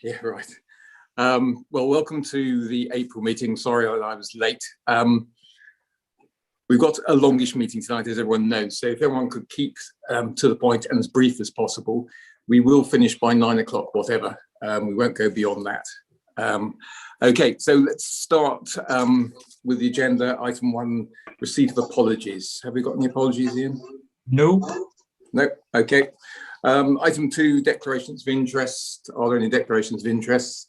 Yeah, right. Well, welcome to the April meeting. Sorry I was late. We've got a longish meeting tonight, as everyone knows. So if everyone could keep to the point and as brief as possible, we will finish by 9 o'clock, whatever. We won't go beyond that. Okay, so let's start with the agenda. Item 1, receipt of apologies. Have we got any apologies, Ian? No. No, okay. Item 2, declarations of interest. Are there any declarations of interest?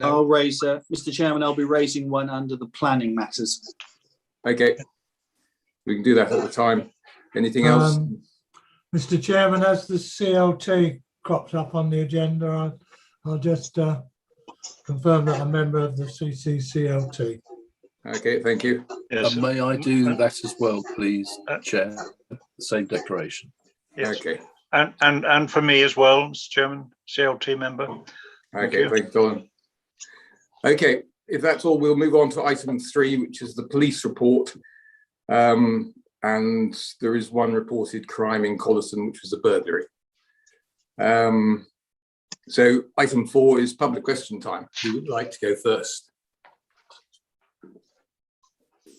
No. I'll raise, Mr. Chairman, I'll be raising one under the planning matters. Okay, we can do that at the time. Anything else? Mr. Chairman, as the CLT crops up on the agenda, I'll just confirm that I'm a member of the CCCLT. Okay, thank you. Yes, may I do that as well, please, Chair? The same declaration. Yes. Okay. And for me as well, Mr. Chairman, CLT member. Okay, thank you, Colin. Okay, if that's all, we'll move on to item 3, which is the police report. And there is one reported crime in Collison, which was a burglary. So item 4 is public question time. Who would like to go first?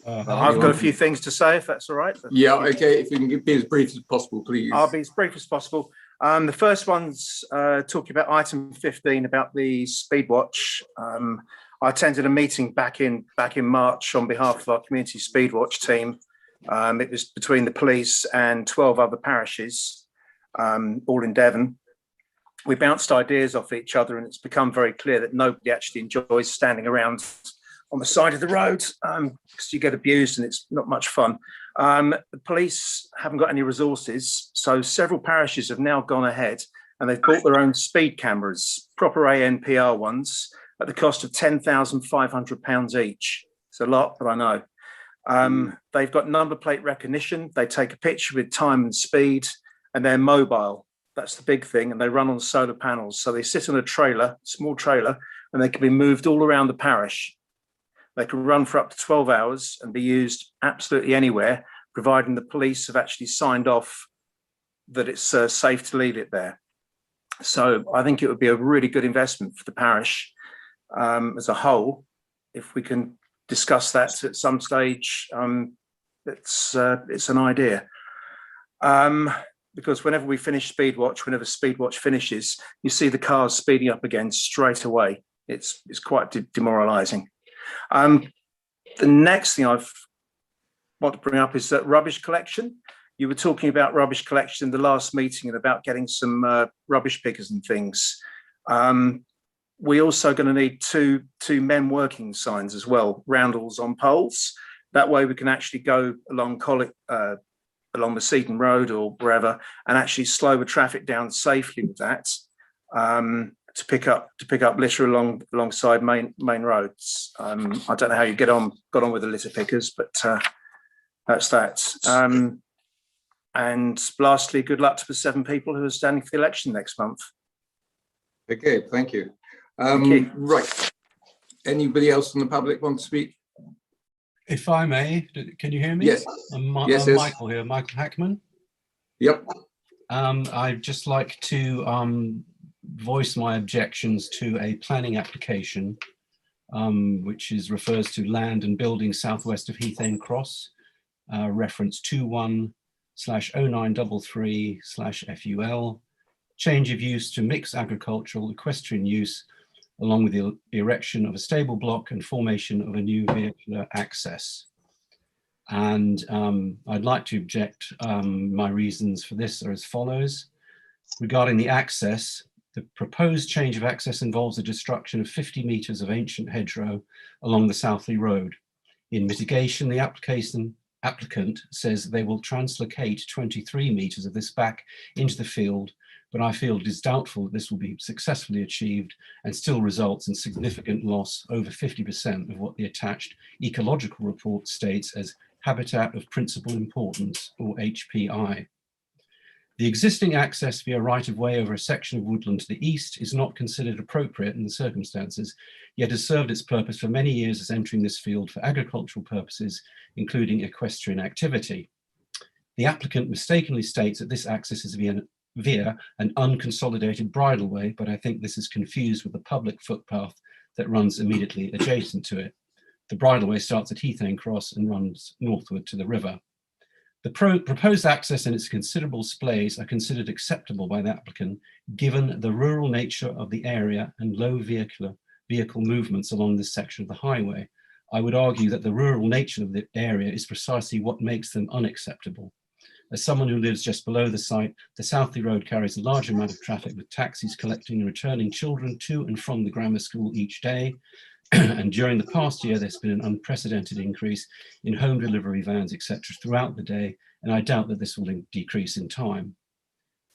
I've got a few things to say, if that's all right. Yeah, okay, if we can be as brief as possible, please. I'll be as brief as possible. The first one's talking about item 15 about the speed watch. I attended a meeting back in March on behalf of our community speed watch team. It was between the police and 12 other parishes, all in Devon. We bounced ideas off each other, and it's become very clear that nobody actually enjoys standing around on the side of the road because you get abused and it's not much fun. The police haven't got any resources, so several parishes have now gone ahead and they've bought their own speed cameras, proper ANPR ones, at the cost of £10,500 each. It's a lot, but I know. They've got number plate recognition. They take a picture with time and speed, and they're mobile. That's the big thing, and they run on solar panels. So they sit on a trailer, small trailer, and they can be moved all around the parish. They can run for up to 12 hours and be used absolutely anywhere, providing the police have actually signed off that it's safe to leave it there. So I think it would be a really good investment for the parish as a whole. If we can discuss that at some stage, it's an idea. Because whenever we finish Speedwatch, whenever Speedwatch finishes, you see the cars speeding up again straight away. It's quite demoralising. The next thing I want to bring up is that rubbish collection. You were talking about rubbish collection in the last meeting and about getting some rubbish pickers and things. We're also going to need two men working signs as well, roundels on poles. That way we can actually go along along the Seaton Road or wherever and actually slow the traffic down safely with that to pick up litter alongside main roads. I don't know how you got on with the litter pickers, but that's that. And lastly, good luck to the 7 people who are standing for the election next month. Okay, thank you. Thank you. Right. Anybody else from the public want to speak? If I may, can you hear me? Yes. I'm yes. Michael here, Michael Hackman. Yep. I'd just like to voice my objections to a planning application, which refers to land and building southwest of Heath End Cross, reference 21/0933/FUL, change of use to mixed agricultural equestrian use, along with the erection of a stable block and formation of a new vehicular access. And I'd like to object. My reasons for this are as follows. Regarding the access, the proposed change of access involves the destruction of 50 metres of ancient hedgerow along the Southley Road. In mitigation, the applicant says they will translocate 23 metres of this back into the field, but I feel it is doubtful that this will be successfully achieved and still results in significant loss, over 50% of what the attached ecological report states as Habitat of Principal Importance, or HPI. The existing access via right-of-way over a section of woodland to the east is not considered appropriate in the circumstances, yet has served its purpose for many years as entering this field for agricultural purposes, including equestrian activity. The applicant mistakenly states that this access is via via an unconsolidated bridleway, but I think this is confused with the public footpath that runs immediately adjacent to it. The bridleway starts at Heathane Cross and runs northward to the river. The proposed access and its considerable splays are considered acceptable by the applicant, given the rural nature of the area and low vehicle movements along this section of the highway. I would argue that the rural nature of the area is precisely what makes them unacceptable. As someone who lives just below the site, the Southleigh Road carries a large amount of traffic with taxis collecting and returning children to and from the grammar school each day. And during the past year, there's been an unprecedented increase in home delivery vans, etc., throughout the day, and I doubt that this will decrease in time.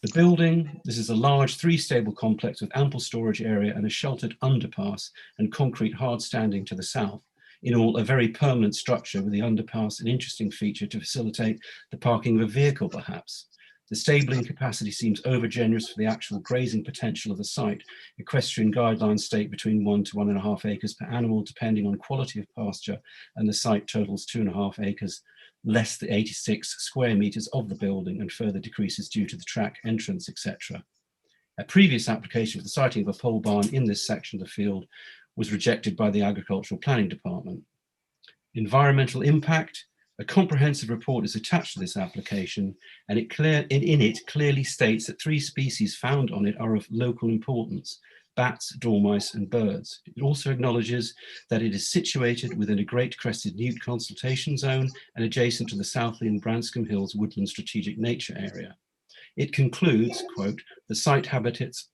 The building, this is a large three-stable complex with ample storage area and a sheltered underpass and concrete hard standing to the south. In all, a very permanent structure with the underpass an interesting feature to facilitate the parking of a vehicle, perhaps. The stabling capacity seems over-generous for the actual grazing potential of the site. Equestrian guidelines state between 1 to 1.5 acres per animal, depending on quality of pasture, and the site totals 2.5 acres, less the 86 square meters of the building, and further decreases due to the track entrance, etc. A previous application for the siting of a pole barn in this section of the field was rejected by the Agricultural Planning Department. Environmental impact. A comprehensive report is attached to this application, and in it clearly states that 3 species found on it are of local importance: bats, dormice, and birds. It also acknowledges that it is situated within a great crested newt consultation zone and adjacent to the Southleigh and Branscombe Hills Woodland Strategic Nature Area. It concludes, quote, the site habitats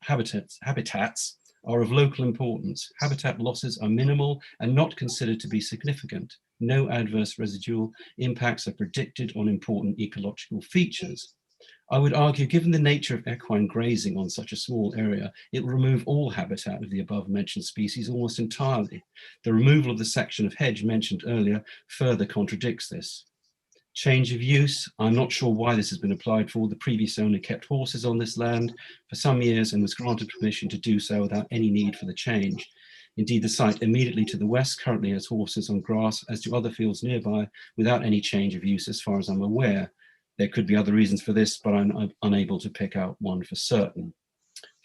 are of local importance. Habitat losses are minimal and not considered to be significant. No adverse residual impacts are predicted on important ecological features. I would argue, given the nature of equine grazing on such a small area, it will remove all habitat of the above mentioned species almost entirely. The removal of the section of hedge mentioned earlier further contradicts this. Change of use, I'm not sure why this has been applied for. The previous owner kept horses on this land for some years and was granted permission to do so without any need for the change. Indeed, the site immediately to the west currently has horses on grass, as do other fields nearby, without any change of use as far as I'm aware. There could be other reasons for this, but I'm unable to pick out one for certain.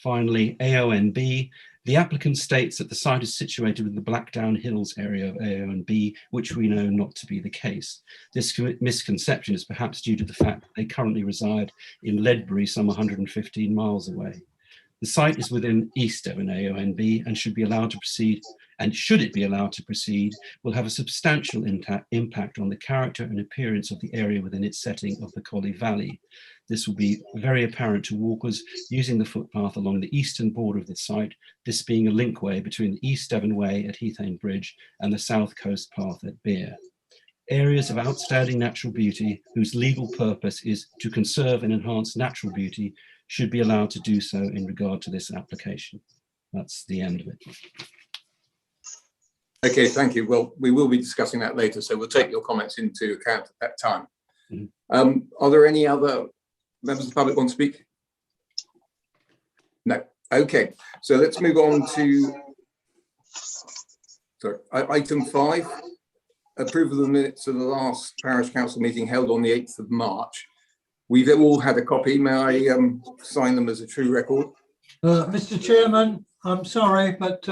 Finally, AONB. The applicant states that the site is situated within the Blackdown Hills area of AONB, which we know not to be the case. This misconception is perhaps due to the fact that they currently reside in Ledbury, some 115 miles away. The site is within East Devon AONB and should be allowed to proceed, and should it be allowed to proceed, will have a substantial impact on the character and appearance of the area within its setting of the Collie Valley. This will be very apparent to walkers using the footpath along the eastern border of the site, this being a linkway between the East Devon Way at Heathane Bridge and the South Coast Path at Beer. Areas of outstanding natural beauty whose legal purpose is to conserve and enhance natural beauty should be allowed to do so in regard to this application. That's the end of it. Okay, thank you. Well, we will be discussing that later, so we'll take your comments into account at that time. Are there any other members of the public want to speak? No. Okay, so let's move on to item 5, approval of the minutes of the last parish council meeting held on the 8th of March. We've all had a copy. May I sign them as a true record? Mr. Chairman, I'm sorry, but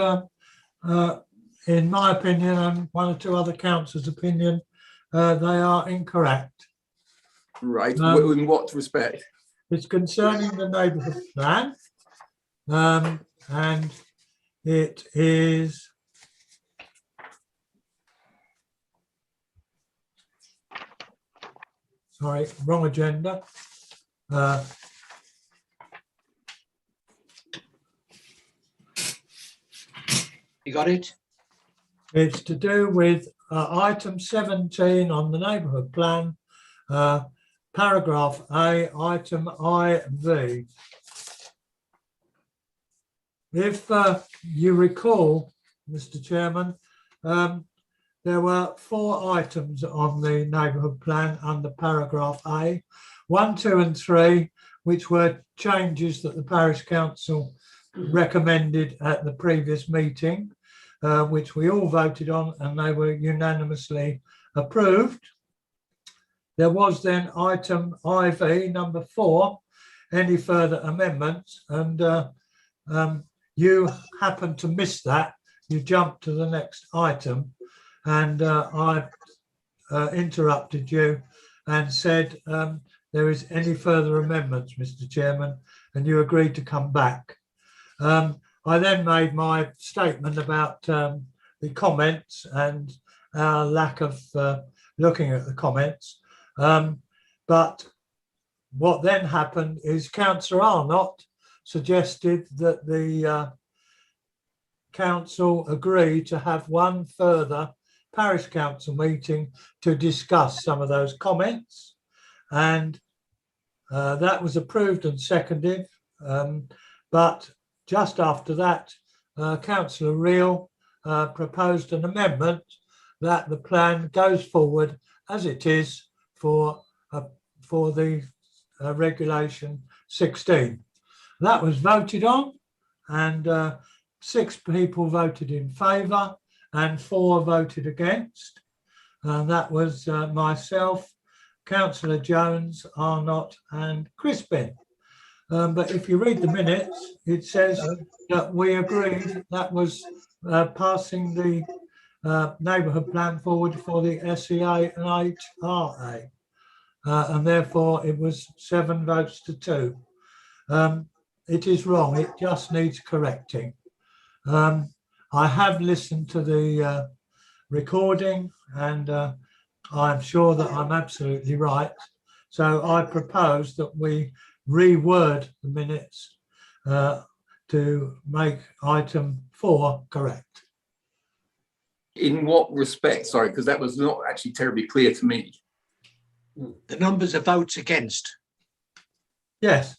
in my opinion and one or two other councillors' opinion, they are incorrect. Right. In what respect? It's concerning the neighbourhood plan, and it is sorry, wrong agenda. You got it? It's to do with item 17 on the neighbourhood plan, paragraph A, item IV. If you recall, Mr. Chairman, there were 4 items on the neighbourhood plan under paragraph A, 1, 2 and 3, which were changes that the parish council recommended at the previous meeting, which we all voted on, and they were unanimously approved. There was then item IV number 4, any further amendments, and you happened to miss that. You jumped to the next item, and I interrupted you and said, there is any further amendments, Mr. Chairman, and you agreed to come back. I then made my statement about the comments and our lack of looking at the comments. But what then happened is Councillor Arnott suggested that the council agree to have one further parish council meeting to discuss some of those comments, and that was approved and seconded. But just after that, Councillor Reel proposed an amendment that the plan goes forward as it is for the regulation 16. That was voted on, and 6 people voted in favour and 4 voted against. And that was myself, Councillor Jones, Arnott and Crispin. But if you read the minutes, it says that we agreed that was passing the neighbourhood plan forward for the SEA and HRA. And therefore it was 7 votes to 2. It is wrong, it just needs correcting. I have listened to the recording, and I'm sure that I'm absolutely right. So I propose that we reword the minutes to make item 4 correct. In what respect? Sorry, because that was not actually terribly clear to me. The numbers of votes against. Yes.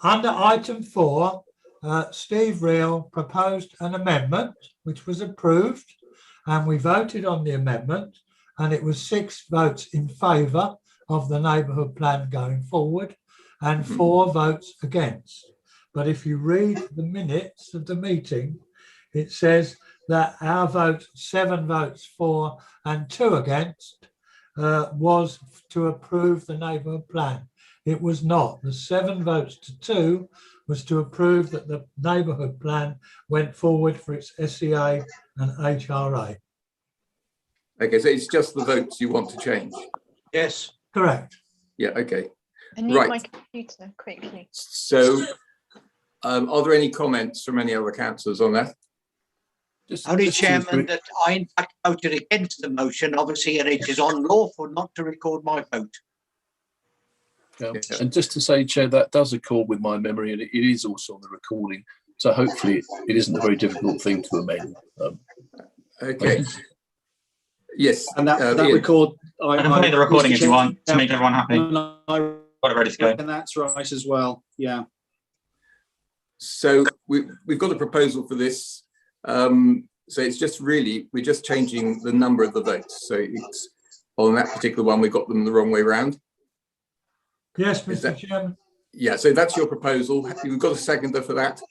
Under item 4, Steve Reel proposed an amendment which was approved, and we voted on the amendment, and it was 6 votes in favour of the neighbourhood plan going forward and 4 votes against. But if you read the minutes of the meeting, it says that our vote, 7 votes for and 2 against, was to approve the neighbourhood plan. It was not. The 7 votes to 2 was to approve that the neighbourhood plan went forward for its SEA and HRA. Okay, so it's just the votes you want to change. Yes. Correct. Yeah, okay. I need Right. my computer quickly. So are there any comments from any other councillors on that? Only, Just to Chairman, agree- that I in fact voted against the motion, obviously, and it is unlawful not to record my vote. Yeah. Yeah. And just to say, Chair, that does accord with my memory, and it is also on the recording. So hopefully it isn't a very difficult thing to amend. Okay. Yes. And that Ian. record. I can play the recording if you want to make everyone happy. I Got it ready to go. reckon that's right as well. Yeah. So we've got a proposal for this. So it's just really, we're just changing the number of the votes. So it's on that particular one, we got them the wrong way round. Yes, Is Mr. that- Chairman. Yeah, so that's your proposal. We've got a seconder for that.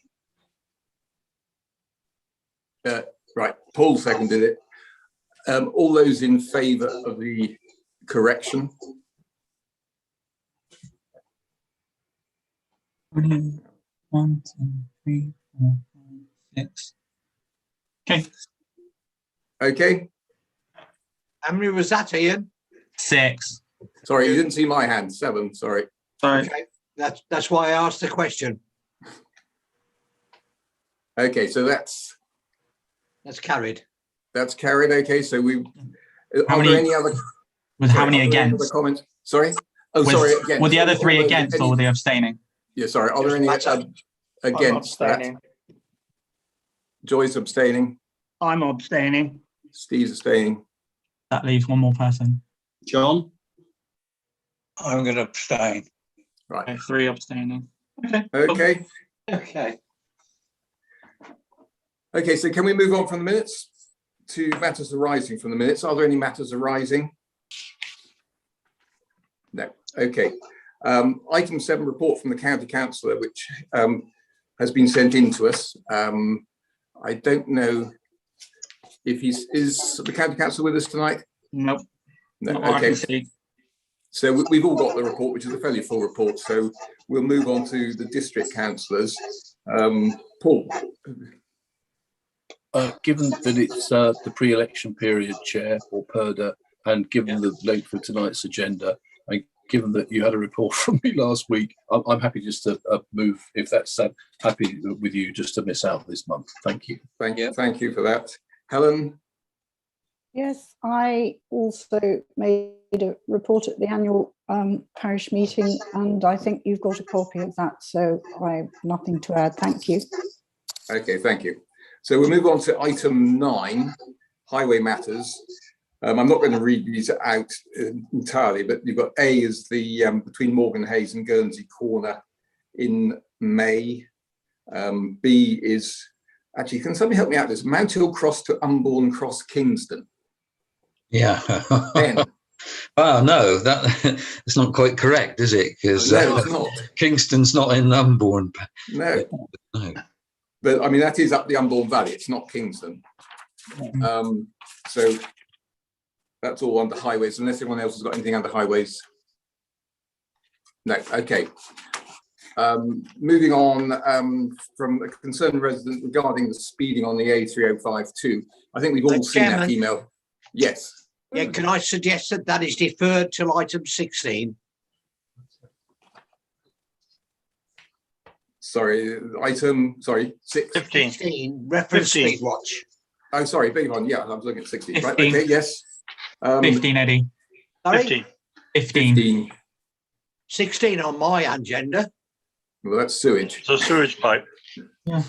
Right, Paul seconded it. All those in favour of the correction? 1, 2, 3, 4, 5, 6. Okay, Okay, How many was that, Ian? 6. sorry, you didn't see my hand. 7, sorry. Sorry. Okay, that's why I asked the question. Okay, so that's Carried. carried. Okay, so How are many- there any other? With how sorry, many are there any against? other comments? Sorry? Oh, With- sorry, against. Were the other 3 All those- against or were they abstaining? Yeah, sorry, are there any against that? Joy's abstaining, I'm abstaining. Steve's abstaining. That leaves one more person. John? I'm going to abstain. Right, Okay, 3 abstaining. Okay. okay. Okay. Okay, so can we move on from the minutes to matters arising from the minutes? Are there any matters arising? No, okay. Item 7, report from the county councillor, which has been sent in to us. I don't know if is the county councillor with us tonight? Nope. No, Not what I okay. can see. So we've all got the report, which is a fairly full report. So we'll move on to the district councillors. Paul. Given that it's the pre-election period, Chair, or PERDA, and given the length of tonight's agenda, and given that you had a report from me last week, I'm happy just to move, if that's happy with you, just to miss out this month. Thank you. Thank you for that. Helen? Yes, I also made a report at the annual parish meeting, and I think you've got a copy of that, so I have nothing to add. Thank you. Okay, thank you. So we'll move on to item 9, highway matters. I'm not going to read these out entirely, but you've got A is the between Morgan Hayes and Guernsey Corner in May. B is, actually, can somebody help me out with this? Mount Hill Cross to Unborn Cross Kingston. Yeah. Oh no, it's not quite correct, is it? Because no, it's not. Kingston's not in Unborn. No. No. But I mean, that is up the Unborn Valley. It's not Kingston. So that's all under highways, unless anyone else has got anything under highways. No. Okay. Moving on from a concerned resident regarding the speeding on the A3052. I think we've all seen that email. Yes. Yeah, can I suggest that that is deferred till item 16? Sorry, 15, reference speed watch. Oh, sorry, beg your pardon. Yeah, I was looking at 16. 15. Right, okay, yes. 15, Eddie. Sorry? 15. 16 on my agenda. Well, that's sewage. It's a sewage pipe. Yeah.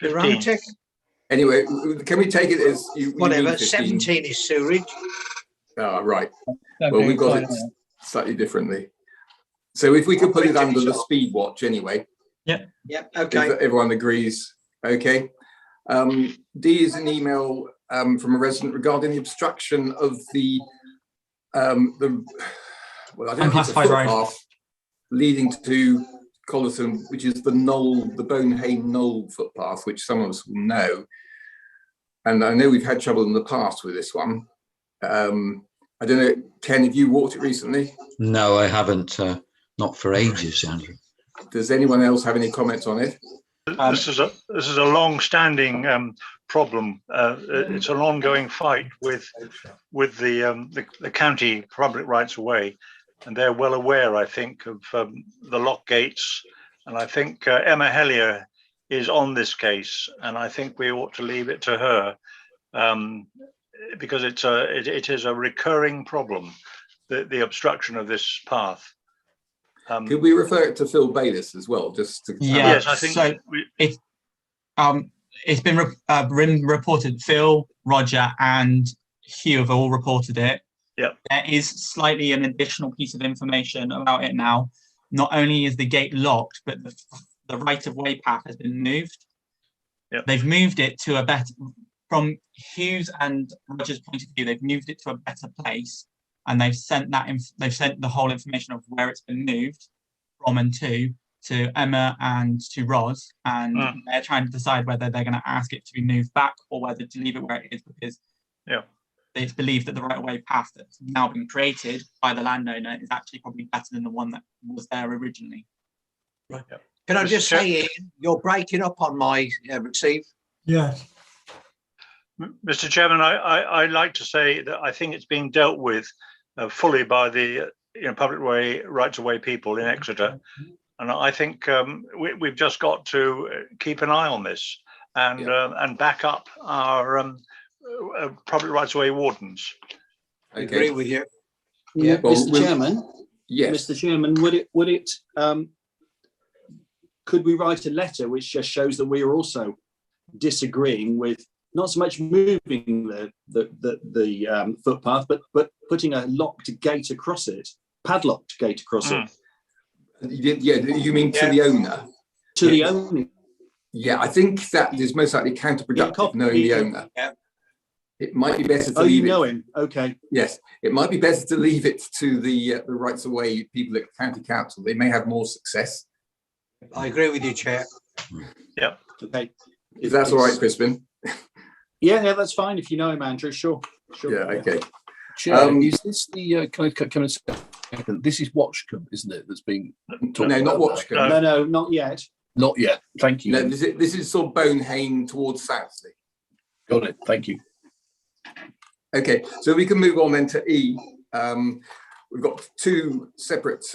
15. Anyway, can we take it as you? Whatever, you 17 is sewerage. Ah, right. Well, we've got it slightly differently. So if we could put it under the speed watch anyway. Yeah. Yeah, okay. If everyone agrees. Okay. D is an email from a resident regarding the obstruction of the well, I don't know if it's a footpath leading to Collerton, which is the Knoll, the Bonehane Knoll footpath, which some of us will know. And I know we've had trouble in the past with this one. I don't know, Ken, have you walked it recently? No, I haven't. Not for ages, Andrew. Does anyone else have any comments on it? This is a long-standing problem. It's an ongoing fight with the county public rights of way, and they're well aware, I think, of the lock gates. And I think Emma Hellier is on this case, and I think we ought to leave it to her because it is a recurring problem, the obstruction of this path. Could we refer it to Phil Bayliss as well, just to? Yeah. Yes, I think so. It's been reported. Phil, Roger, and Hugh have all reported it. Yep. There is slightly an additional piece of information about it now. Not only is the gate locked, but the right-of-way path has been moved. Yep. They've moved it to a better, from Hugh's and Roger's point of view, they've moved it to a better place, and they've sent the whole information of where it's been moved from and to Emma and to Roz, and they're trying to decide whether they're going to ask it to be moved back or whether to leave it where it is, because it's believed that the right-of-way path that's now been created by the landowner is actually probably better than the one that was there originally. Right. Can I just say, Ian, you're breaking up on my receive? Yes. Mr. Chairman, I'd like to say that I think it's being dealt with fully by the public rights of way people in Exeter. And I think we've just got to keep an eye on this and back up our public rights of way wardens. I agree with you. Yeah, Well, Mr. Chairman. Yes. Mr. Chairman, could we write a letter which just shows that we are also disagreeing with not so much moving the footpath, but putting a locked gate across it, padlocked gate across it. Yeah, you mean to the owner? To the owner. Yeah, I think that is most likely counterproductive, knowing the owner. Yeah. It might be better to Oh, leave you know it. him? Okay. Yes, it might be better to leave it to the rights of way people at county council. They may have more success. I agree with you, Chair. Yeah. Okay. If that's all right, Crispin. Yeah, that's fine. If you know him, Andrew, sure. Yeah, okay. Chair, is this the, can I come in a second? This is Watchcombe, isn't it, that's being talked No, not about Watchcombe. No, not yet. now? Not yet. Thank you. No, this is sort of Bonehane towards Southsley. Got it. Thank you. Okay, so we can move on then to E. We've got two separate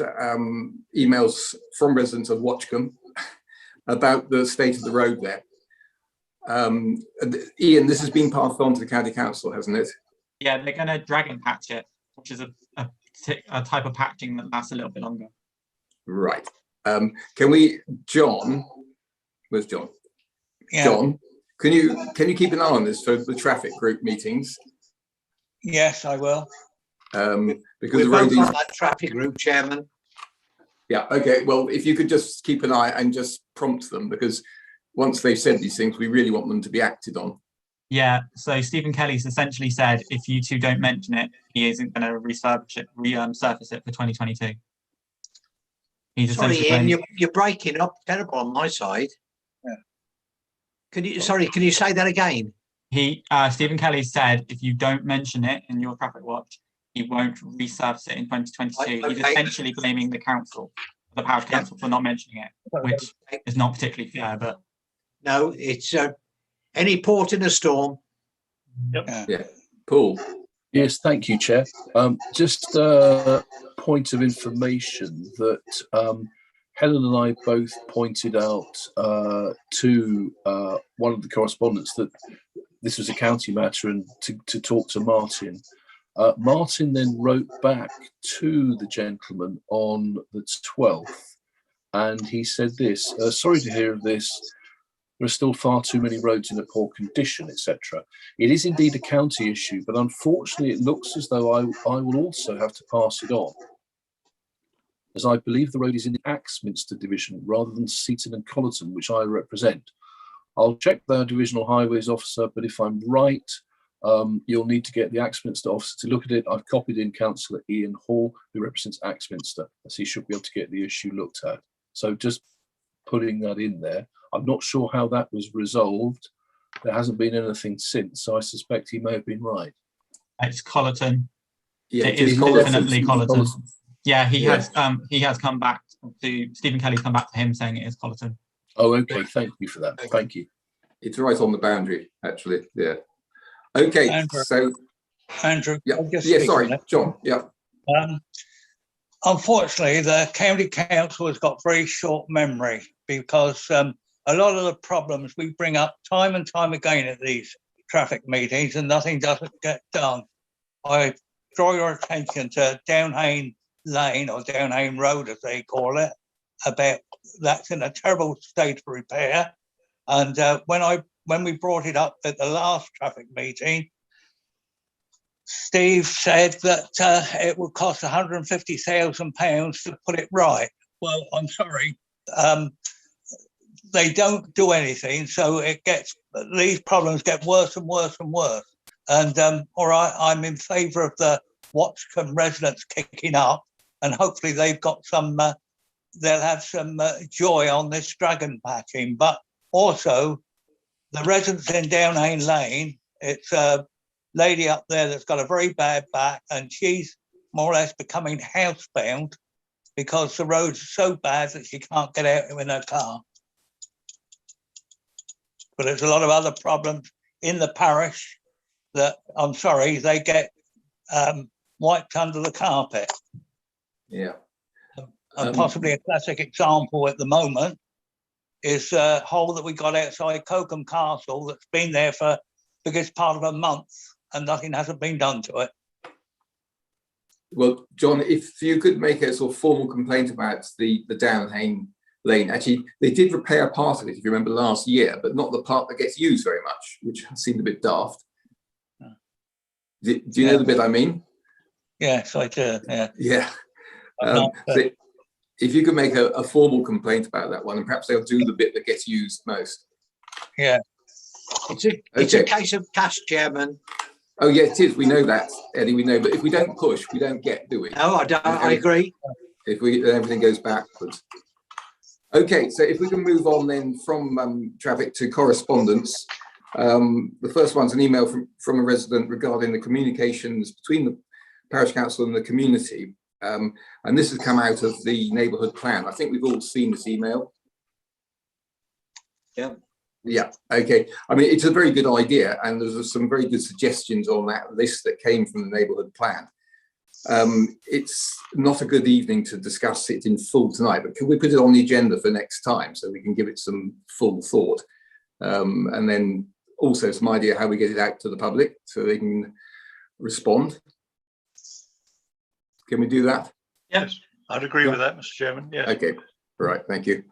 emails from residents of Watchcombe about the state of the road there. Ian, this has been passed on to the county council, hasn't it? Yeah, they're going to dragon patch it, which is a type of patching that lasts a little bit longer. Right. Can we, John? Where's John? Yeah. John, can you keep an eye on this for the traffic group meetings? Yes, I will. Because We're the road both on is, that traffic group, Chairman. yeah. Okay. Well, if you could just keep an eye and just prompt them, because once they've said these things, we really want them to be acted on. Yeah, so Stephen Kelly's essentially said if you two don't mention it, he isn't going to refurbish it, resurface it for 2022. He's Sorry, essentially Ian, you're breaking up terrible on my side. Yeah. Can you say that again? Stephen Kelly said if you don't mention it in your traffic watch, he won't resurface it in 2022. He's essentially blaming the council, the parish council, for not mentioning it, which is not particularly fair. But no, it's any port in a storm. Yep. Yeah. Paul. Yes, thank you, Chair. Just a point of information that Helen and I both pointed out to one of the correspondents that this was a county matter and to talk to Martin. Martin then wrote back to the gentleman on the 12th, and he said this, sorry to hear of this. There are still far too many roads in a poor condition, etc. It is indeed a county issue, but unfortunately it looks as though I will also have to pass it on, as I believe the road is in the Axminster division rather than Seaton and Collerton, which I represent. I'll check the divisional highways officer, but if I'm right, you'll need to get the Axminster officer to look at it. I've copied in Councillor Ian Hall, who represents Axminster, as he should be able to get the issue looked at. So just putting that in there. I'm not sure how that was resolved. There hasn't been anything since, so I suspect he may have been right. it's Collerton. Yeah, It is definitely Collerton. Yeah, he has come back to Stephen Kelly's come back to him saying it is Collerton. Oh, okay. Thank you for that. Thank you. It's right on the boundary, actually. Yeah. Okay. Andrew. So. Andrew. Yeah. I'll just Yeah. speak Sorry, on it. John. Yeah. Unfortunately, the county council has got very short memory because a lot of the problems we bring up time and time again at these traffic meetings and nothing doesn't get done. I draw your attention to Downhane Lane, or Downhane Road as they call it, about that's in a terrible state of repair. And when we brought it up at the last traffic meeting, Steve said that it would cost £150,000 to put it right. Well, I'm sorry, they don't do anything, so these problems get worse and worse and worse. And all right, I'm in favour of the Watchcombe residents kicking up, and hopefully they've got some. They'll have some joy on this dragon patching, but also the residents in Downhane Lane. It's a lady up there that's got a very bad back, and she's more or less becoming housebound because the roads are so bad that she can't get out in her car. But there's a lot of other problems in the parish that, I'm sorry, they get wiped under the carpet. Yeah. And possibly a classic example at the moment is a hole that we got outside Cokham Castle that's been there for the biggest part of a month and nothing hasn't been done to it. Well, John, if you could make a sort of formal complaint about the Downhane Lane. Actually, they did repair part of it, if you remember, last year, but not the part that gets used very much, which seemed a bit daft. Do you know the bit I mean? Yes, I do. Yeah. Yeah. So if you could make a formal complaint about that one, and perhaps they'll do the bit that gets used most. Yeah. It's a case of cash, Chairman. Oh, yeah, it is. We know that, Eddie, we know. But if we don't push, we don't get, do we? No, I don't. I agree. If everything goes backwards. Okay, so if we can move on then from traffic to correspondence. The first one's an email from a resident regarding the communications between parish council and the community. And this has come out of the neighbourhood plan. I think we've all seen this email. Yeah. Yeah, okay. I mean, it's a very good idea, and there's some very good suggestions on that list that came from the neighbourhood plan. It's not a good evening to discuss it in full tonight, but can we put it on the agenda for next time so we can give it some full thought? And then also some idea how we get it out to the public so they can respond. Can we do that? Yes, I'd agree with that, Mr. Chairman. Yes. Okay, right, thank you.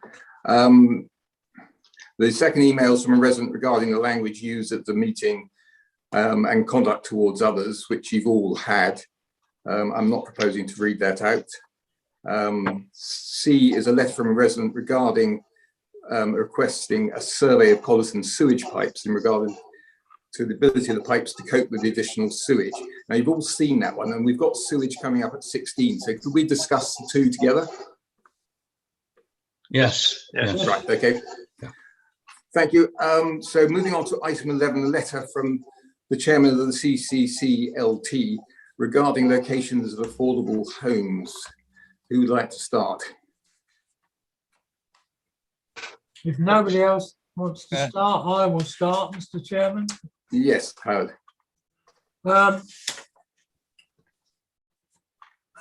The second email is from a resident regarding the language used at the meeting and conduct towards others, which you've all had. I'm not proposing to read that out. C is a letter from a resident regarding requesting a survey of Colliston sewage pipes in regard to the ability of the pipes to cope with the additional sewage. Now, you've all seen that one, and we've got sewage coming up at 16. So could we discuss the two together? Yes. Yes. Right, okay. Thank you. So moving on to item 11, a letter from the chairman of the CCCLT regarding locations of affordable homes. Who would like to start? If nobody else wants to start, I will start, Mr. Chairman. Yes, Howard.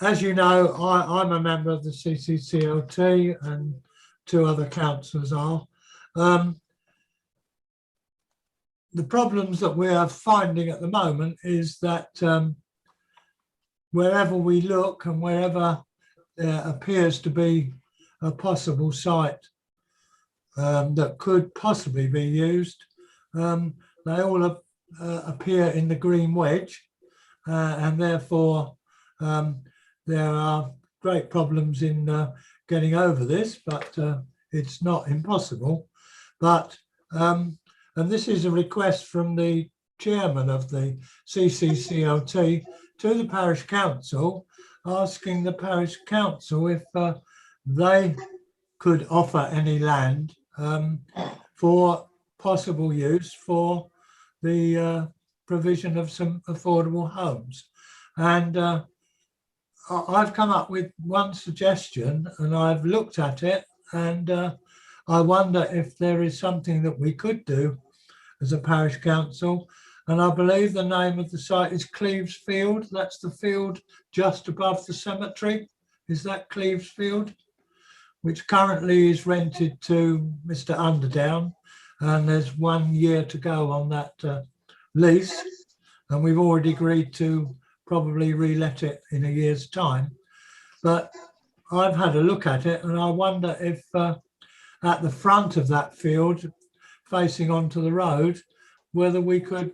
As you know, I'm a member of the CCCLT and 2 other councillors are. The problems that we are finding at the moment is that wherever we look and wherever there appears to be a possible site that could possibly be used, they all appear in the green wedge, and therefore there are great problems in getting over this, but it's not impossible. But and this is a request from the chairman of the CCCLT to the parish council, asking the parish council if they could offer any land for possible use for the provision of some affordable homes. And I've come up with one suggestion, and I've looked at it, and I wonder if there is something that we could do as a parish council. And I believe the name of the site is Cleves Field. That's the field just above the cemetery. Is that Cleves Field? Which currently is rented to Mr. Underdown, and there's 1 year to go on that lease, and we've already agreed to probably re-let it in a year's time. But I've had a look at it, and I wonder if at the front of that field, facing onto the road, whether we could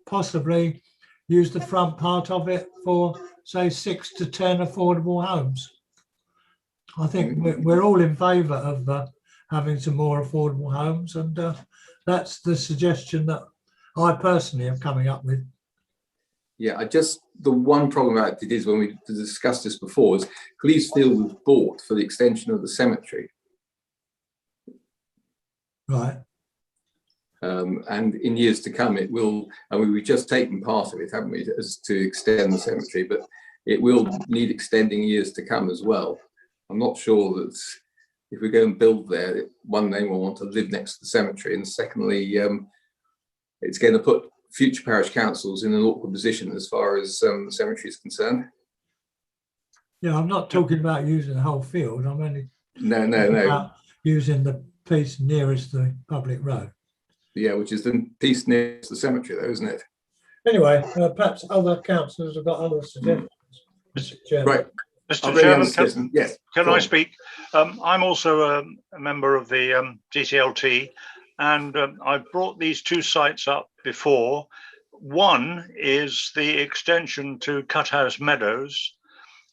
possibly use the front part of it for, say, 6 to 10 affordable homes. I think we're all in favour of having some more affordable homes, and that's the suggestion that I personally am coming up with. Yeah, the one problem about it is, when we discussed this before, is Cleves Field was bought for the extension of the cemetery. Right. And in years to come, it will, I mean, we've just taken part of it, haven't we, as to extend the cemetery, but it will need extending years to come as well. I'm not sure that if we go and build there, one, they will want to live next to the cemetery, and secondly, it's going to put future parish councils in an awkward position as far as the cemetery is concerned. Yeah, I'm not talking about using the whole field. I'm only no about using the piece nearest the public road. Yeah, which is the piece nearest the cemetery, though, isn't it? Anyway, perhaps other councillors have got other suggestions. Mr. Chairman. Right. Mr. Chairman, yes. Can I speak? I'm also a member of the GCLT, and I've brought these 2 sites up before. One is the extension to Cuthouse Meadows,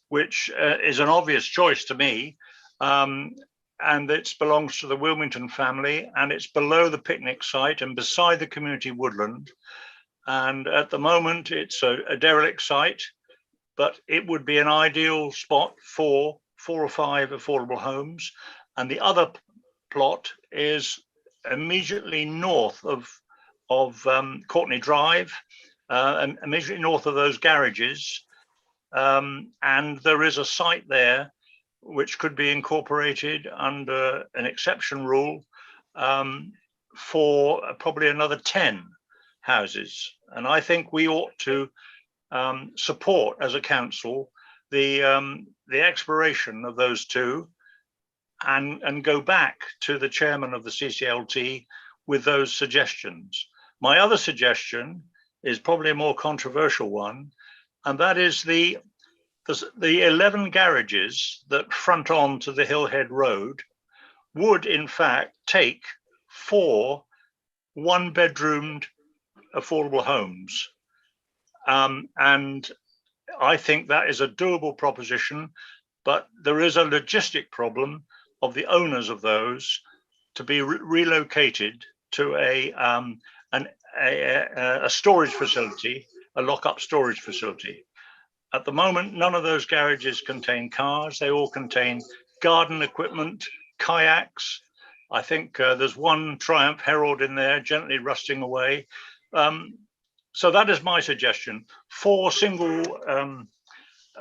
which is an obvious choice to me, and it belongs to the Wilmington family, and it's below the picnic site and beside the community woodland. And at the moment, it's a derelict site, but it would be an ideal spot for 4 or 5 affordable homes. And the other plot is immediately north of Courtney Drive, and immediately north of those garages. and there is a site there which could be incorporated under an exception rule for probably another 10 houses. And I think we ought to support as a council the exploration of those two and go back to the chairman of the CCLT with those suggestions. My other suggestion is probably a more controversial one, and that is the 11 garages that front on to the Hillhead Road would in fact take 4 one-bedroomed affordable homes. And I think that is a doable proposition, but there is a logistic problem of the owners of those to be relocated to a storage facility, a lock-up storage facility. At the moment, none of those garages contain cars. They all contain garden equipment, kayaks. I think there's one Triumph Herald in there, gently rusting away. So that is my suggestion. 4 single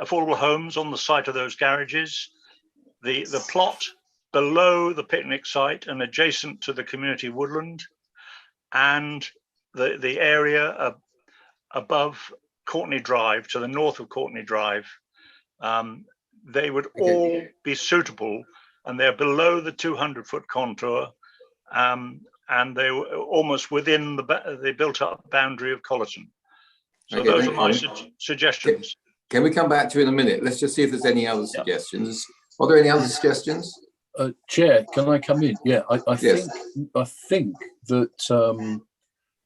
affordable homes on the site of those garages. The plot below the picnic site and adjacent to the community woodland, and the area above Courtney Drive, to the north of Courtney Drive. They would all be suitable, and they're below the 200-foot contour, and they were almost within the built-up boundary of Colleton. So those are my suggestions. Can we come back to you in a minute? Let's just see if there's any other suggestions. Are there any other suggestions? Chair, can I come in? Yeah, I Yes. think that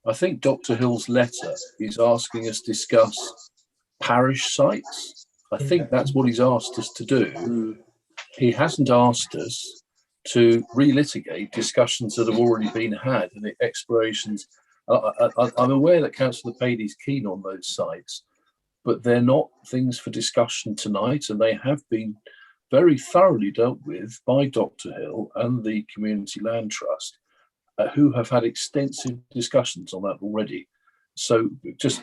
I think Dr. Hill's letter is asking us to discuss parish sites. I think that's what he's asked us to do. He hasn't asked us to relitigate discussions that have already been had and explorations. I'm aware that Councillor Pady is keen on those sites, but they're not things for discussion tonight, and they have been very thoroughly dealt with by Dr. Hill and the Community Land Trust, who have had extensive discussions on that already. So just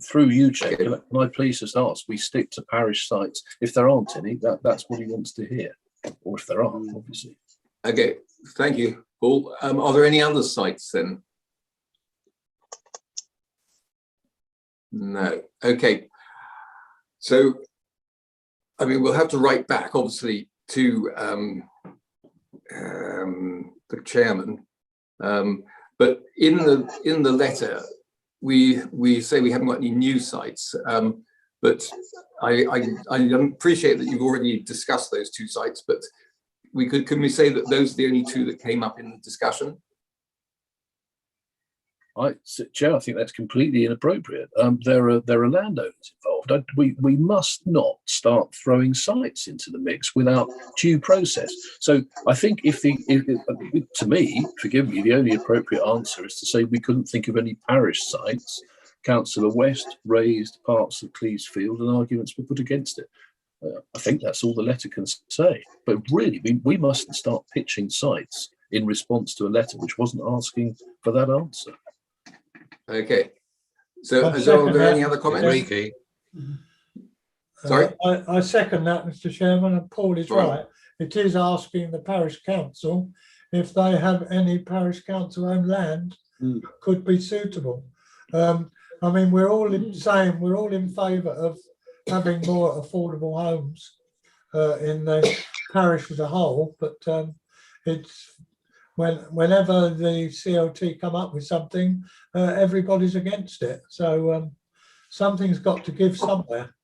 through you, Chair, can I please just ask, we stick to parish sites. If there aren't any, that's what he wants to hear, or if there are, obviously. Okay, thank you, Paul. Are there any other sites then? No. Okay. So, I mean, we'll have to write back, obviously, to the chairman. But in the letter, we say we haven't got any new sites. But I appreciate that you've already discussed those 2 sites. But can we say that those are the only 2 that came up in the discussion? Chair, I think that's completely inappropriate. There are landowners involved. We must not start throwing sites into the mix without due process. So I think to me, forgive me, the only appropriate answer is to say we couldn't think of any parish sites. Councillor West raised parts of Cleesefield and arguments were put against it. I think that's all the letter can say. But really, we mustn't start pitching sites in response to a letter which wasn't asking for that answer. Okay. So, are there any other comments? Sorry? I second that, Mr. Chairman, and Paul is right. It is asking the parish council if they have any parish council owned land could be suitable. I mean, we're all in favour of having more affordable homes in the parish as a whole, but it's whenever the CLT come up with something, everybody's against it. So something's got to give somewhere.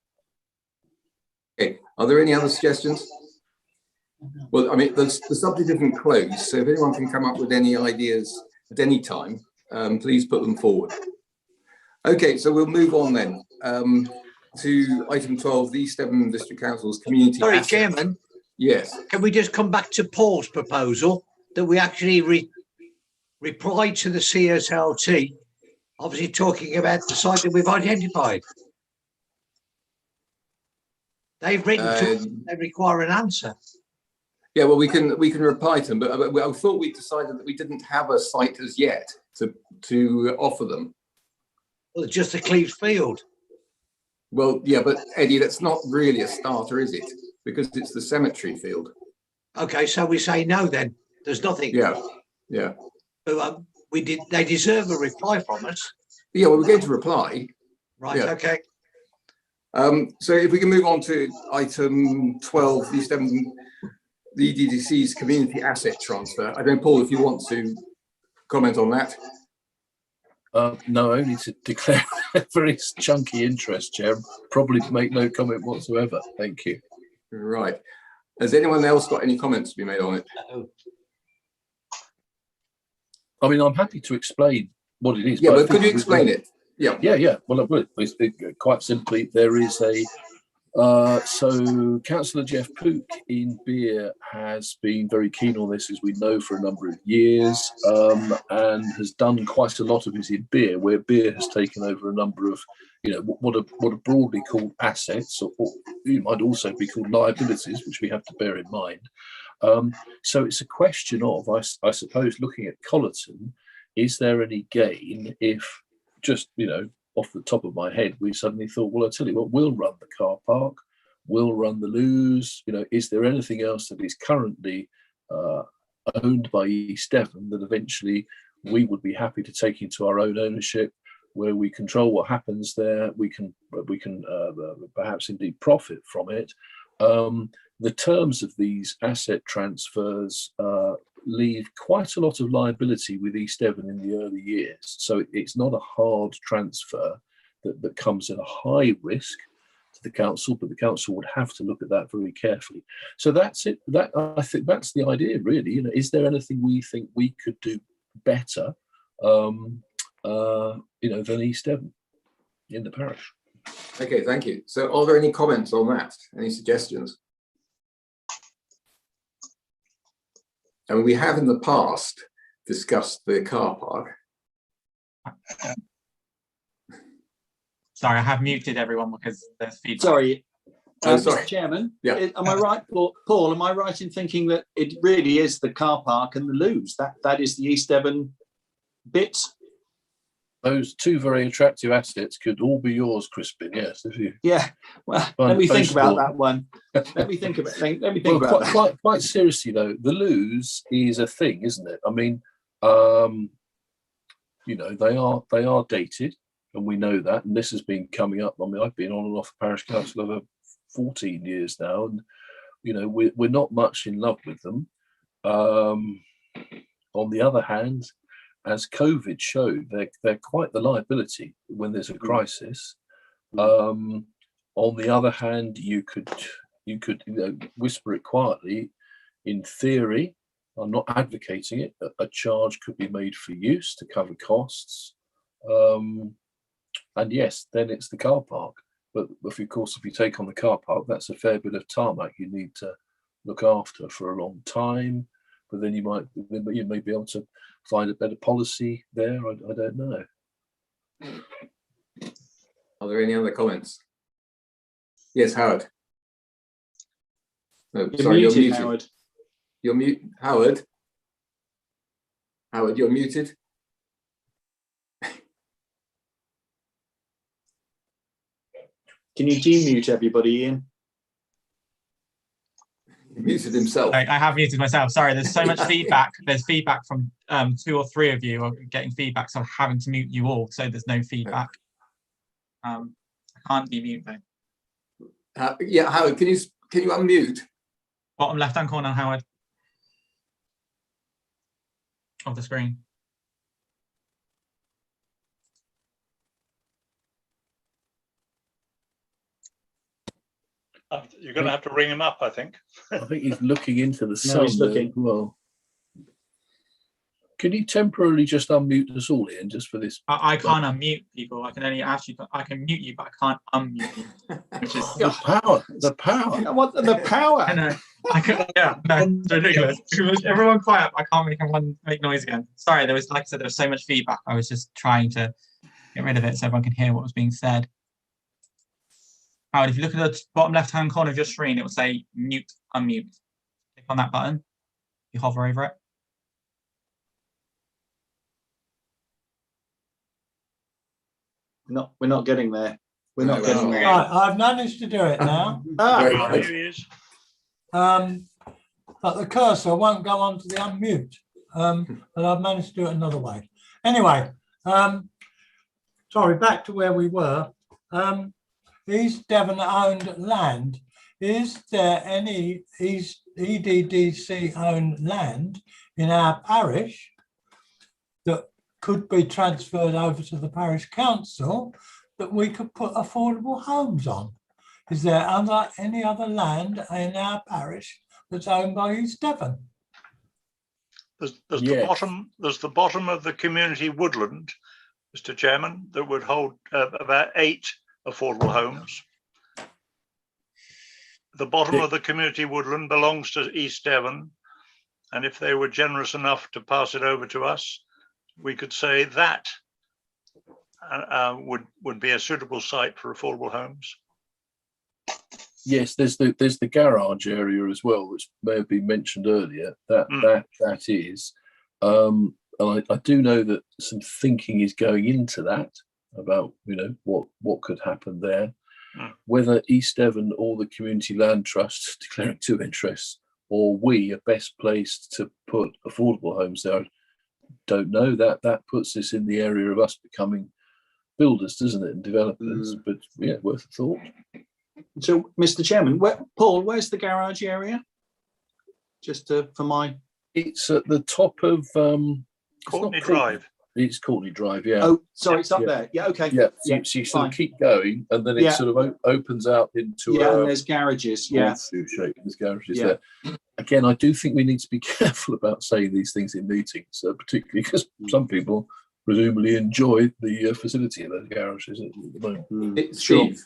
Okay. Are there any other suggestions? Well, I mean, the subject isn't closed, so if anyone can come up with any ideas at any time, please put them forward. Okay, so we'll move on then to item 12, the East Devon District Council's community. Sorry, assets. Chairman. Yes. Can we just come back to Paul's proposal that we actually replied to the CSLT, obviously talking about the site that we've identified? They've written to us, they require an answer. Yeah, well, we can reply to them, but I thought we decided that we didn't have a site as yet to offer them. Well, just the Cleves Field. Well, yeah, but Eddie, that's not really a starter, is it? Because it's the cemetery field. Okay, so we say no then. There's nothing. Yeah, yeah. They deserve a reply from us. Yeah, well, we're going to reply. Right, Yeah. okay. So if we can move on to item 12, the EDDC's community asset transfer. I don't know, Paul, if you want to comment on that. No, only to declare a very chunky interest, Chair. Probably make no comment whatsoever. Thank you. Right. Has anyone else got any comments to be made on it? I mean, I'm happy to explain what it is. Yeah, but could you explain it? Yeah. Yeah. Well, I will. Quite simply, there is so Councillor Jeff Pook in Beer has been very keen on this, as we know, for a number of years, and has done quite a lot of it in Beer, where Beer has taken over a number of, what are broadly called assets, or you might also be called liabilities, which we have to bear in mind. So it's a question of, I suppose, looking at Collerton, is there any gain if just, off the top of my head, we suddenly thought, well, I'll tell you what, we'll run the car park, we'll run the loos. Is there anything else that is currently owned by East Devon that eventually we would be happy to take into our own ownership, where we control what happens there, we can perhaps indeed profit from it. The terms of these asset transfers leave quite a lot of liability with East Devon in the early years. So it's not a hard transfer that comes at a high risk to the council, but the council would have to look at that very carefully. So that's it. I think that's the idea, really. Is there anything we think we could do better, than East Devon in the parish? Okay, thank you. So are there any comments on that? Any suggestions? I mean, we have in the past discussed the car park. Sorry, I have muted everyone because there's feedback. Sorry, sorry. Mr. Chairman. Yeah. Am I right, Paul? Am I right in thinking that it really is the car park and the loos? That is the East Devon bit? Those two very attractive assets could all be yours, Crispin. Yes, if you. Yeah. Well, let me think about that one. Let me think about that. Quite seriously though, the loos is a thing, isn't it? I mean, they are dated, and we know that. And this has been coming up. I mean, I've been on and off the parish council over 14 years now, and we're not much in love with them. On the other hand, as COVID showed, they're quite the liability when there's a crisis. On the other hand, you could whisper it quietly. In theory, I'm not advocating it. A charge could be made for use to cover costs, and yes, then it's the car park. But of course, if you take on the car park, that's a fair bit of tarmac you need to look after for a long time. But then you may be able to find a better policy there. I don't know. Are there any other comments? Yes, Howard. No, sorry, you're muted. Howard. You're mute, Howard. Howard, you're muted. Can you demute everybody, Ian? He muted himself. I have muted myself. Sorry, there's so much feedback. There's feedback from 2 or 3 of you are getting feedback, so I'm having to mute you all, so there's no feedback. I can't demute though. Yeah, Howard, can you unmute? Bottom left-hand corner, Howard, of the screen. You're going to have to ring him up, I think. I think he's looking into the sun. He's looking. Well, can you temporarily just unmute us all, Ian, just for this? I can't unmute people. I can only actually, I can mute you, but I can't unmute you. Which is the power. The power. What the power? I know. Yeah, no, it's ridiculous. Everyone quiet. I can't make everyone make noise again. Sorry, there was, like I said, there was so much feedback. I was just trying to get rid of it so everyone can hear what was being said. Howard, if you look at the bottom left-hand corner of your screen, it will say mute, unmute. Click on that button. You hover over it. We're not getting there. We're not getting Right, there. Right, I've managed to do it now. Very Here good. he is. But the cursor won't go on to the unmute. But I've managed to do it another way. Anyway, sorry, back to where we were. East Devon owned land. Is there any East EDDC owned land in our parish that could be transferred over to the parish council that we could put affordable homes on? Is there any other land in our parish that's owned by East Devon? There's Yes. the bottom of the community woodland, Mr. Chairman, that would hold about 8 affordable homes. The bottom of the community woodland belongs to East Devon, and if they were generous enough to pass it over to us, we could say that would be a suitable site for affordable homes. Yes, there's the garage area as well, which may have been mentioned earlier. That is, and I do know that some thinking is going into that about what could happen there. Whether East Devon or the Community Land Trust declaring 2 interests, or we are best placed to put affordable homes there, I don't know. That puts us in the area of us becoming builders, doesn't it, and developers? But yeah, worth a thought. So, Mr. Chairman, Paul, where's the garage area? Just for my... It's at the top of Courtney Drive. It's Courtney Drive, yeah. Oh, sorry, it's up there. Yeah, okay. Yeah, so you sort of keep going, and then it sort of opens out into and there's garages. Yeah, shape. There's garages there. Again, I do think we need to be careful about saying these things in meetings, particularly because some people presumably enjoy the facility of those garages at the moment. Steve.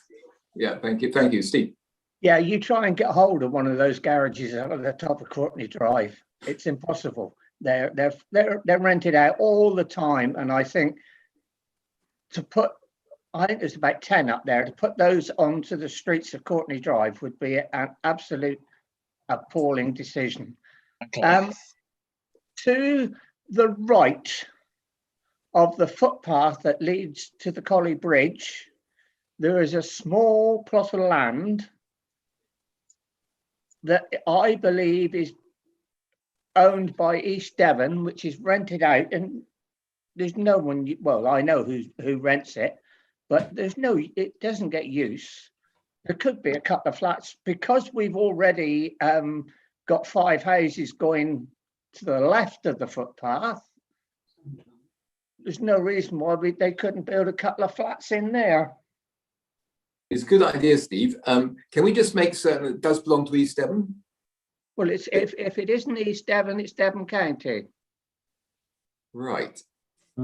Yeah, thank you, Steve. Yeah, you try and get hold of one of those garages at the top of Courtney Drive. It's impossible. They're rented out all the time, and I think there's about 10 up there. To put those onto the streets of Courtney Drive would be an absolute appalling decision. Okay. To the right of the footpath that leads to the Colley Bridge, there is a small plot of land that I believe is owned by East Devon, which is rented out, and there's no one. Well, I know who rents it, but it doesn't get use. There could be a couple of flats because we've already got 5 houses going to the left of the footpath. There's no reason why they couldn't build a couple of flats in there. It's a good idea, Steve. Can we just make certain it does belong to East Devon? Well, if it isn't East Devon, it's Devon County. Right. So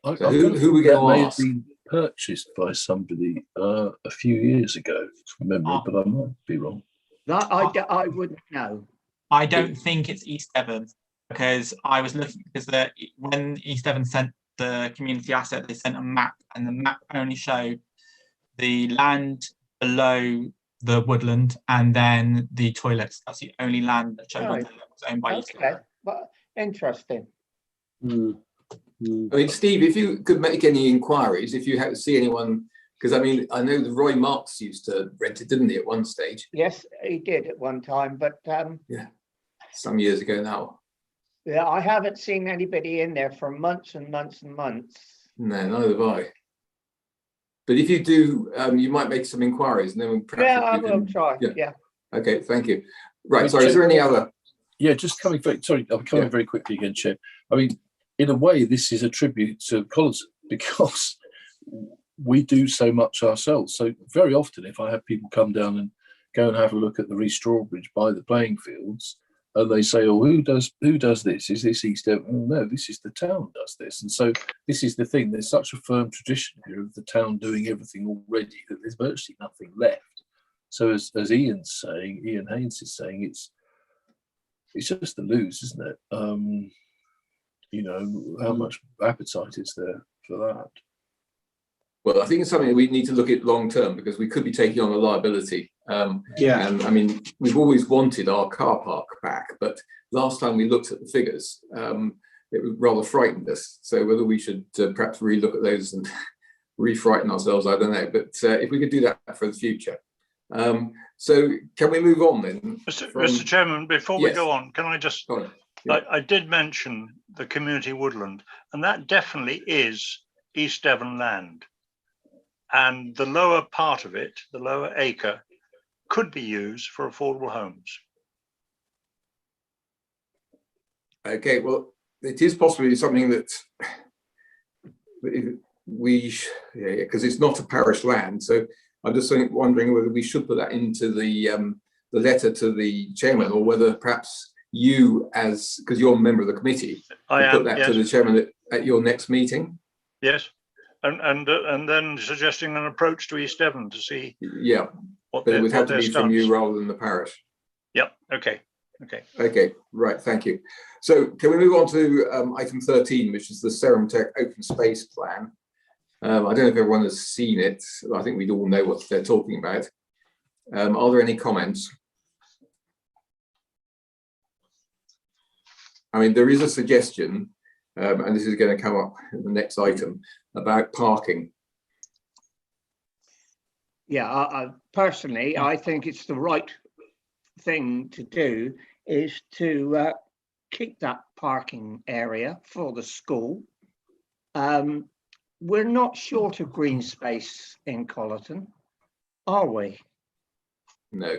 who we going to may have ask? been purchased by somebody a few years ago from memory, but I might be wrong. That I wouldn't know. I don't think it's East Devon, because I was looking, because when East Devon sent the community asset, they sent a map, and the map only showed the land below the woodland and then the toilets. That's the only land that showed on there that was owned by East Devon. Okay, well, interesting. I mean, Steve, if you could make any inquiries, if you see anyone, because I mean, I know that Roy Marks used to rent it, didn't he, at one stage? Yes, he did at one time, but yeah, some years ago now. Yeah, I haven't seen anybody in there for months and months and months. No, neither have I. But if you do, you might make some inquiries, and then perhaps I will try. Yeah. Okay, thank you. Right. Sorry. Is there any other? Yeah, just coming very. Sorry, I'm coming very quickly again, Chair. I mean, in a way, this is a tribute to Collins because we do so much ourselves. So very often, if I have people come down and go and have a look at the Strawbridge by the playing fields, and they say, "Oh, who does this? Is this East Devon?" Oh, no, this is the town does this. And so this is the thing. There's such a firm tradition here of the town doing everything already that there's virtually nothing left. So as Ian Haynes is saying, it's just a lose, isn't it? How much appetite is there for that? Well, I think it's something that we need to look at long term because we could be taking on a liability. And I mean, we've always wanted our car park back, but last time we looked at the figures, it rather frightened us. So whether we should perhaps relook at those re-frighten ourselves, I don't know. But if we could do that for the future. So can we move on then? Mr. Chairman, before we Yes. go on, can I just, Yeah. I did mention the community woodland, and that definitely is East Devon land. And the lower part of it, the lower acre, could be used for affordable homes. Okay, well, it is possibly something that because it's not a parish land. So I'm just wondering whether we should put that into the letter to the chairman, or whether perhaps you, because you're a member of the committee, put that to the chairman at your next meeting. Yes, and then suggesting an approach to East Devon to see. Yeah, what but it would have to their be from stance. you rather than the parish. Yep. Okay. Okay. Right. Thank you. So can we move on to item 13, which is the Serumtech Open Space Plan? I don't know if everyone has seen it. I think we'd all know what they're talking about. Are there any comments? I mean, there is a suggestion, and this is going to come up in the next item, about parking. Yeah, personally, I think it's the right thing to do is to keep that parking area for the school. We're not short of green space in Colleton, are we? No.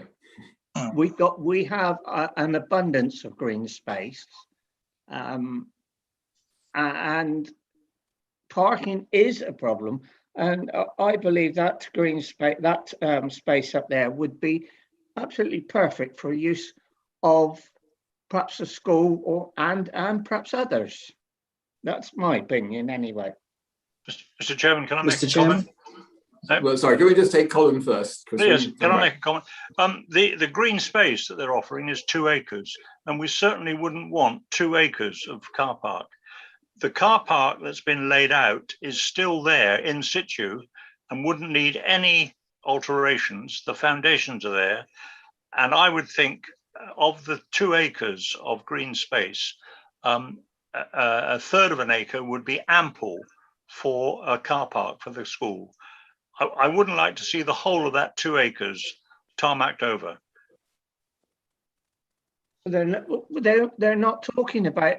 We have an abundance of green space, and parking is a problem. And I believe that green space, that space up there, would be absolutely perfect for use of perhaps a school or and perhaps others. That's my opinion, anyway. Mr. Chairman, can I make Mr. a Chairman? comment? No? Well, sorry, can we just take Colin first? Yes, can I make a comment? The green space that they're offering is 2 acres, and we certainly wouldn't want 2 acres of car park. The car park that's been laid out is still there in situ and wouldn't need any alterations. The foundations are there. And I would think of the 2 acres of green space, a third of an acre would be ample for a car park for the school. I wouldn't like to see the whole of that 2 acres tarmacked over. They're not talking about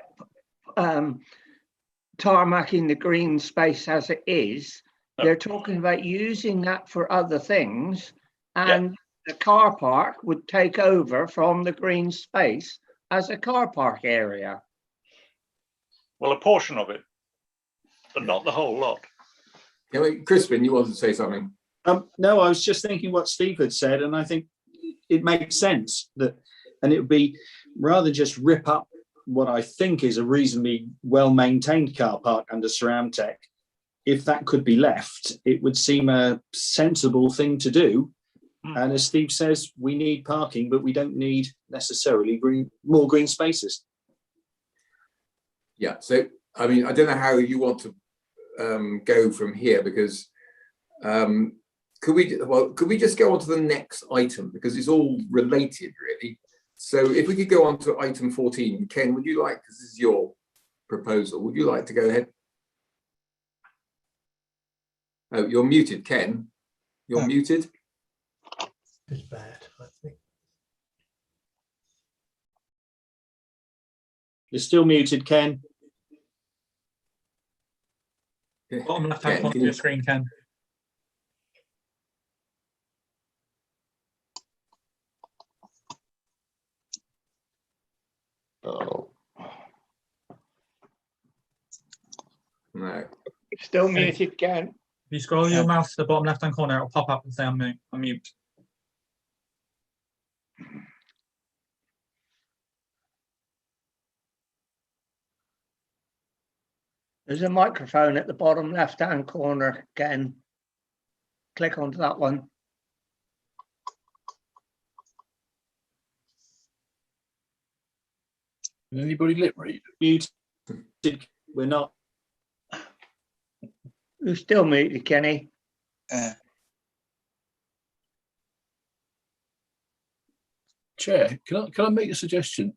tarmacking the green space as it is. They're talking about using that for other things, and the car park would take over from the green space as a car park area. Well, a portion of it, but not the whole lot. Crispin, you wanted to say something? No, I was just thinking what Steve had said, and I think it makes sense that, and it would be rather just rip up what I think is a reasonably well-maintained car park under Serumtech. If that could be left, it would seem a sensible thing to do. And as Steve says, we need parking, but we don't need necessarily more green spaces. Yeah. So, I mean, I don't know how you want to go from here, because could we just go on to the next item, because it's all related, really. So if we could go on to item 14, Ken, would you like, because this is your proposal, would you like to go ahead? Oh, you're muted, Ken. You're muted. It's bad, I think. You're still muted, Ken. Bottom left-hand corner of your screen, Ken. Oh. No. Still muted, Ken. If you scroll your mouse to the bottom left-hand corner, it'll pop up and say unmute. There's a microphone at the bottom left-hand corner, Ken. Click onto that one. Anybody lip read? Muted. We're not. You're still muted, Kenny. Chair, can I make a suggestion?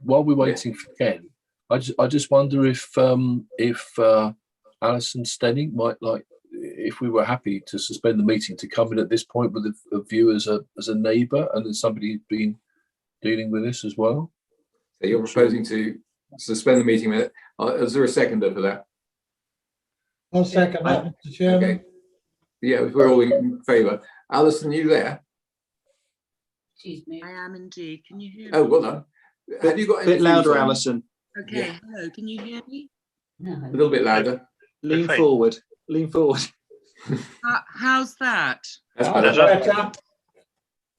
While we're waiting for Ken, I just wonder if Alison Stenning might like, if we were happy to suspend the meeting to come in at this point with a view as a neighbour and as somebody who's been dealing with this as well. So you're proposing to suspend the meeting minute. Is there a seconder for that? I'll second that, Mr. Chairman. Okay. Yeah, we're all in favour. Alison, you there? Excuse me. I am indeed. Can you hear me? Oh, well done. Have you got A any bit louder, views on- Alison. Okay, Yeah. hello, can you hear me? A little bit louder. Lean forward. Lean forward. How's that? That's better.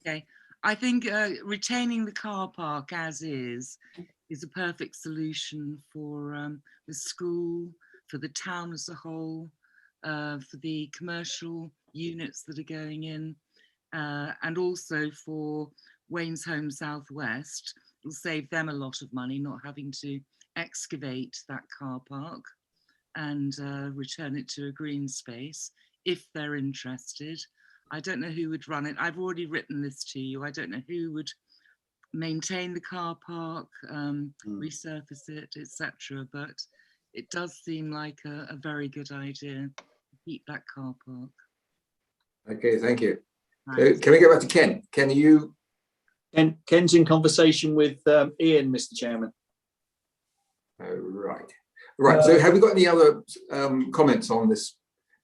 Okay, I think retaining the car park as is a perfect solution for the school, for the town as a whole, for the commercial units that are going in, and also for Wayne's Home Southwest. It'll save them a lot of money not having to excavate that car park and return it to a green space if they're interested. I don't know who would run it. I've already written this to you. I don't know who would maintain the car park, resurface it, etc. But it does seem like a very good idea to keep that car park. Okay, thank you. Right. Can we go back to Ken? Ken, are you? Ken's in conversation with Ian, Mr. Chairman. Oh, right. Right. So have we got any other comments on this?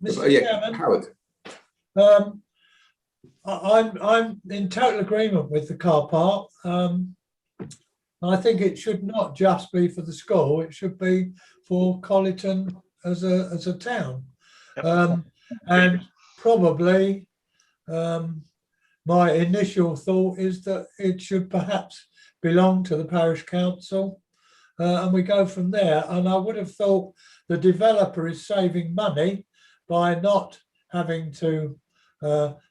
Mr. Yeah, Chairman, Howard. I'm in total agreement with the car park. I think it should not just be for the school; it should be for Colleton as a town. And probably my initial thought is that it should perhaps belong to the parish council, and we go from there. And I would have thought the developer is saving money by not having to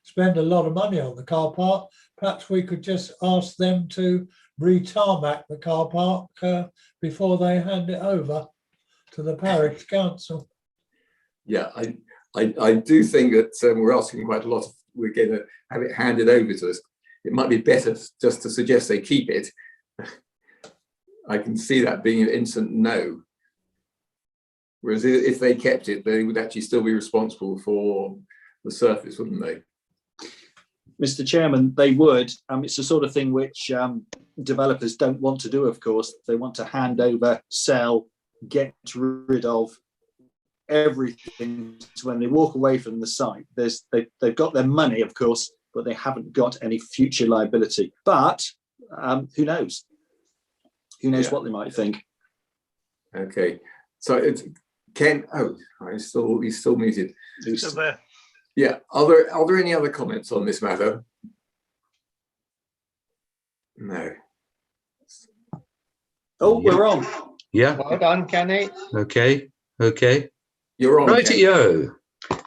spend a lot of money on the car park. Perhaps we could just ask them to re-tarmac the car park before they hand it over to the parish council. Yeah, I do think that we're asking quite a lot. We're going to have it handed over to us. It might be better just to suggest they keep it. I can see that being an instant no. Whereas if they kept it, they would actually still be responsible for the surface, wouldn't they? Mr. Chairman, they would. It's the sort of thing which developers don't want to do, of course. They want to hand over, sell, get rid of everything. So when they walk away from the site, they've got their money, of course, but they haven't got any future liability. But who knows? Who knows what they might think? Okay, so it's Ken. Oh, he's still muted. He's still there. Yeah. Are there any other comments on this matter? No. Oh, we're on. Yeah. Well done, Kenny. Okay. You're on. Rightio.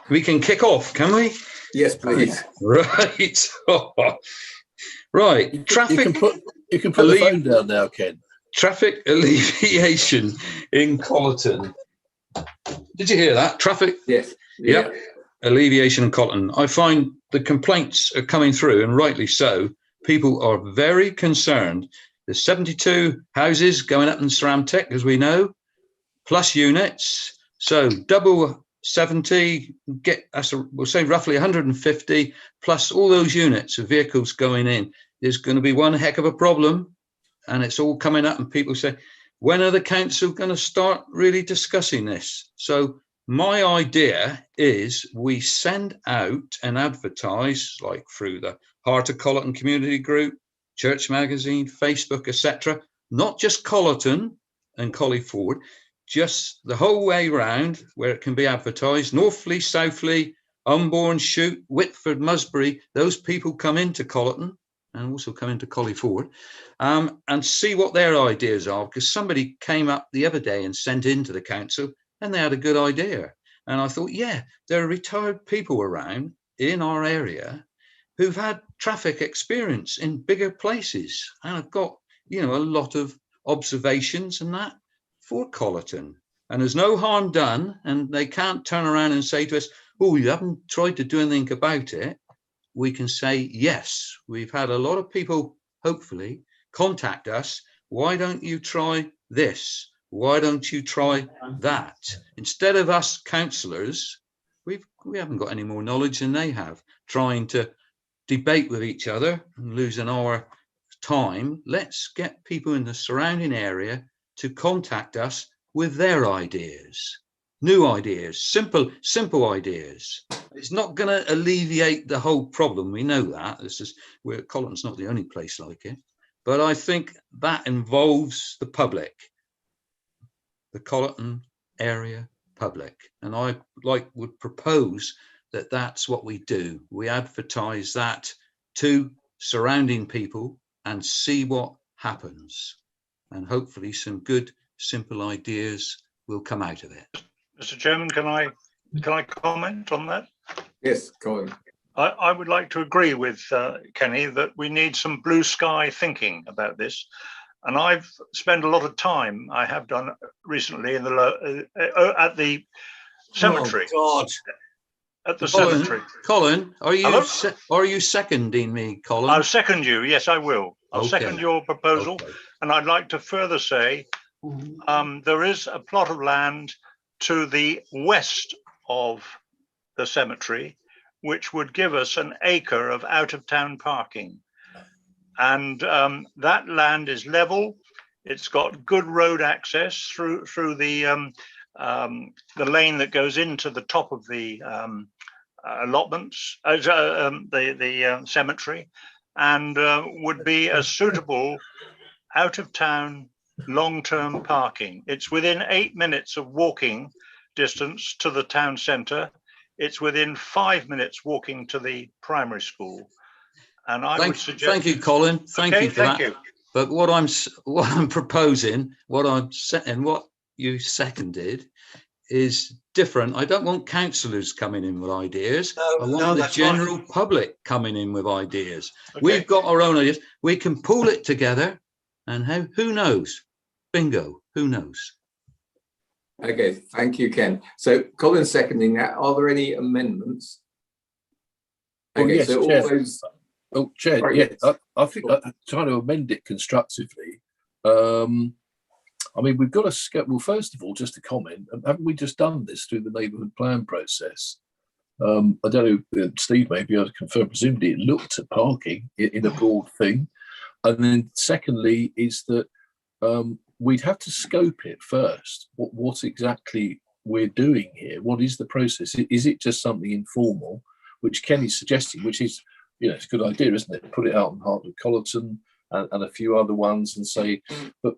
We can kick off, can we? Yes, please. Right. Right. Traffic. You can put the phone down now, Ken. Traffic alleviation in Colleton. Did you hear that? Traffic? Yes. Yep. Alleviation in Colleton. I find the complaints are coming through, and rightly so. People are very concerned. There's 72 houses going up in Ceramtech, as we know, plus units. So double 70, we'll say roughly 150, plus all those units of vehicles going in. There's going to be one heck of a problem. And it's all coming up, and people say, when are the council going to start really discussing this? So my idea is we send out and advertise, like through the Heart of Colleton Community Group, Church Magazine, Facebook, etc. Not just Colleton and Collie Ford, just the whole way round where it can be advertised. Northleigh, Southleigh, Umborne, Shute, Whitford, Musbury, those people come into Colleton and also come into Collie Ford, and see what their ideas are, because somebody came up the other day and sent into the council and they had a good idea. And I thought, yeah, there are retired people around in our area who've had traffic experience in bigger places and have got, a lot of observations and that for Colleton. And there's no harm done, and they can't turn around and say to us, oh, you haven't tried to do anything about it. We can say, yes, we've had a lot of people, hopefully, contact us. Why don't you try this? Why don't you try that? Instead of us councillors We haven't got any more knowledge than they have, trying to debate with each other and losing our time. Let's get people in the surrounding area to contact us with their ideas, new ideas, simple ideas. It's not going to alleviate the whole problem. We know that. Colton's not the only place like it, but I think that involves the public, the Colton area public, and I would propose that that's what we do. We advertise that to surrounding people and see what happens, and hopefully some good simple ideas will come out of it. Mr. Chairman, can I comment on that? Yes, Colin. I would like to agree with Kenny that we need some blue sky thinking about this. And I've spent a lot of time, I have done recently in the at the cemetery. Oh, God. At the cemetery. Colin, are you seconding me, Colin? I'll second you. Yes, I will. I'll second your proposal. Okay. And I'd like to further say there is a plot of land to the west of the cemetery, which would give us an acre of out-of-town parking. And that land is level. It's got good road access through the lane that goes into the top of the allotments, the cemetery, and would be a suitable out-of-town long-term parking. It's within 8 minutes of walking distance to the town centre. It's within 5 minutes walking to the primary school. And I would suggest. Thank you, Colin. Thank you for that. You. But what I'm proposing, what you seconded, is different. I don't want councillors coming in with ideas. I want the general public coming in with ideas. Okay. We've got our own ideas. We can pool it together, and who knows? Bingo. Who knows? Okay, thank you, Ken. So Colin's seconding that. Are there any amendments? Okay, yes, so Chair. all those. Oh, Chair, Sorry, yeah, yes. I think I'm trying to amend it constructively. I mean, we've got to, well, first of all, just a comment, haven't we just done this through the neighbourhood plan process? I don't know, Steve may be able to confirm, presumably it looked at parking in a broad thing. And then secondly is that we'd have to scope it first, what exactly we're doing here. What is the process? Is it just something informal, which Kenny's suggesting, which is, it's a good idea, isn't it? Put it out in Hartwood Colleton and a few other ones and say, but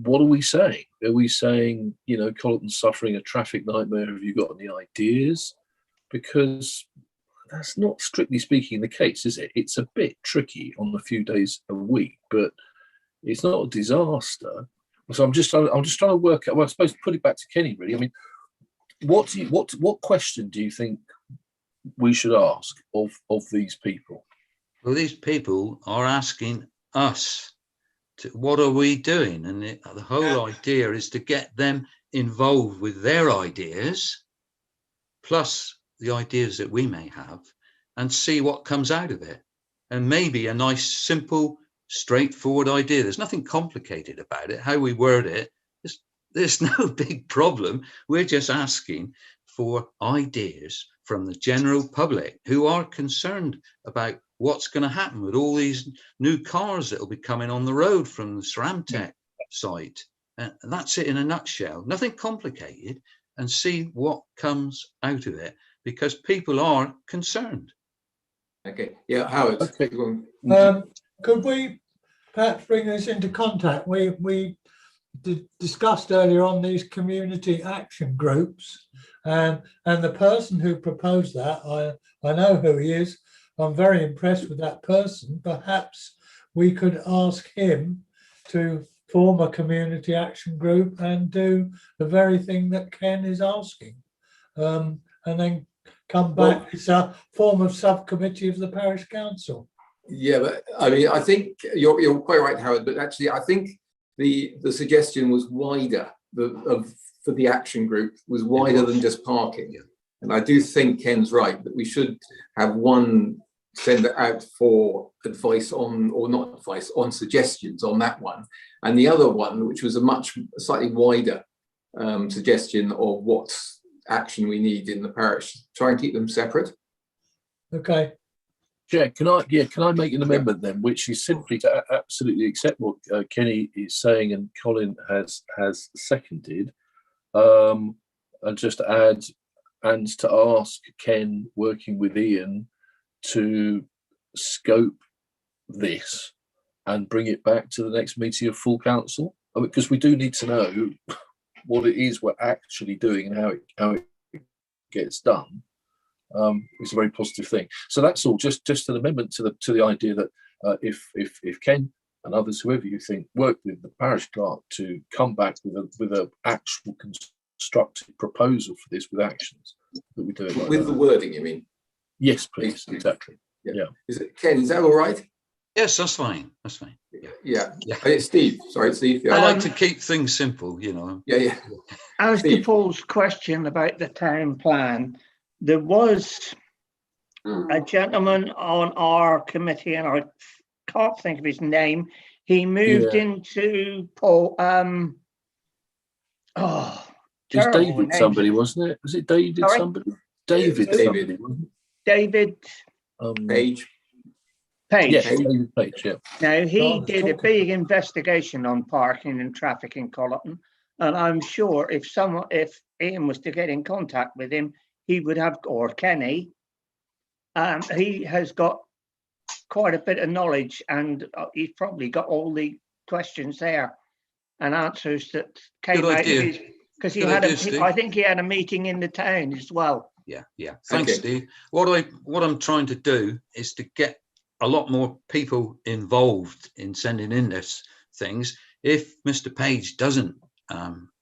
what are we saying? Are we saying, Colleton's suffering a traffic nightmare? Have you got any ideas? Because that's not strictly speaking the case, is it? It's a bit tricky on a few days a week, but it's not a disaster. So I'm just trying to work out. Well, I suppose to put it back to Kenny, really. I mean, what question do you think we should ask of these people? Well, these people are asking us, what are we doing? And the whole idea is to get them involved with their ideas, plus the ideas that we may have, and see what comes out of it. And maybe a nice, simple, straightforward idea. There's nothing complicated about it. How we word it, there's no big problem. We're just asking for ideas from the general public who are concerned about what's going to happen with all these new cars that will be coming on the road from the Ceramtech site. And that's it in a nutshell. Nothing complicated, and see what comes out of it, because people are concerned. Okay, yeah, Howard. Okay. Could we perhaps bring this into contact? We discussed earlier on these community action groups, and the person who proposed that, I know who he is. I'm very impressed with that person. Perhaps we could ask him to form a community action group and do the very thing that Ken is asking, and then come back. Well, it's a form of subcommittee of the parish council. Yeah, but I mean, I think you're quite right, Howard. But actually, I think the suggestion was wider. For the action group was wider than just parking. Yeah. And I do think Ken's right that we should have one send it out for advice on, or not advice, on suggestions on that one, and the other one, which was a slightly wider suggestion of what action we need in the parish. Try and keep them separate. Okay. Yeah, can I make an amendment then, which is simply to absolutely accept what Kenny is saying and Colin has seconded, and just add and to ask Ken, working with Ian, to scope this and bring it back to the next meeting of full council, because we do need to know what it is we're actually doing and how it gets done. It's a very positive thing. So that's all. Just an amendment to the idea that if Ken and others, whoever you think, work with the parish clerk to come back with a actual constructive proposal for this with actions, that we do it like with that. the wording, you mean? Yes, please. Exactly. Yeah. Is it Ken? Is that all right? Yes, that's fine. That's fine. Yeah. It's Steve. Sorry, Steve. Yeah. I like to keep things simple, you know. Yeah. As to Paul's question about the town plan, there was a gentleman on our committee, and I can't think of his name. He moved into Paul. It's David somebody, wasn't it? Was it David Sorry? somebody? David somebody, wasn't it? David Page. Page. Yes, David Page, yeah. Now, he did a big investigation on parking and traffic in Colleton, and I'm sure if Ian was to get in contact with him, he would have, or Kenny, he has got quite a bit of knowledge, and he's probably got all the questions there and answers that came Good out idea. of his, because he Good had idea, Steve. I think he had a meeting in the town as well. Yeah. Thanks, Steve. What I'm trying to do is to get a lot more people involved in sending in this things. If Mr. Page doesn't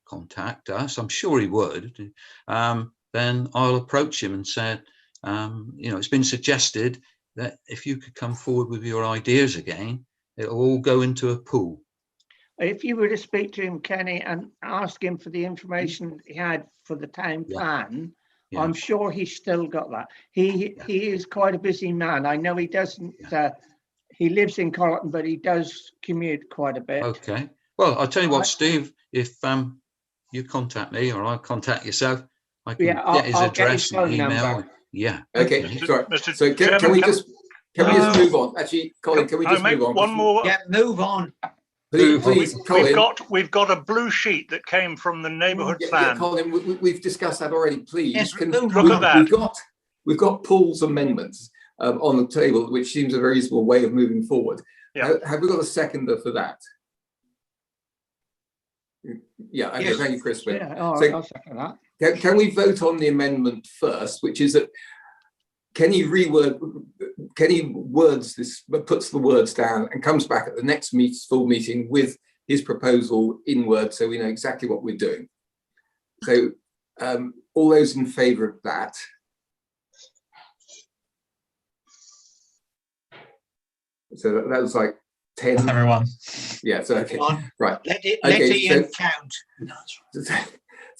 contact us, I'm sure he would, then I'll approach him and say, it's been suggested that if you could come forward with your ideas again, it'll all go into a pool. If you were to speak to him, Kenny, and ask him for the information he had for the town plan, I'm sure he's still got that. He is quite a busy man. I know he doesn't, he lives in Colleton, but he does commute quite a bit. Okay. Well, I'll tell you what, Steve, if you contact me or I contact yourself, I can get his address and email. Yeah. Okay. Sorry. So can we just move on? Actually, Colin, can we just move on? One more. Yeah, move on. Please, Colin. We've got a blue sheet that came from the neighbourhood plan. Colin, we've discussed that already. Please, Yes, look at that. We've got Paul's amendments on the table, which seems a very reasonable way of moving forward. Yeah. Have we got a seconder for that? Yeah. Okay. Yes. Thank you, Crispin. Yeah, I'll second that. Can we vote on the amendment first, which is that Kenny words this, puts the words down and comes back at the next full meeting with his proposal in words, so we know exactly what we're doing. So all those in favour of that? So that was like 10. Everyone. Yeah, so okay, right. Let Okay, Ian count.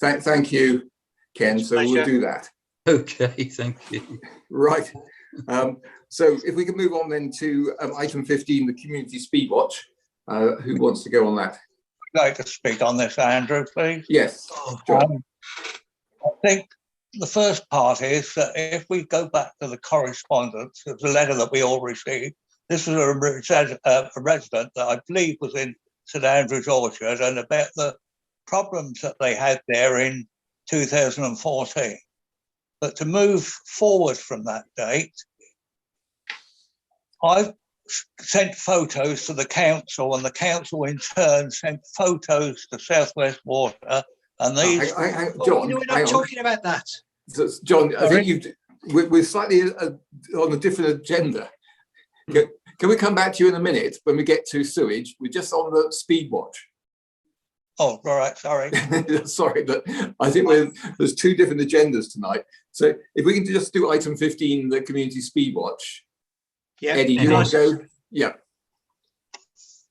Thank you, Ken. So we'll do that. Okay, thank you. Right. So if we can move on then to item 15, the community speed watch. Who wants to go on that? I'd like to speak on this, Andrew, please. Yes, John. I think the first part is that if we go back to the correspondence of the letter that we all received, this was a resident that I believe was in St Andrew's Orchard, and about the problems that they had there in 2014. But to move forward from that date, I've sent photos to the council, and the council in turn sent photos to South West Water. And these, John, we're not talking about that. So, John, I think we're slightly on a different agenda. Can we come back to you in a minute when we get to sewage? We're just on the speed watch. Oh, all right, sorry. Sorry, but I think there's two different agendas tonight. So if we can just do item 15, the community speed watch. Yeah. Eddie, do you want to go? Yeah.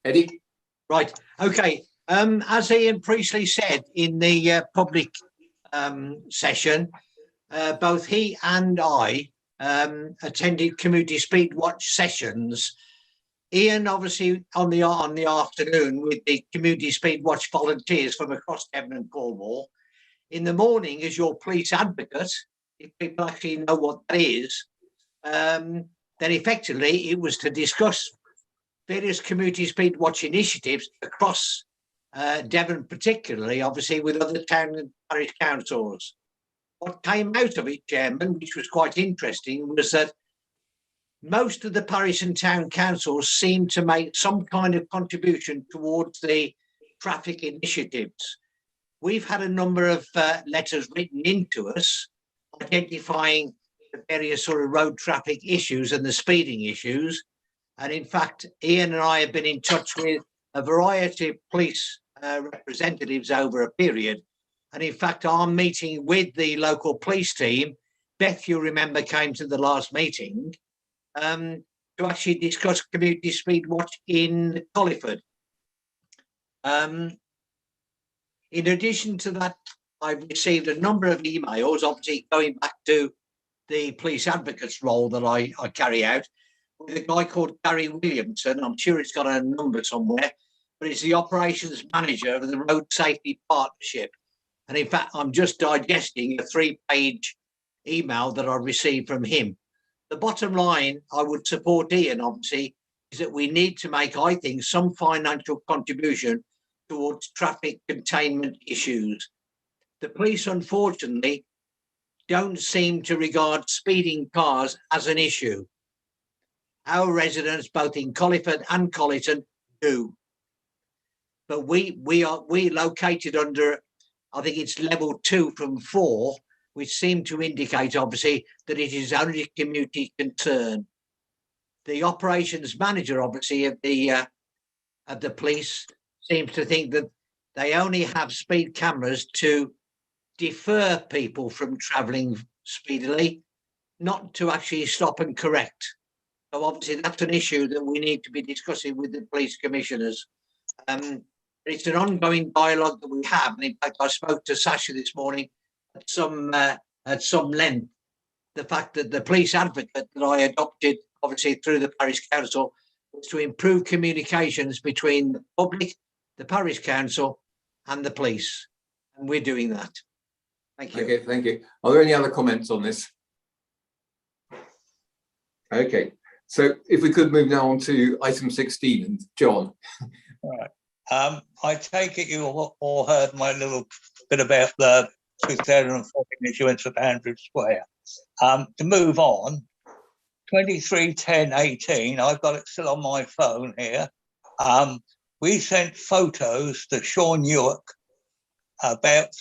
Eddie? Right. Okay. As Ian Priestley said in the public session, both he and I attended community speed watch sessions. Ian, obviously, on the afternoon with the community speed watch volunteers from across Devon and Cornwall. in the morning as your police advocate, if people actually know what that is, then effectively it was to discuss various community speed watch initiatives across Devon, particularly, obviously, with other town and parish councils. What came out of it, Chairman, which was quite interesting, was that most of the parish and town councils seemed to make some kind of contribution towards the traffic initiatives. We've had a number of letters written into us identifying the various sort of road traffic issues and the speeding issues. And in fact, Ian and I have been in touch with a variety of police representatives over a period. And in fact, our meeting with the local police team, Beth, you remember, came to the last meeting to actually discuss community speed watch in Colliford. In addition to that, I've received a number of emails, obviously going back to the police advocate's role that I carry out, with a guy called Gary Williamson. I'm sure it's got a number somewhere, but he's the operations manager of the Road Safety Partnership. And in fact, I'm just digesting a 3-page email that I received from him. The bottom line, I would support Ian, obviously, is that we need to make, I think, some financial contribution towards traffic containment issues. The police, unfortunately, don't seem to regard speeding cars as an issue. Our residents, both in Colliford and Collyton, do. But we located under, I think it's level 2 from 4, which seem to indicate, obviously, that it is only a community concern. The operations manager, obviously, of the police seems to think that they only have speed cameras to defer people from travelling speedily, not to actually stop and correct. So obviously that's an issue that we need to be discussing with the police commissioners. It's an ongoing dialogue that we have. And in fact, I spoke to Sasha this morning at some length. The fact that the police advocate that I adopted, obviously through the parish council, was to improve communications between the public, the parish council, and the police. And we're doing that. Thank you. Okay, thank you. Are there any other comments on this? Okay, so if we could move now on to item 16, and John. All right. I take it you all heard my little bit about the 2014 issuance of Andrew Square. To move on, 23/10/18, I've got it still on my phone here. We sent photos to Sean Newark about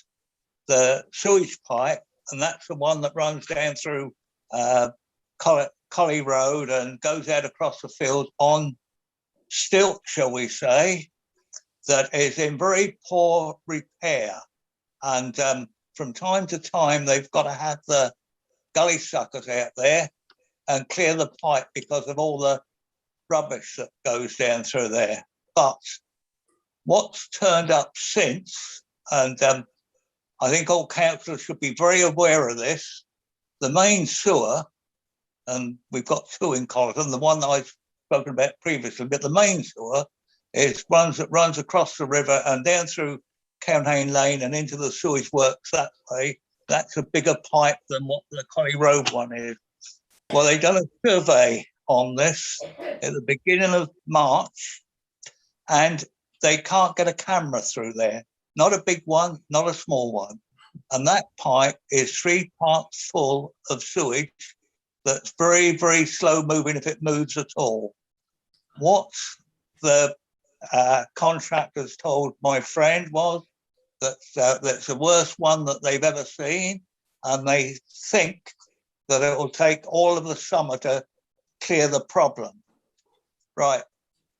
the sewage pipe, and that's the one that runs down through Collie Road and goes out across the field on stilt, shall we say, that is in very poor repair. And from time to time, they've got to have the gully suckers out there and clear the pipe because of all the rubbish that goes down through there. But what's turned up since, and I think all councillors should be very aware of this, the main sewer, and we've got 2 in Collyton, the one that I've spoken about previously, but the main sewer runs across the river and down through Cownhane Lane and into the sewage works that way. That's a bigger pipe than what the Collie Road one is. Well, they've done a survey on this at the beginning of March, and they can't get a camera through there. Not a big one, not a small one. And that pipe is 3 parts full of sewage that's very, very slow moving if it moves at all. What the contractors told my friend was that that's the worst one that they've ever seen, and they think that it will take all of the summer to clear the problem. Right.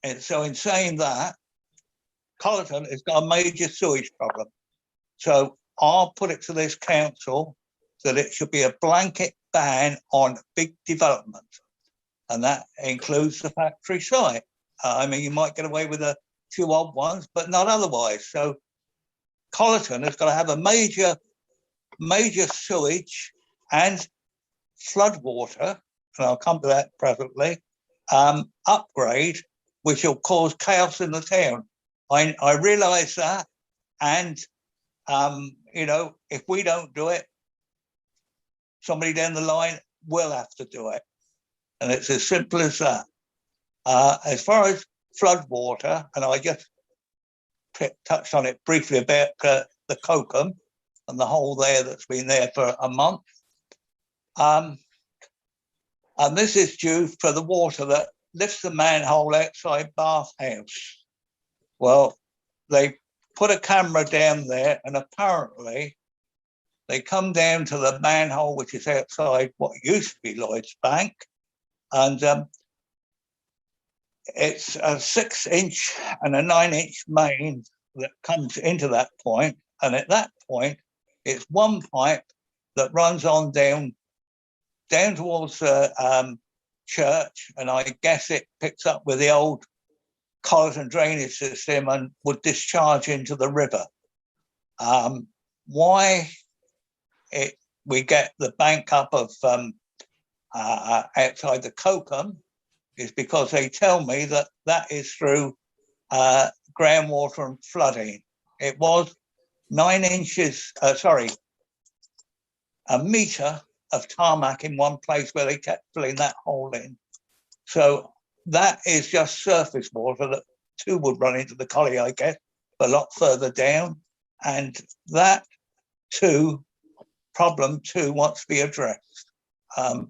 And so in saying that, Collyton has got a major sewage problem. So I'll put it to this council that it should be a blanket ban on big development. And that includes the factory site. I mean, you might get away with a few odd ones, but not otherwise. So Collyton has got to have a major sewage and flood water, and I'll come to that presently, upgrade, which will cause chaos in the town. I realise that, and you know, if we don't do it, somebody down the line will have to do it. And it's as simple as that. As far as flood water, and I just touched on it briefly about the Cocom and the hole there that's been there for a month. And this is due for the water that lifts the manhole outside Bath House. Well, they put a camera down there, and apparently they come down to the manhole, which is outside what used to be Lloyd's Bank, and it's a 6-inch and a 9-inch main that comes into that point. And at that point, it's one pipe that runs on down towards the church, and I guess it picks up with the old Colleton drainage system and would discharge into the river. Why we get the bank up of outside the Cocom is because they tell me that that is through groundwater and flooding. It was 9 inches, a metre of tarmac in one place where they kept filling that hole in. So that is just surface water that too would run into the Collie, I guess, a lot further down. And that problem too wants to be addressed. I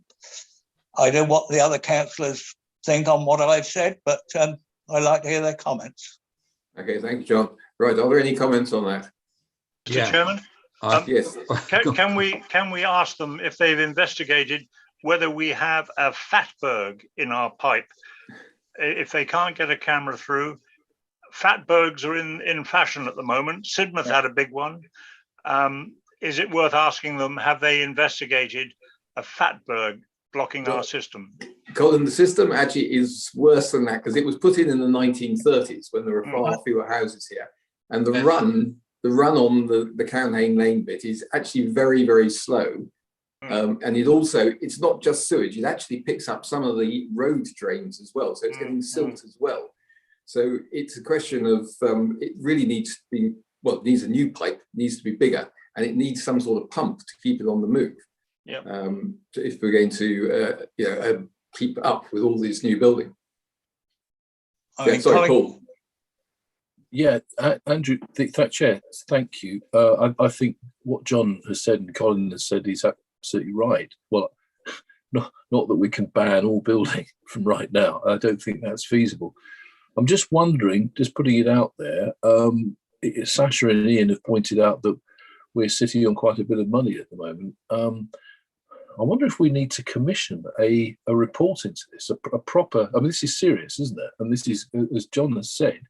don't know what the other councillors think on what I've said, but I'd like to hear their comments. Okay, thank you, John. Right, are there any comments on that? Mr. Chairman? Yes. Can we ask them if they've investigated whether we have a fatberg in our pipe? If they can't get a camera through, fatbergs are in fashion at the moment. Sidmouth had a big one. Is it worth asking them, have they investigated a fatberg blocking our system? Colin, the system actually is worse than that because it was put in the 1930s when there were far fewer houses here. And the run on the Cownhane Lane bit is actually very, very slow. And it's not just sewage, it actually picks up some of the road drains as well. So it's getting silt as well. So it's a question of, it really needs to be, well, it needs a new pipe, needs to be bigger, and it needs some sort of pump to keep it on the move. Yeah. If we're going to keep up with all this new building. Sorry, Paul. Yeah, Andrew, Chair, thank you. I think what John has said and Colin has said is absolutely right. Well, not that we can ban all building from right now. I don't think that's feasible. I'm just wondering, just putting it out there, Sasha and Ian have pointed out that we're sitting on quite a bit of money at the moment. I wonder if we need to commission a report into this, a proper, I mean, this is serious, isn't it? And this is, as John has said,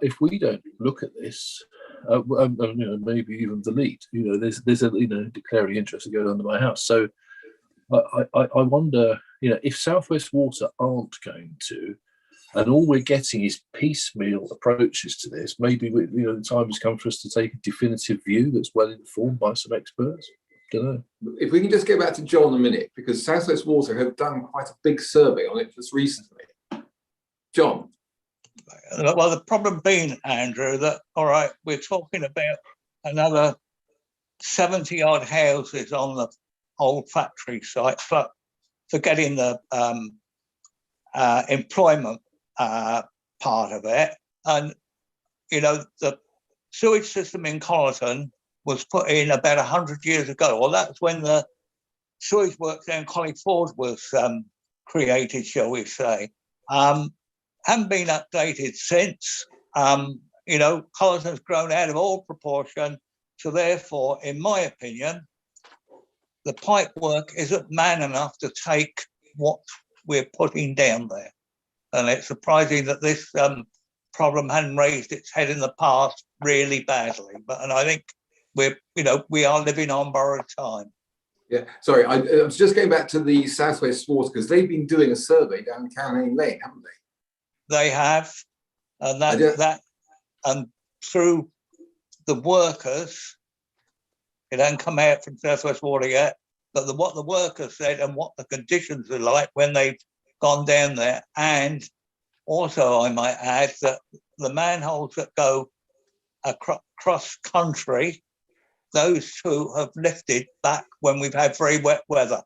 if we don't look at this, maybe even delete, there's a, declaring interest to go under my house. So I wonder, if South West Water aren't going to, and all we're getting is piecemeal approaches to this, maybe the time has come for us to take a definitive view that's well informed by some experts. Don't know. If we can just go back to John a minute, because South West Water have done quite a big survey on it just recently. John. Well, the problem being, Andrew, that, all right, we're talking about another 70 odd houses on the old factory site, but forgetting the employment part of it. And, the sewage system in Colleton was put in about 100 years ago. Well, that's when the sewage works down Collie Ford was created, shall we say. Haven't been updated since. Colleton's grown out of all proportion. So therefore, in my opinion, the pipe work isn't man enough to take what we're putting down there. And it's surprising that this problem hadn't raised its head in the past really badly. And I think we are living on borrowed time. Yeah, sorry, I was just going back to the South West Water because they've been doing a survey down Cownhane Lane, haven't they? They have, and and through the workers, it hasn't come out from South West Water yet, but what the workers said and what the conditions are like when they've gone down there. And also, I might add that the manholes that go across country, those two have lifted back when we've had very wet weather,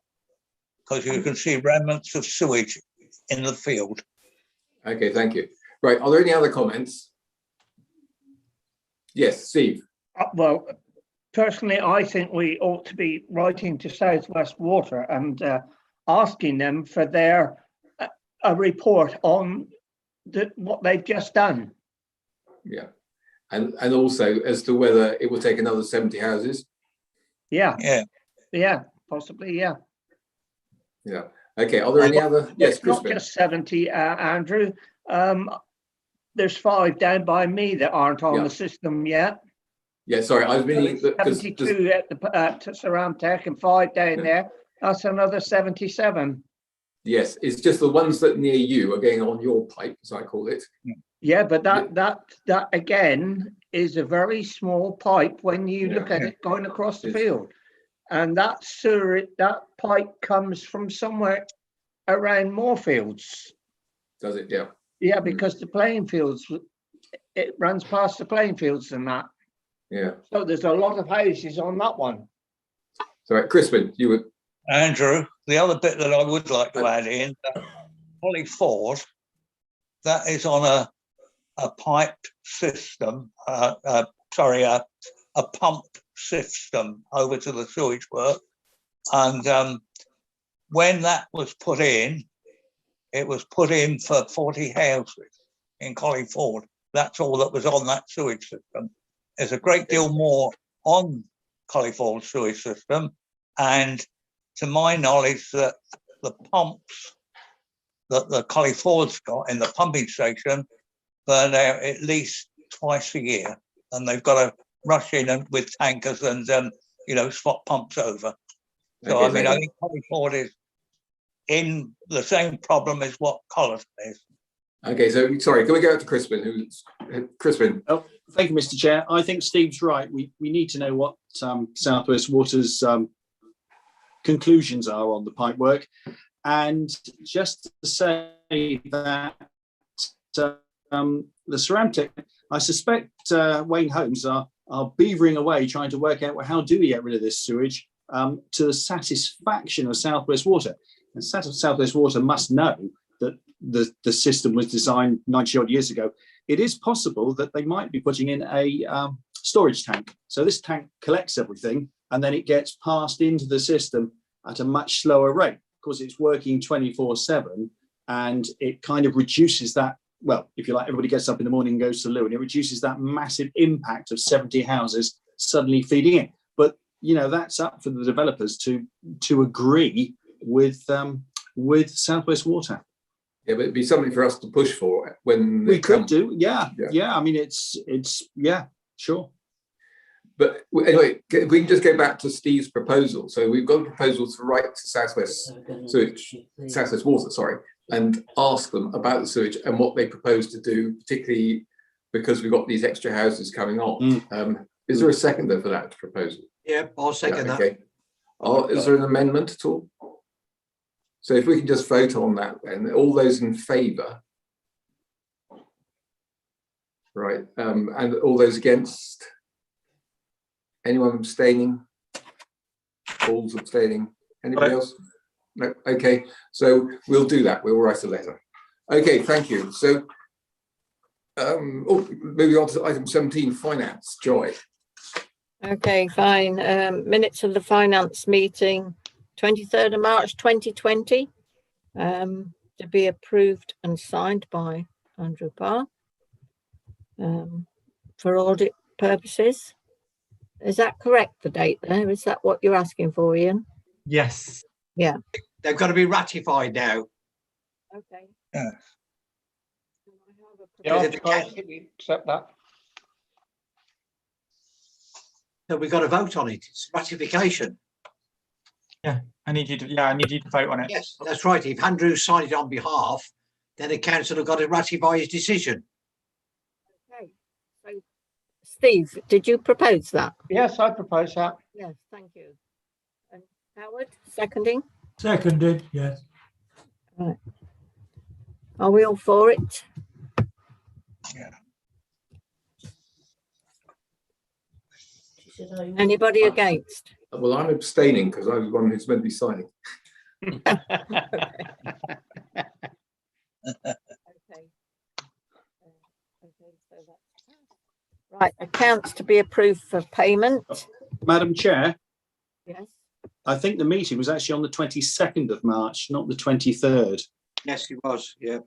because you can see remnants of sewage in the field. Okay, thank you. Right, are there any other comments? Yes, Steve. Well, personally, I think we ought to be writing to South West Water and asking them for their a report on what they've just done. Yeah, and also as to whether it will take another 70 houses. Yeah. Yeah. Yeah, possibly. Yeah. Yeah. Okay. Are there any other? Yes, it's not Crispin. just 70, Andrew. There's 5 down by me that aren't on the system yet. Yeah, sorry, I was meaning So 72 at the Surround Tech and 5 down there. That's another 77. Yes, it's just the ones that near you are going on your pipe, as I call it. Yeah, but that again is a very small pipe when you look at it going across the field, and that pipe comes from somewhere around Moorfields. Does it? Yeah. Yeah, because the playing fields, it runs past the playing fields and that. Yeah. So there's a lot of houses on that one. Sorry, Crispin, you were. Andrew, the other bit that I would like to add in, Holly Ford, that is on a piped system, a pump system over to the sewage work. And when that was put in, it was put in for 40 houses in Collingford. That's all that was on that sewage system. There's a great deal more on Collingford sewage system, and to my knowledge, that the pumps that the Collingford's got in the pumping station burn out at least twice a year, and they've got to rush in with tankers and swap pumps over. So Okay, I think Collingford is in the same problem as what Collis is. Okay, so sorry, can we go to Crispin? Crispin? Oh, thank you, Mr. Chair. I think Steve's right. We need to know what South West Water's conclusions are on the pipe work, and just to say that the Ceramtech, I suspect Wayne Holmes are beavering away trying to work out how do we get rid of this sewage to the satisfaction of South West Water. And South West Water must know that the system was designed 90 odd years ago. It is possible that they might be putting in a storage tank. So this tank collects everything and then it gets passed into the system at a much slower rate. Of course, it's working 24/7 and it kind of reduces that. Well, if you like, everybody gets up in the morning and goes to the loo, and it reduces that massive impact of 70 houses suddenly feeding in. But, that's up for the developers to agree with South West Water. Yeah, but it'd be something for us to push for when we could do. Yeah. I mean, it's sure. But anyway, if we can just go back to Steve's proposal. So we've got a proposal to write to South West Water, sorry, and ask them about the sewage and what they propose to do, particularly because we've got these extra houses coming on. Is there a seconder for that proposal? Yeah, I'll second that. Okay. Is there an amendment at all? So if we can just vote on that, then all those in favour, right, and all those against. Anyone abstaining? Paul's abstaining. Anybody else? No. Okay, so we'll do that. We'll write a letter. Okay, thank you. So, moving on to item 17, finance. Joy. Okay, fine. Minutes of the finance meeting, 23rd of March 2020, to be approved and signed by Andrew Parr for audit purposes. Is that correct, the date there? Is that what you're asking for, Ian? Yes. Yeah. They've got to be ratified now. Okay. Yeah. Accept that. So we've got to vote on it. It's ratification. Yeah, I need you to vote on it. Yes, that's right. If Andrew signed it on behalf, then the council have got to ratify his decision. Okay. So, Steve, did you propose that? Yes, I propose that. Yes, thank you. And Howard, seconding? Seconded, yes. Right. Are we all for it? Yeah. Anybody against? Well, I'm abstaining because I was one who's meant to be signing. Right, accounts to be approved for payment. Madam Chair, Yes. I think the meeting was actually on the 22nd of March, not the 23rd. Yes, it was. Yeah.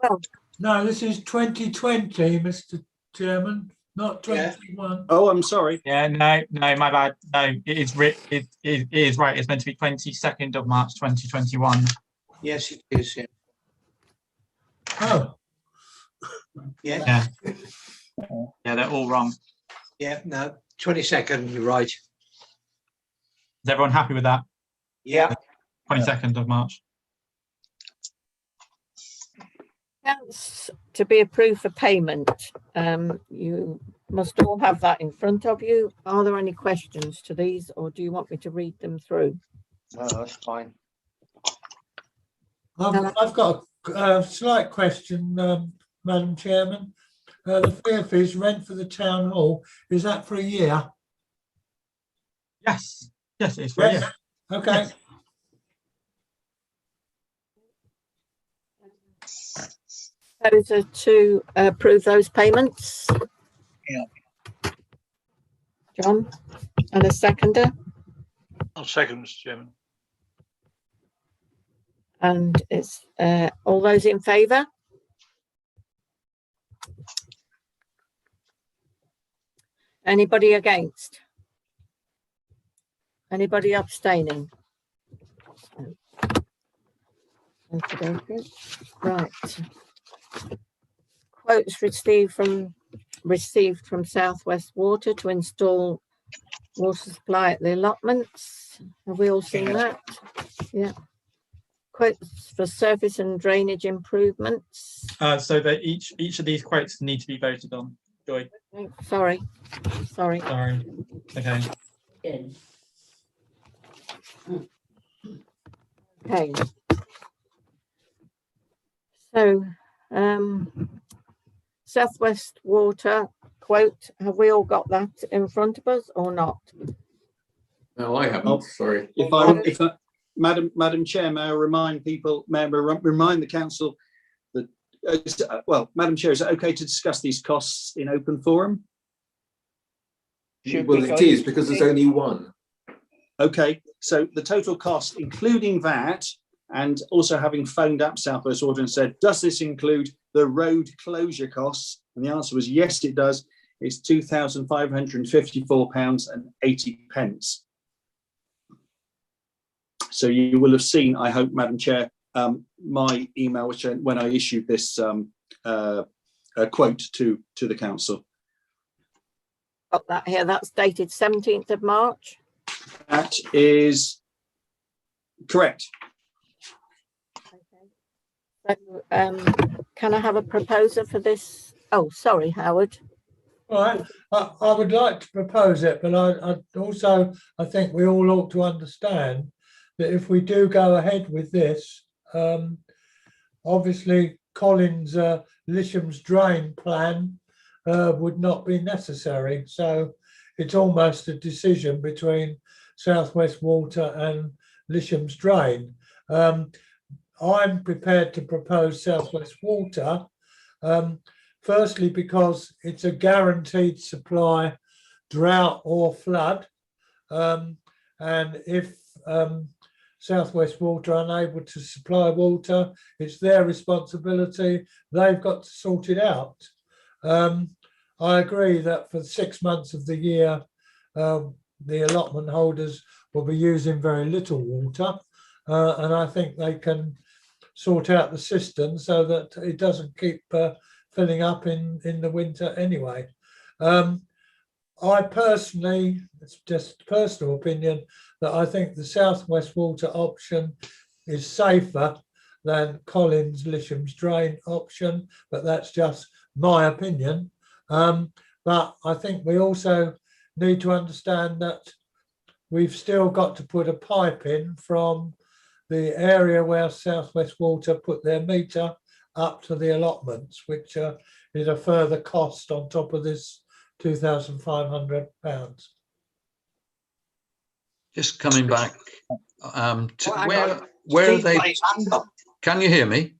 Well, No, this is 2020, Mr. Chairman, not 21. Oh, I'm sorry. Yeah, no, my bad. No, it is it is right. It's meant to be 22nd of March 2021. Yes, it is. Yeah. Oh. Yeah. Yeah, they're all wrong. Yeah. No. 22nd. You're right. Is everyone happy with that? Yeah. 22nd of March. accounts to be approved for payment. You must all have that in front of you. Are there any questions to these, or do you want me to read them through? No, that's fine. I've got a slight question, Madam Chairman. The fifth is rent for the town hall. Is that for a year? Yes, yes, it's for a year. Okay. Yes. Proposer to approve those payments. Yeah. John, and a seconder. I'll second, Mr. Chairman. And it's all those in favour? Anybody against? Anybody abstaining? Okay, right. Quotes received from Southwest Water to install water supply at the allotments. Have we all seen that? Yeah. Quotes for surface and drainage improvements. So that each of these quotes need to be voted on. Joy. Sorry. Sorry. Okay. Okay. So, Southwest Water quote, have we all got that in front of us or not? No, I haven't. Sorry. Madam Chair, may I remind people, may I remind the council that, well, Madam Chair, is it okay to discuss these costs in open forum? Well, it is because there's only one. Okay, so the total cost, including that, and also having phoned up Southwest Water and said, does this include the road closure costs? And the answer was yes, it does. It's £2,554.80. So you will have seen, I hope, Madam Chair, my email, which when I issued this quote to the council. Got that here. That's dated 17th of March. That is correct. So, can I have a proposer for this? Oh, sorry, Howard. All right. I would like to propose it, but I think we all ought to understand that if we do go ahead with this, obviously Collins' Lisham's drain plan would not be necessary. So it's almost a decision between Southwest Water and Lisham's drain. I'm prepared to propose Southwest Water, firstly because it's a guaranteed supply, drought or flood, and if Southwest Water are unable to supply water, it's their responsibility. They've got to sort it out. I agree that for 6 months of the year, the allotment holders will be using very little water, and I think they can sort out the system so that it doesn't keep filling up in the winter anyway. I personally, it's just personal opinion, that I think the Southwest Water option is safer than Collins Lisham's drain option, but that's just my opinion. But I think we also need to understand that we've still got to put a pipe in from the area where Southwest Water put their meter up to the allotments, which is a further cost on top of this £2,500. Just coming back to Well, hang where on. are Steve's they? got his hand up. Can you hear me?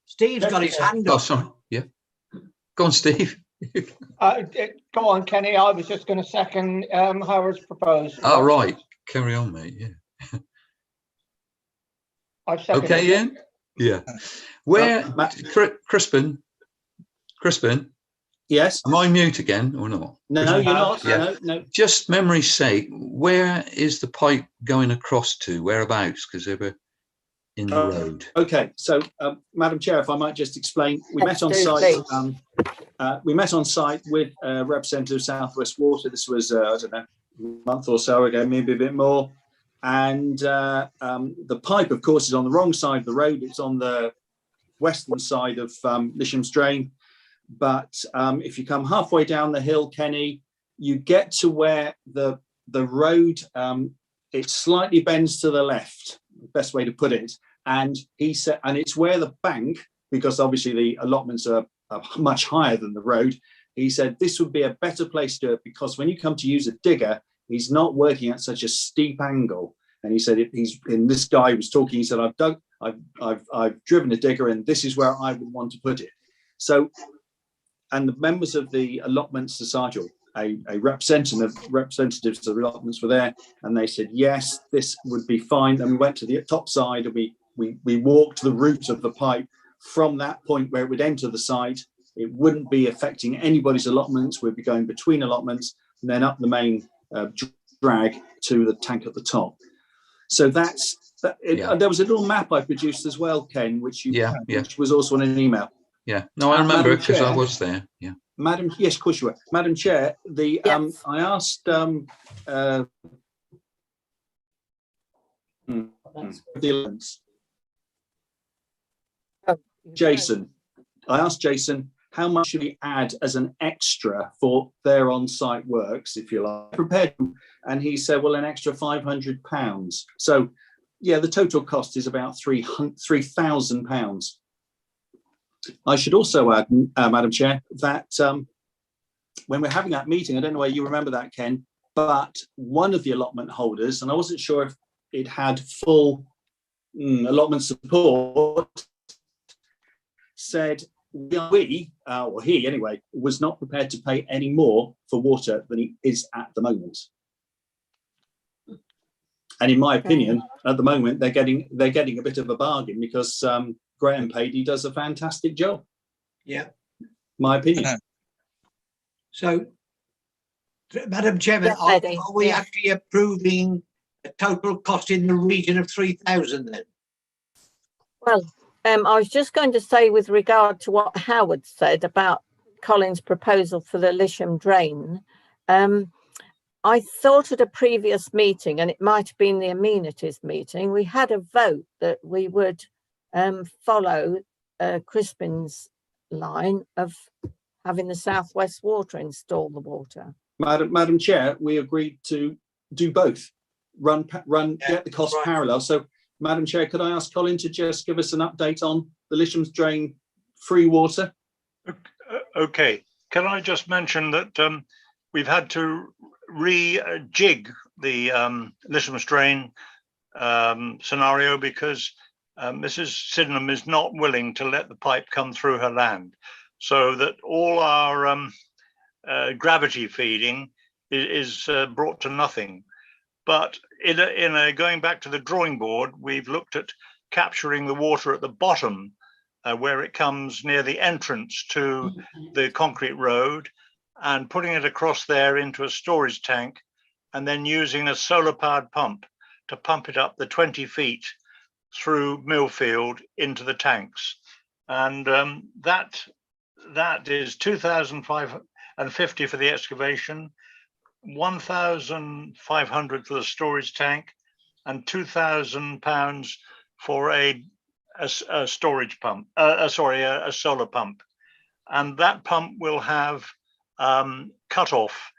Steve's got his hand Oh, up. sorry. Yeah. Go on, Steve. Come on, Kenny. I was just going to second Howard's proposal. Oh, right. Carry on, mate. Yeah. I've seconded Okay, it. Ian? Yeah. Where, Crispin? Yes. Am I mute again or not? No, you're not. Yeah. No. Just memory's sake, where is the pipe going across to? Whereabouts? Because they were in the road. Okay, so Madam Chair, if I might just explain, we met on site. We met on site with representative of South West Water. This was I don't know, a month or so ago, maybe a bit more. And the pipe, of course, is on the wrong side of the road. It's on the western side of Lisham's Drain. But if you come halfway down the hill, Kenny, you get to where the road, it slightly bends to the left, best way to put it. And he said, and it's where the bank, because obviously the allotments are much higher than the road. He said this would be a better place to do it because when you come to use a digger, he's not working at such a steep angle. And he said, this guy was talking, he said, I've driven a digger and this is where I would want to put it. So, and the members of the allotment society, a representatives of the allotments were there, and they said, yes, this would be fine. And we went to the top side and we walked the route of the pipe from that point where it would enter the site. It wouldn't be affecting anybody's allotments. We'd be going between allotments and then up the main drag to the tank at the top. So there was a little map I produced as well, Ken, which was also in an email. Yeah, no, I remember it because I was there. Yeah, Madam. Yes, of course you were, Madam Chair. I asked Jason. I asked Jason how much should we add as an extra for their on-site works, if you like, prepared, and he said, well, an extra £500. So, yeah, the total cost is about £3,000. I should also add, Madam Chair, that when we're having that meeting, I don't know whether you remember that, Ken, but one of the allotment holders, and I wasn't sure if it had full allotment support, said we, or he anyway, was not prepared to pay any more for water than he is at the moment. And in my opinion, at the moment, they're getting a bit of a bargain because Graham paid, he does a fantastic job. Yeah. My opinion. So, Madam Chairman, are we actually approving a total cost in the region of 3,000 then? Well, I was just going to say with regard to what Howard said about Colin's proposal for the Lisham Drain, I thought at a previous meeting, and it might have been the amenities meeting, we had a vote that we would follow Crispin's line of having the South West Water install the water. Madam Chair, we agreed to do both, get the cost parallel. So, Madam Chair, could I ask Colin to just give us an update on the Lisham's Drain free water? Okay, can I just mention that we've had to rejig the Lisham's Drain scenario because Mrs. Sydenham is not willing to let the pipe come through her land, so that all our gravity feeding is brought to nothing. But going back to the drawing board, we've looked at capturing the water at the bottom where it comes near the entrance to the concrete road and putting it across there into a storage tank and then using a solar powered pump to pump it up the 20 feet through Millfield into the tanks. And that is $2,550 for the excavation, $1,500 for the storage tank, and £2,000 for a storage pump. A solar pump, and that pump will have cut off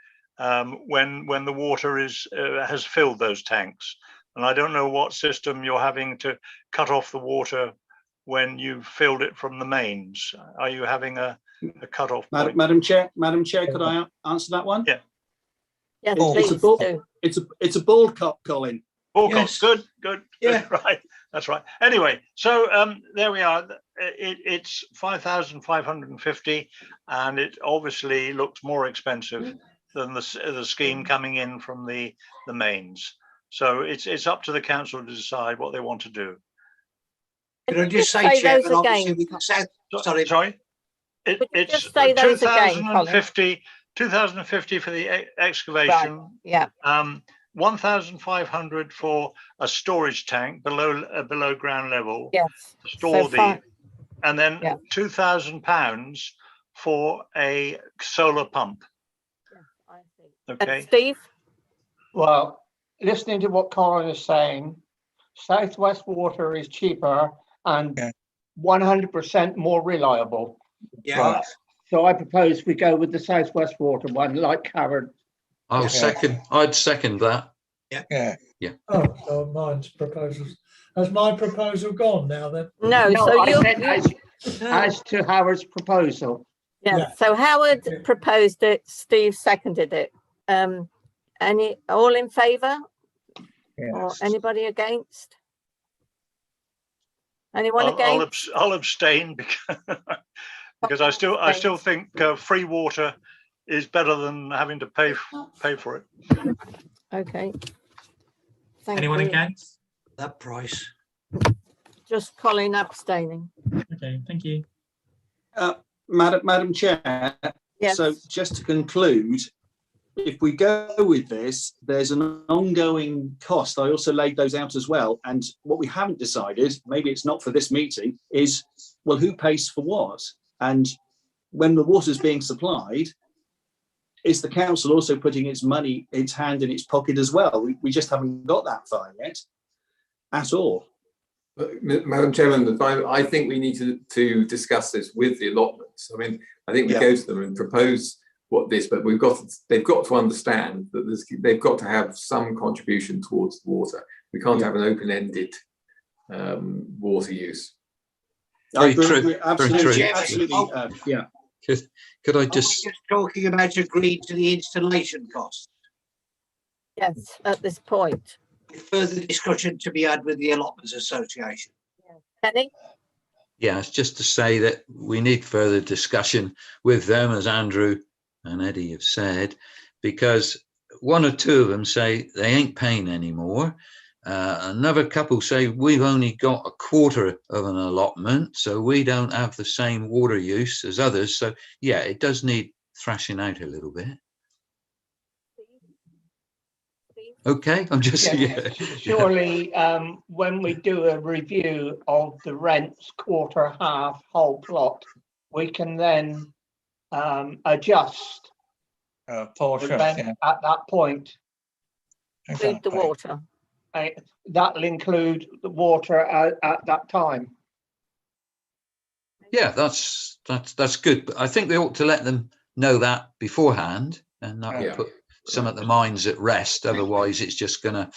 when the water has filled those tanks. And I don't know what system you're having to cut off the water when you've filled it from the mains. Are you having a a cut-off point. Madam Chair, could I answer that one? Yeah. Yes, It's a please ball. do. It's a ball cup, Colin. Yes. Good. Yeah. Right. That's right. Anyway, so there we are. It's 5,550, and it obviously looks more expensive than the scheme coming in from the mains. So it's up to the council to decide what they want to do. Can I just say, Chairman, obviously with the south. Sorry. It's just say those again, 2,050 for the excavation. Right. Yeah. 1,500 for a storage tank below ground level. Yes. To store So and then £2,000 for a solar pump. Okay. Steve? Well, listening to what Colin is saying, Southwest Water is cheaper and 100% more reliable. Yeah. Right. So I propose we go with the Southwest Water one, like Howard. I'd second that. Yeah. Oh, so mine's proposals. Has my proposal gone now then? No, so I you meant as to Howard's proposal. Yeah. So Howard proposed it, Steve seconded it. Any all in favour? Or anybody against? Anyone against? I'll abstain because I still think free water is better than having to pay for it. Okay. Anyone against? That price. Just Colin abstaining. Okay, thank you. Madam Chair. Yes. So just to conclude, if we go with this, there's an ongoing cost. I also laid those out as well. And what we haven't decided, maybe it's not for this meeting, is, well, who pays for what? And when the water's being supplied, is the council also putting its money, its hand in its pocket as well? We just haven't got that far yet at all. Madam Chairman, I think we need to discuss this with the allotments. I mean, I think we go to them and propose what this, but they've got to understand that they've got to have some contribution towards the water. We can't have an open-ended water use. Very true. Absolutely. Yeah. Could I just talking about agreeing to the installation cost? Yes, at this point. Further discussion to be had with the Allotments Association. Penny? Yeah, it's just to say that we need further discussion with them, as Andrew and Eddie have said, because one or two of them say they ain't paying anymore. Another couple say we've only got a quarter of an allotment, so we don't have the same water use as others. So yeah, it does need thrashing out a little bit. Okay, I'm just Surely when we do a review of the rents, quarter, half, whole plot, we can then adjust portion, the rent at that point. Include the water. That'll include the water at that time. Yeah, that's good. But I think we ought to let them know that beforehand, and that will put some of the minds at rest. Otherwise, it's just going to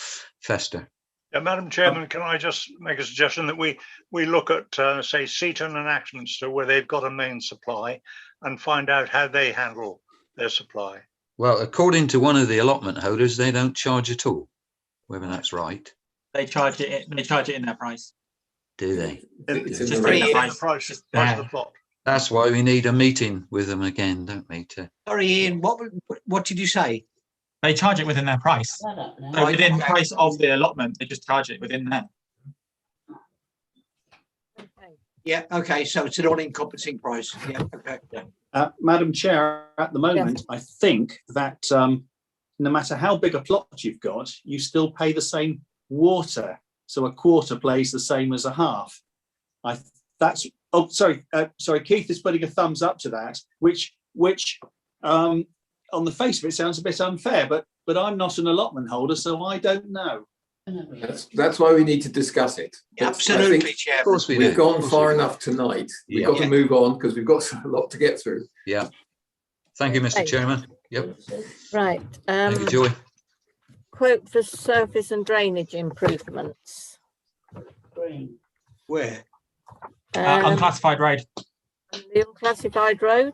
fester. Yeah, Madam Chairman, can I just make a suggestion that we look at, say, Seaton and Axminster, where they've got a main supply, and find out how they handle their supply. Well, according to one of the allotment holders, they don't charge at all. Whether that's right. They charge it. They charge it in their price. Do they? It's just the price of the plot. That's why we need a meeting with them again, don't we? Sorry, Ian. What did you say? They charge it within their price. So within the price of the allotment, they just charge it within there. Yeah. Okay. So it's an all-encompassing price. Yeah. Okay. Madam Chair, at the moment, I think that no matter how big a plot you've got, you still pay the same water. So a quarter plays the same as a half. Sorry, Keith is putting a thumbs up to that, which on the face of it sounds a bit unfair, but I'm not an allotment holder, so I don't know. That's why we need to discuss it. Absolutely, Chair. Of course we've gone far enough tonight. We've got to move on because we've got a lot to get through. Yeah. Thank you, Mr. Chairman. Yep. Right. Thank you, Joy. Quote for surface and drainage improvements. Where? Unclassified road. The unclassified road?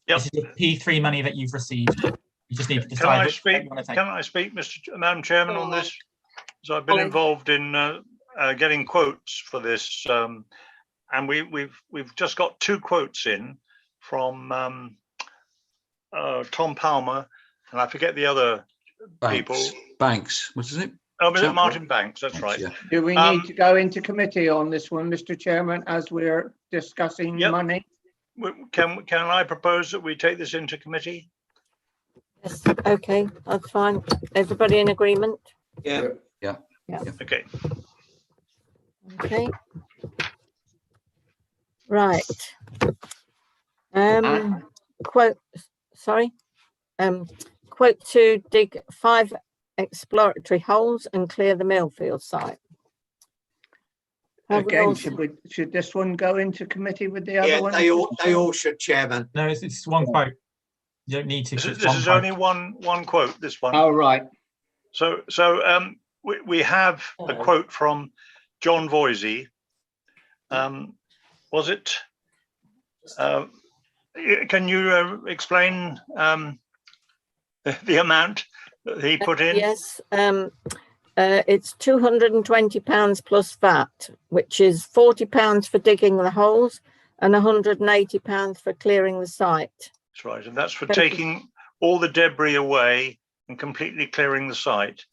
Yep. This is the P3 money that you've received. You just need to Can decide I which speak? you want to take. Can I speak, Madam Chairman, on this? So I've been involved in getting quotes for this, and we've just got 2 quotes in from Tom Palmer, and I forget the other people. Banks, what is it? Oh, was it Martin Banks? That's right. Yeah. Do we need to go into committee on this one, Mr. Chairman, as we're discussing money? Can I propose that we take this into committee? Yes, okay, that's fine. Everybody in agreement? Yeah. Yeah. Yeah. Okay. Okay. Right. Quote, sorry. Quote to dig 5 exploratory holes and clear the Millfield site. Again, should this one go into committee with the other one? They all should, Chairman. No, it's one quote. You don't need to. This is only one quote. This one. Oh, right. So we have a quote from John Voisey. Was it? Can you explain the amount that he put in? Yes, it's £220 plus VAT, which is £40 for digging the holes and £180 for clearing the site. That's right, and that's for taking all the debris away and completely clearing the site.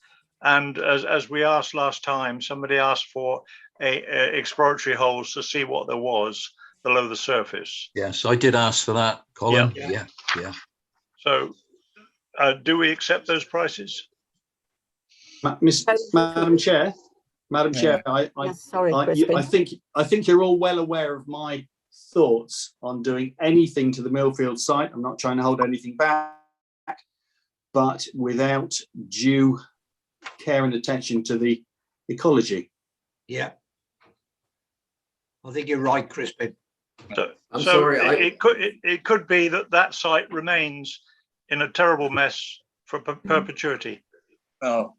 And as we asked last time, somebody asked for a exploratory holes to see what there was below the surface. Yes, I did ask for that, Colin. Yeah. So do we accept those prices? Madam Chair, I think you're all well aware of my thoughts on doing anything to the Millfield site. I'm not trying to hold anything back, but without due care and attention to the ecology. Yeah. I think you're right, Crispin. It could be that site remains in a terrible mess for perpetuity. Oh,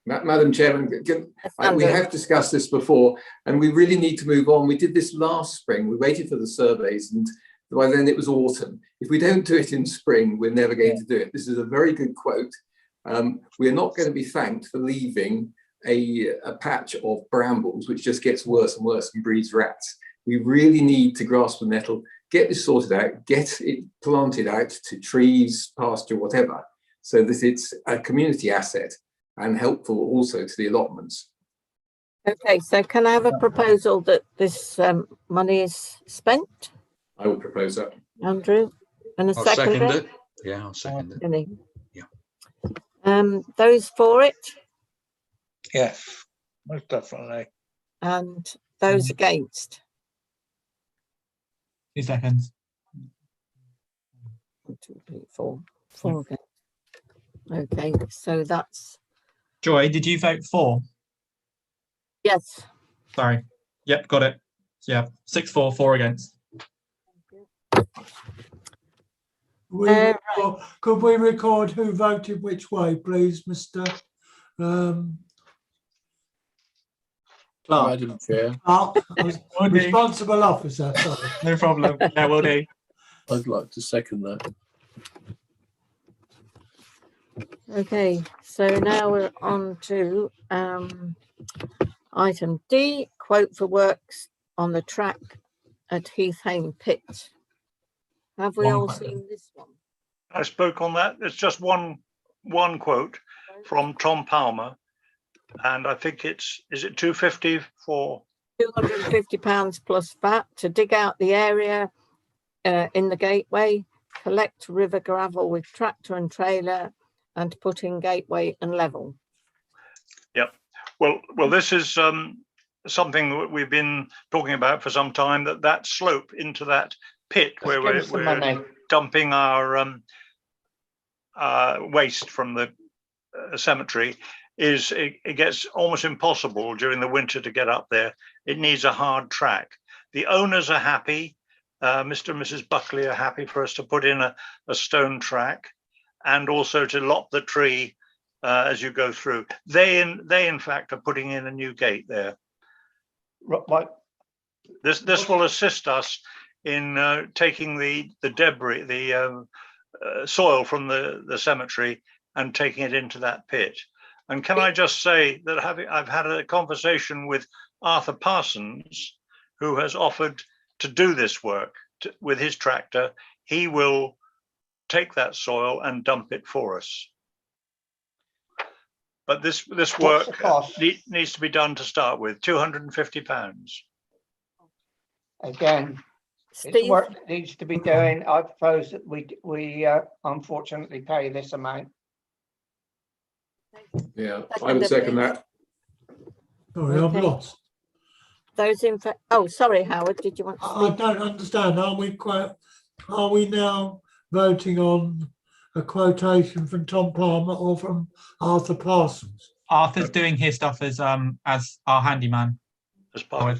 Madam Chairman, we have discussed this before, and we really need to move on. We did this last spring. We waited for the surveys, and by then it was autumn. If we don't do it in spring, we're never going to do it. This is a very good quote. We're not going to be thanked for leaving a patch of brambles, which just gets worse and worse and breeds rats. We really need to grasp the nettle, get this sorted out, get it planted out to trees, pasture, whatever, so that it's a community asset and helpful also to the allotments. Okay, so can I have a proposal that this money is spent? I would propose that. Andrew, and a I'll second second it. Yeah, I'll second it. Jenny. Yeah. Those for it? Yes, most definitely. And those against? 2 seconds. 1, 2, 3, 4. 4 against. Okay, so that's... Joy, did you vote for? Yes. Sorry. Yep, got it. Yeah, 6-4, 4 against. Could we record who voted which way, please, Mr. Clark. Madam Chair. Responsible officer. Sorry. No problem. Yeah, will do. I'd like to second that. Okay, so now we're on to item D, quote for works on the track at Heathhame Pit. Have we all seen this one? I spoke on that. It's just one quote from Tom Palmer, and I think is it 250 for £250 plus VAT to dig out the area in the gateway, collect river gravel with tractor and trailer, and put in gateway and level. Yep. Well, this is something that we've been talking about for some time. That slope into that pit where we're dumping our waste from the cemetery it gets almost impossible during the winter to get up there. It needs a hard track. The owners are happy. Mr. and Mrs. Buckley are happy for us to put in a stone track, and also to lock the tree as you go through. They in fact are putting in a new gate there. Right. This will assist us in taking the debris, the soil from the cemetery and taking it into that pit. And can I just say that I've had a conversation with Arthur Parsons, who has offered to do this work with his tractor. He will take that soil and dump it for us. But this work needs to be done to start with, £250. Again, it's Steve? work that needs to be doing. I propose that we unfortunately pay this amount. Yeah, I would second that. Sorry, I'm lost. Those in fact, oh, sorry, Howard, did you want to I speak? don't understand. Are we now voting on a quotation from Tom Palmer or from Arthur Parsons? Arthur's doing his stuff as our handyman. As part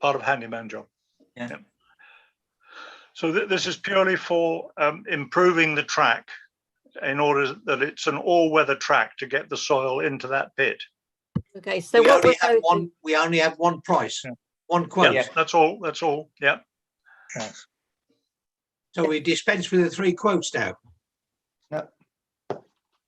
of handyman job. Yeah. Yep. So this is purely for improving the track in order that it's an all-weather track to get the soil into that pit. Okay, so we only have one price, one quote. Yeah, that's all. That's all. Yeah. Yes. So we dispense with the 3 quotes now. No.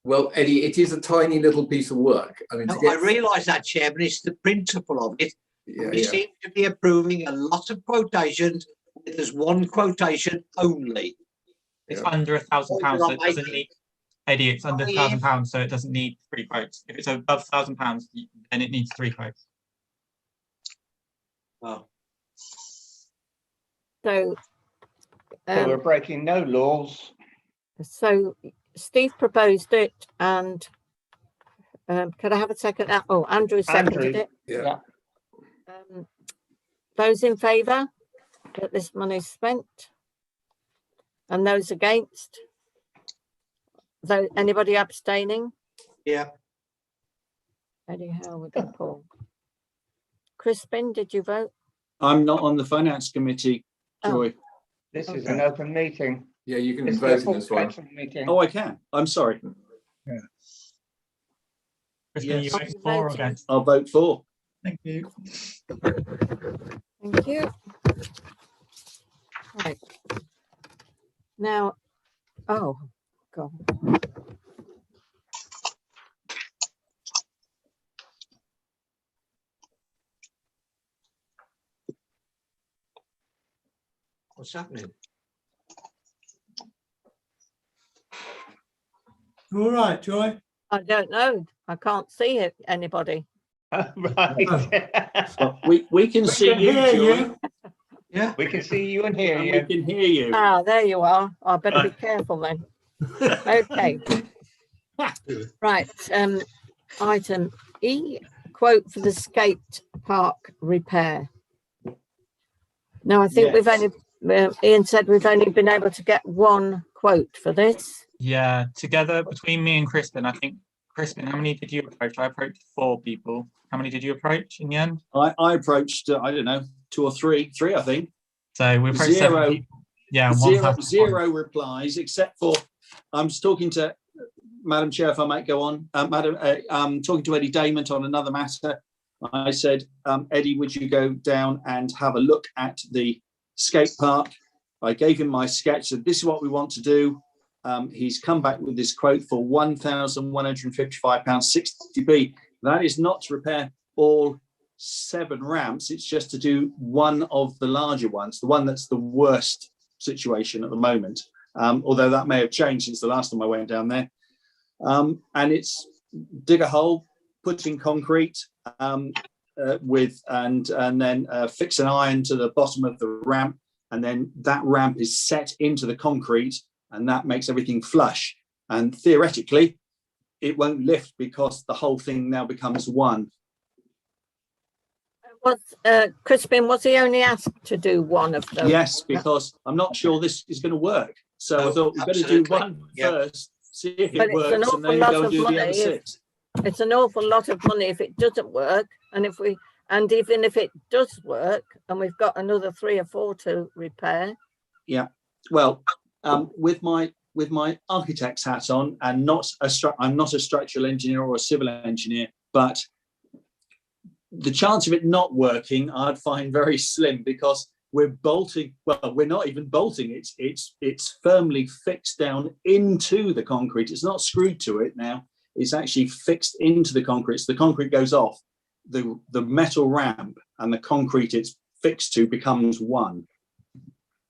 Well, Eddie, it is a tiny little piece of work. I mean, No, I realise that, Chairman. It's the principle of it. We seem to be approving a lot of quotations. There's one quotation only. It's under £1,000, so it doesn't need. Eddie, it's under £1,000, so it doesn't need 3 quotes. If it's above £1,000, then it needs 3 quotes. Oh. So we're breaking no laws. So Steve proposed it, and could I have a second? Oh, Andrew seconded it. Yeah. Those in favour that this money is spent, and those against? Though anybody abstaining? Yeah. Eddie Howard and Paul. Crispin, did you vote? I'm not on the finance committee, Joy. This is an open meeting. Yeah, you can It's vote a in this one. full meeting. Oh, I can. I'm sorry. Yeah. Crispin, you vote for or against? I'll vote for. Thank you. Thank you. Right. Now, oh, God. What's happening? All right, Joy. I don't know. I can't see it, anybody. Right. Well, we can see you, hear Joy. you. Yeah. We can see you and hear And you. we can hear you. Ah, there you are. I better be careful then. Okay. Right. Item E, quote for the skate park repair. Now, I think we've only, Ian said we've only been able to get one quote for this. Yeah, together between me and Crispin, I think, Crispin, how many did you approach? I approached 4 people. How many did you approach in the end? I approached, I don't know, 2 or 3, I think. So we approached 7 people. Yeah, zero replies, except for, I'm talking to Madam Chair, if I might go on, talking to Eddie Damon on another matter. I said, Eddie, would you go down and have a look at the skate park? I gave him my sketch, said, this is what we want to do. He's come back with this quote for £1,155, 60p. That is not to repair all 7 ramps. It's just to do one of the larger ones, the one that's the worst situation at the moment. Although that may have changed since the last time I went down there. And it's dig a hole, put in concrete with and then fix an iron to the bottom of the ramp, and then that ramp is set into the concrete, and that makes everything flush. And theoretically, it won't lift because the whole thing now becomes one. Was Crispin, was he only asked to do one of those? Yes, because I'm not sure this is going to work. So I thought we better do one first, see if it works, and then go and do the other 6. It's an awful lot of money if it doesn't work, and even if it does work, and we've got another 3 or 4 to repair. Yeah, well, with my architect's hat on, and I'm not a structural engineer or a civil engineer, but the chance of it not working I'd find very slim, because we're bolting. Well, we're not even bolting. It's firmly fixed down into the concrete. It's not screwed to it now. It's actually fixed into the concrete. So the concrete goes off. The metal ramp and the concrete it's fixed to becomes one.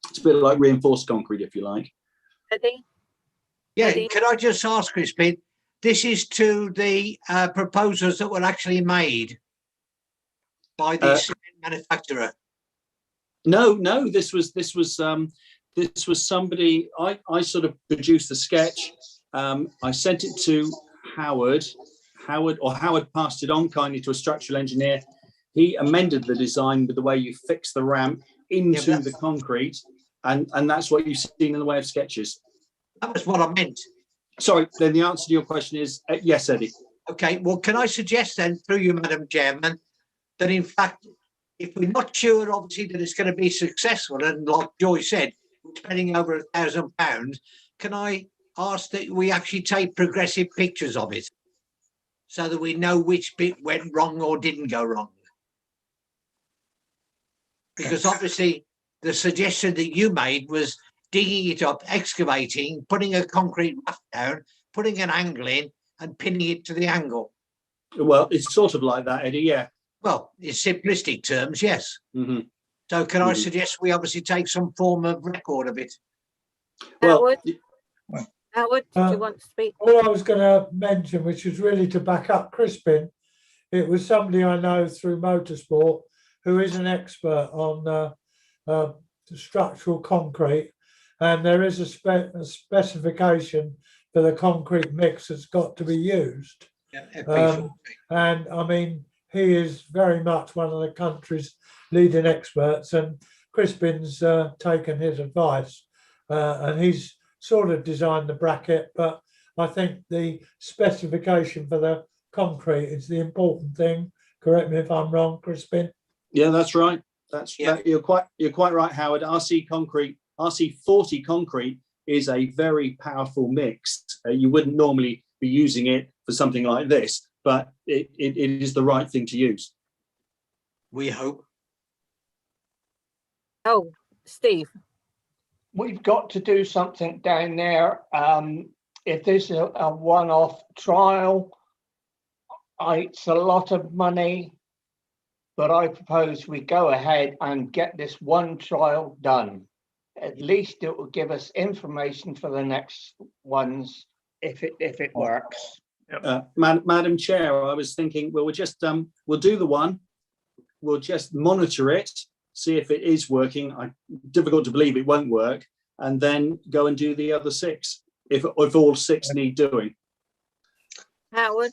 It's a bit like reinforced concrete, if you like. Eddie? Yeah, Eddie? can I just ask, Crispin, this is to the proposals that were actually made by the cement manufacturer? No, this was somebody. I sort of produced the sketch. I sent it to Howard. Howard passed it on kindly to a structural engineer. He amended the design with the way you fix the ramp into the concrete, and that's what you've seen in the way of sketches. That was what I meant. Sorry, then the answer to your question is yes, Eddie. Okay, well, can I suggest then, through you, Madam Chairman, that in fact, if we're not sure, obviously, that it's going to be successful, and like Joy said, we're spending over £1,000, can I ask that we actually take progressive pictures of it so that we know which bit went wrong or didn't go wrong? Because obviously, the suggestion that you made was digging it up, excavating, putting a concrete raft down, putting an angle in, and pinning it to the angle. Well, it's sort of like that, Eddie. Yeah. Well, in simplistic terms, yes. Mm-hmm. So can I suggest we obviously take some form of record of it? Well, Howard, do you want to speak? All I was going to mention, which was really to back up Crispin, it was somebody I know through motorsport who is an expert on structural concrete, and there is a specification for the concrete mix that's got to be used. And I mean, he is very much one of the country's leading experts, and Crispin's taken his advice, and he's sort of designed the bracket, but I think the specification for the concrete is the important thing. Correct me if I'm wrong, Crispin. Yeah, that's right. You're quite right, Howard. RC40 concrete is a very powerful mix. You wouldn't normally be using it for something like this, but it is the right thing to use. We hope. Oh, Steve. We've got to do something down there. If this is a one-off trial, it's a lot of money, but I propose we go ahead and get this one trial done. At least it will give us information for the next ones if it works. Madam Chair, I was thinking, well, we'll do the one, we'll just monitor it, see if it is working. Difficult to believe it won't work, and then go and do the other 6 if all 6 need doing. Howard?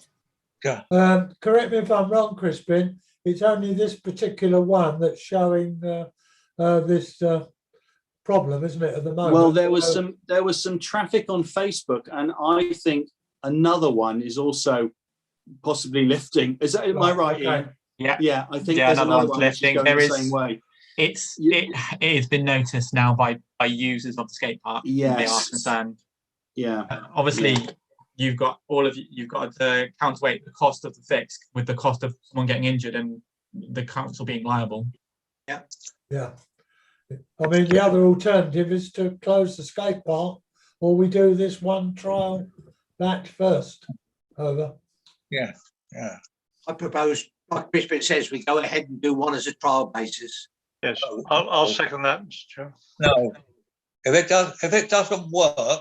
Correct me if I'm wrong, Crispin. It's only this particular one that's showing this problem, isn't it, at the moment? Well, there was some traffic on Facebook, and I think another one is also possibly lifting. Am I right, Ian? Yeah, I think there's another one lifting. Going the same way. It has been noticed now by users of the skate park. Yes. They are concerned. Yeah. Obviously, you've got to counterweight the cost of the fix with the cost of someone getting injured and the council being liable. Yeah. Yeah. I mean, the other alternative is to close the skate park, or we do this one trial batch first. Over. Yeah. I propose, like Crispin says, we go ahead and do one as a trial basis. Yes, I'll second that, Mr. Chair. No, if it doesn't work,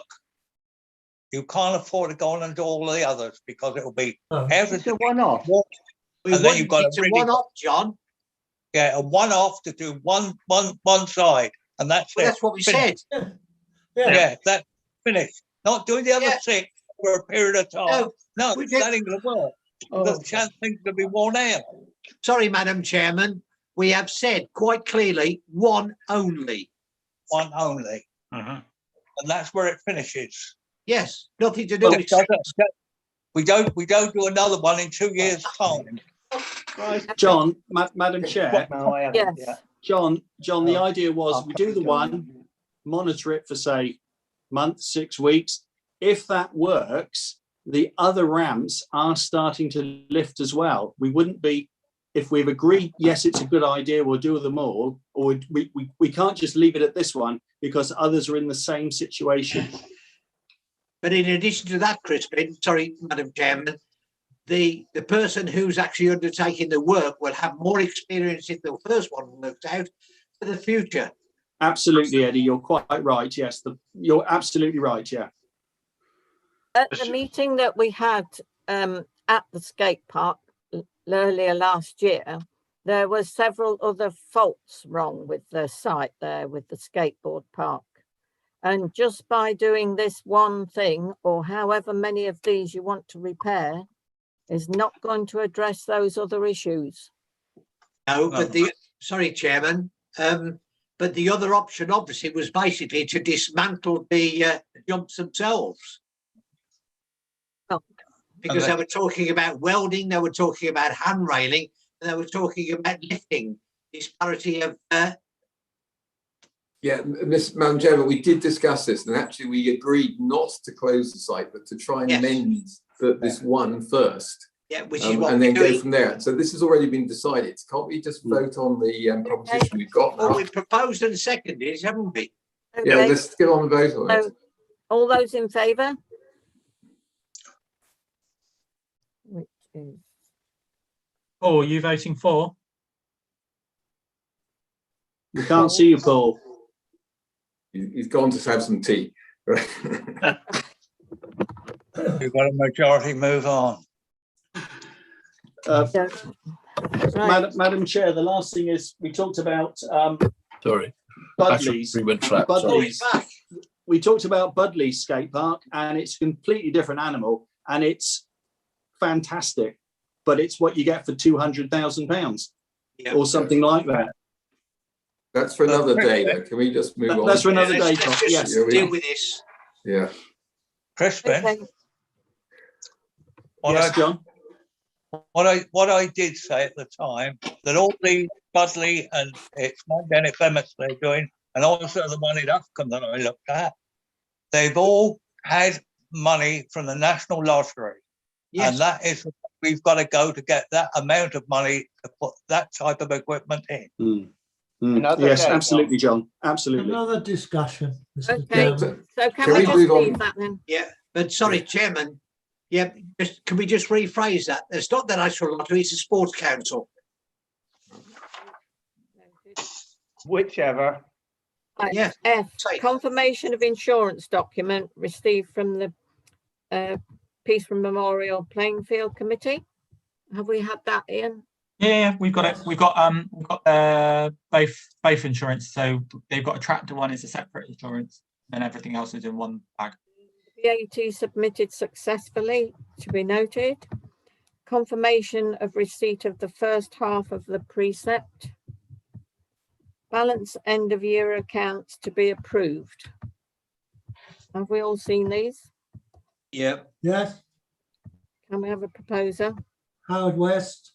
you can't afford to go on and do all the others because it will be everything. It's a one-off. And then you've got it's a one-off, John. Yeah, a one-off to do one side, and that's it. That's what we finished. said. Yeah, that's finished. Not doing the other 6 for a period of time. No, that ain't going to work. The chance things to be worn out. Sorry, Madam Chairman. We have said quite clearly one only. One only. And that's where it finishes. Yes, nothing to do with we don't do another one in 2 years' time. John, Madam Chair. Yes. John, the idea was we do the one, monitor it for say month, 6 weeks. If that works, the other ramps are starting to lift as well. We wouldn't be if we've agreed, yes, it's a good idea, we'll do them all, or we can't just leave it at this one because others are in the same situation. But in addition to that, Crispin, sorry, Madam Chairman, the person who's actually undertaking the work will have more experience if the first one works out for the future. Absolutely, Eddie, you're quite right. Yes, you're absolutely right. Yeah. At the meeting that we had at the skate park earlier last year, there were several other faults wrong with the site there with the skateboard park. And just by doing this one thing, or however many of these you want to repair, is not going to address those other issues. No, but sorry, Chairman, but the other option obviously was basically to dismantle the jumps themselves. Oh. Because they were talking about welding, they were talking about hand railing, and they were talking about lifting. Disparity of Yeah, Madam Chairman, we did discuss this, and actually we agreed not to close the site, but to try and mend this one first. Yeah, which is what and then we're go doing. from there. So this has already been decided. Can't we just vote on the proposition we've got now? Well, we proposed and seconded, haven't we? Okay. Yeah, let's get on and vote on it. So, all those in favour? Which is Paul, are you voting for? We can't see you, Paul. He's gone to have some tea. We've got a majority, move on. Madam Chair, the last thing is we talked about Sorry. Budley's. Battery went flat. Budley's. We talked about Budley's skate park, and it's a completely different animal, and it's fantastic, but it's what you get for £200,000 or something like that. That's for another day, though. Can we just move on? That's for another day, Tom. Let's Yes. just deal with this. Yeah. Crispin, okay. Yes, John. what I did say at the time, that all the Budley and it's not Dennis Emmett they're doing, and also the one in Uffcombe that I looked at, they've all had money from the National Lottery. Yes. And that is, we've got to go to get that amount of money to put that type of equipment in. Yes, absolutely, John. Absolutely. Another discussion, Mr. Okay, Chairman. so can we just leave that then? Yeah, but sorry, Chairman. Yeah, can we just rephrase that? It's not the National Lottery, it's a sports council. Whichever. Right, Yeah. F, confirmation of insurance document received from the Peace Memorial Playing Field Committee. Have we had that, Ian? Yeah, we've got it. We've got both insurance. So they've got a tractor one is a separate insurance, and everything else is in one bag. VAT submitted successfully, to be noted. Confirmation of receipt of the first half of the precept. Balance end of year accounts to be approved. Have we all seen these? Yeah. Yes, Can we have a proposer? Howard West.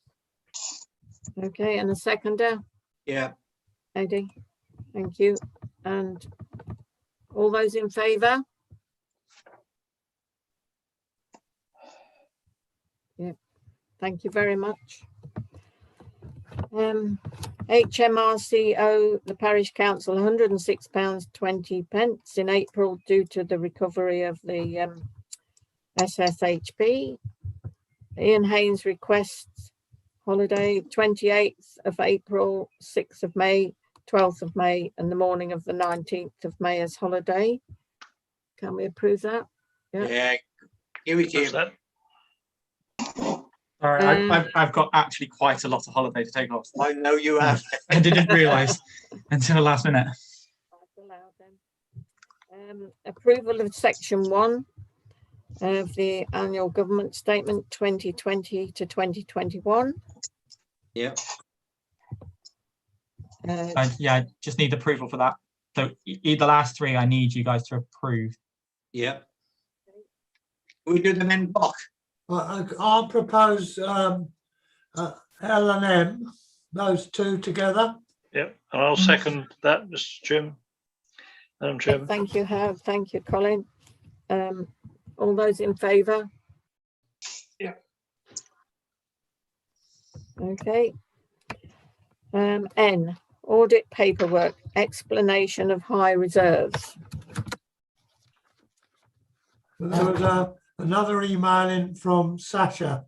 Okay, and a seconder? Yeah. Eddie, thank you. And all those in favour? Yeah, thank you very much. HMRC owe the parish council £106.20 in April due to the recovery of the SSHP. Ian Haynes requests holiday 28th of April, 6th of May, 12th of May, and the morning of the 19th of May as holiday. Can we approve that? Yeah. Give it to him. Sorry, I've got actually quite a lot of holiday to take off. I know you have. I didn't realise until the last minute. Approval of section 1 of the annual government statement 2020 to 2021. Yeah. Yeah, I just need approval for that. So the last three I need you guys to approve. Yeah. We do them in block. I'll propose L and M, those two together. Yep, and I'll second that, Mr. Chairman. Madam Chairman. Thank you, Herb. Thank you, Colin. All those in favour? Yeah. Okay. N, audit paperwork, explanation of high reserves. There was another email in from Sasha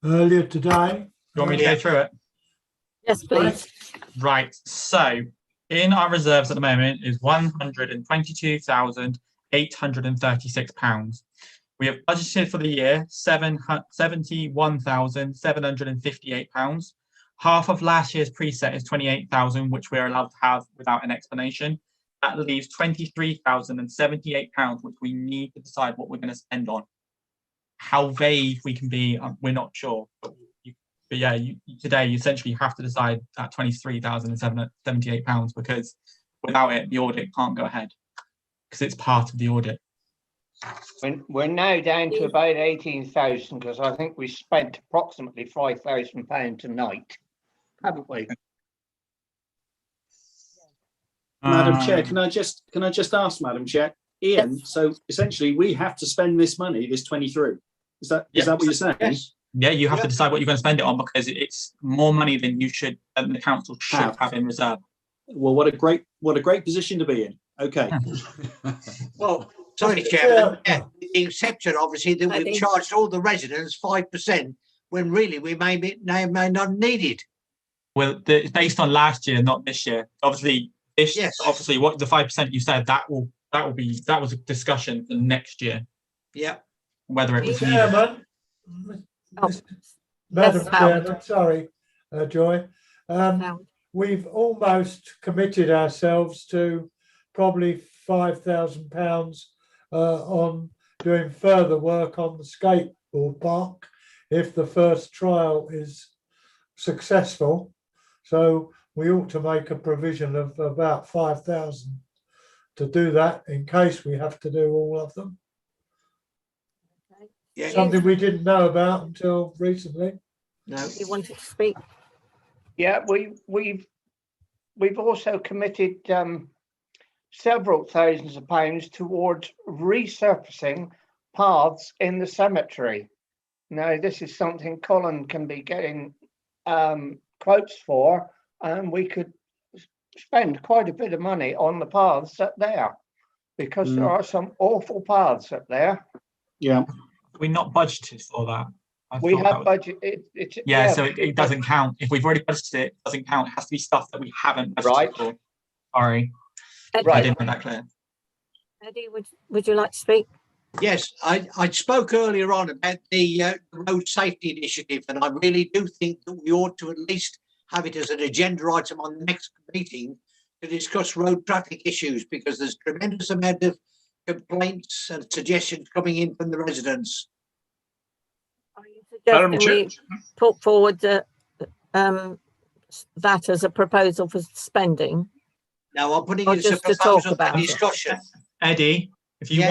earlier today. You want me to go through it? Yes, please. Right. So in our reserves at the moment is £122,836. We have budgeted for the year £71,758. Half of last year's preset is 28,000, which we're allowed to have without an explanation. That leaves £23,078, which we need to decide what we're going to spend on. How vague we can be, we're not sure. But yeah, today you essentially have to decide that £23,078 because without it, the audit can't go ahead because it's part of the audit. We're now down to about 18,000 because I think we spent approximately £5,000 tonight, haven't we? Madam Chair, can I just ask, Madam Chair, Ian? Yes. So essentially, we have to spend this money, this 23. Is that what you're saying? Yes. Yeah, you have to decide what you're going to spend it on because it's more money than the council should have in reserve. Well, what a great position to be in. Okay. Well, sorry, Chairman, the exception obviously that we've charged all the residents 5% when really we may not need it. Well, it's based on last year, not this year. Obviously, obviously, what the 5% you said that was a discussion for next year. Yeah. Whether it was Chairman, Madam Chairman, sorry, Joy. We've almost committed ourselves to probably £5,000 on doing further work on the skateboard park if the first trial is successful. So we ought to make a provision of about 5,000 to do that in case we have to do all of them. Yeah. Something we didn't know about until recently. No. You wanted to speak? Yeah, we've also committed several thousands of pounds towards resurfacing paths in the cemetery. Now, this is something Colin can be getting quotes for, and we could spend quite a bit of money on the paths up there because there are some awful paths up there. Yeah. We're not budgeted for that. We have budgeted. Yeah, so it doesn't count. If we've already budgeted it, it doesn't count. It has to be stuff that we haven't budgeted for. Sorry. I didn't make that clear. Eddie, would you like to speak? Yes, I spoke earlier on about the road safety initiative, and I really do think that we ought to at least have it as an agenda item on the next meeting to discuss road traffic issues, because there's tremendous amount of complaints and suggestions coming in from the residents. Madam Chair, we put forward that as a proposal for spending. No, I'm putting Or it as a just to talk proposal for about it. discussion. Eddie, if you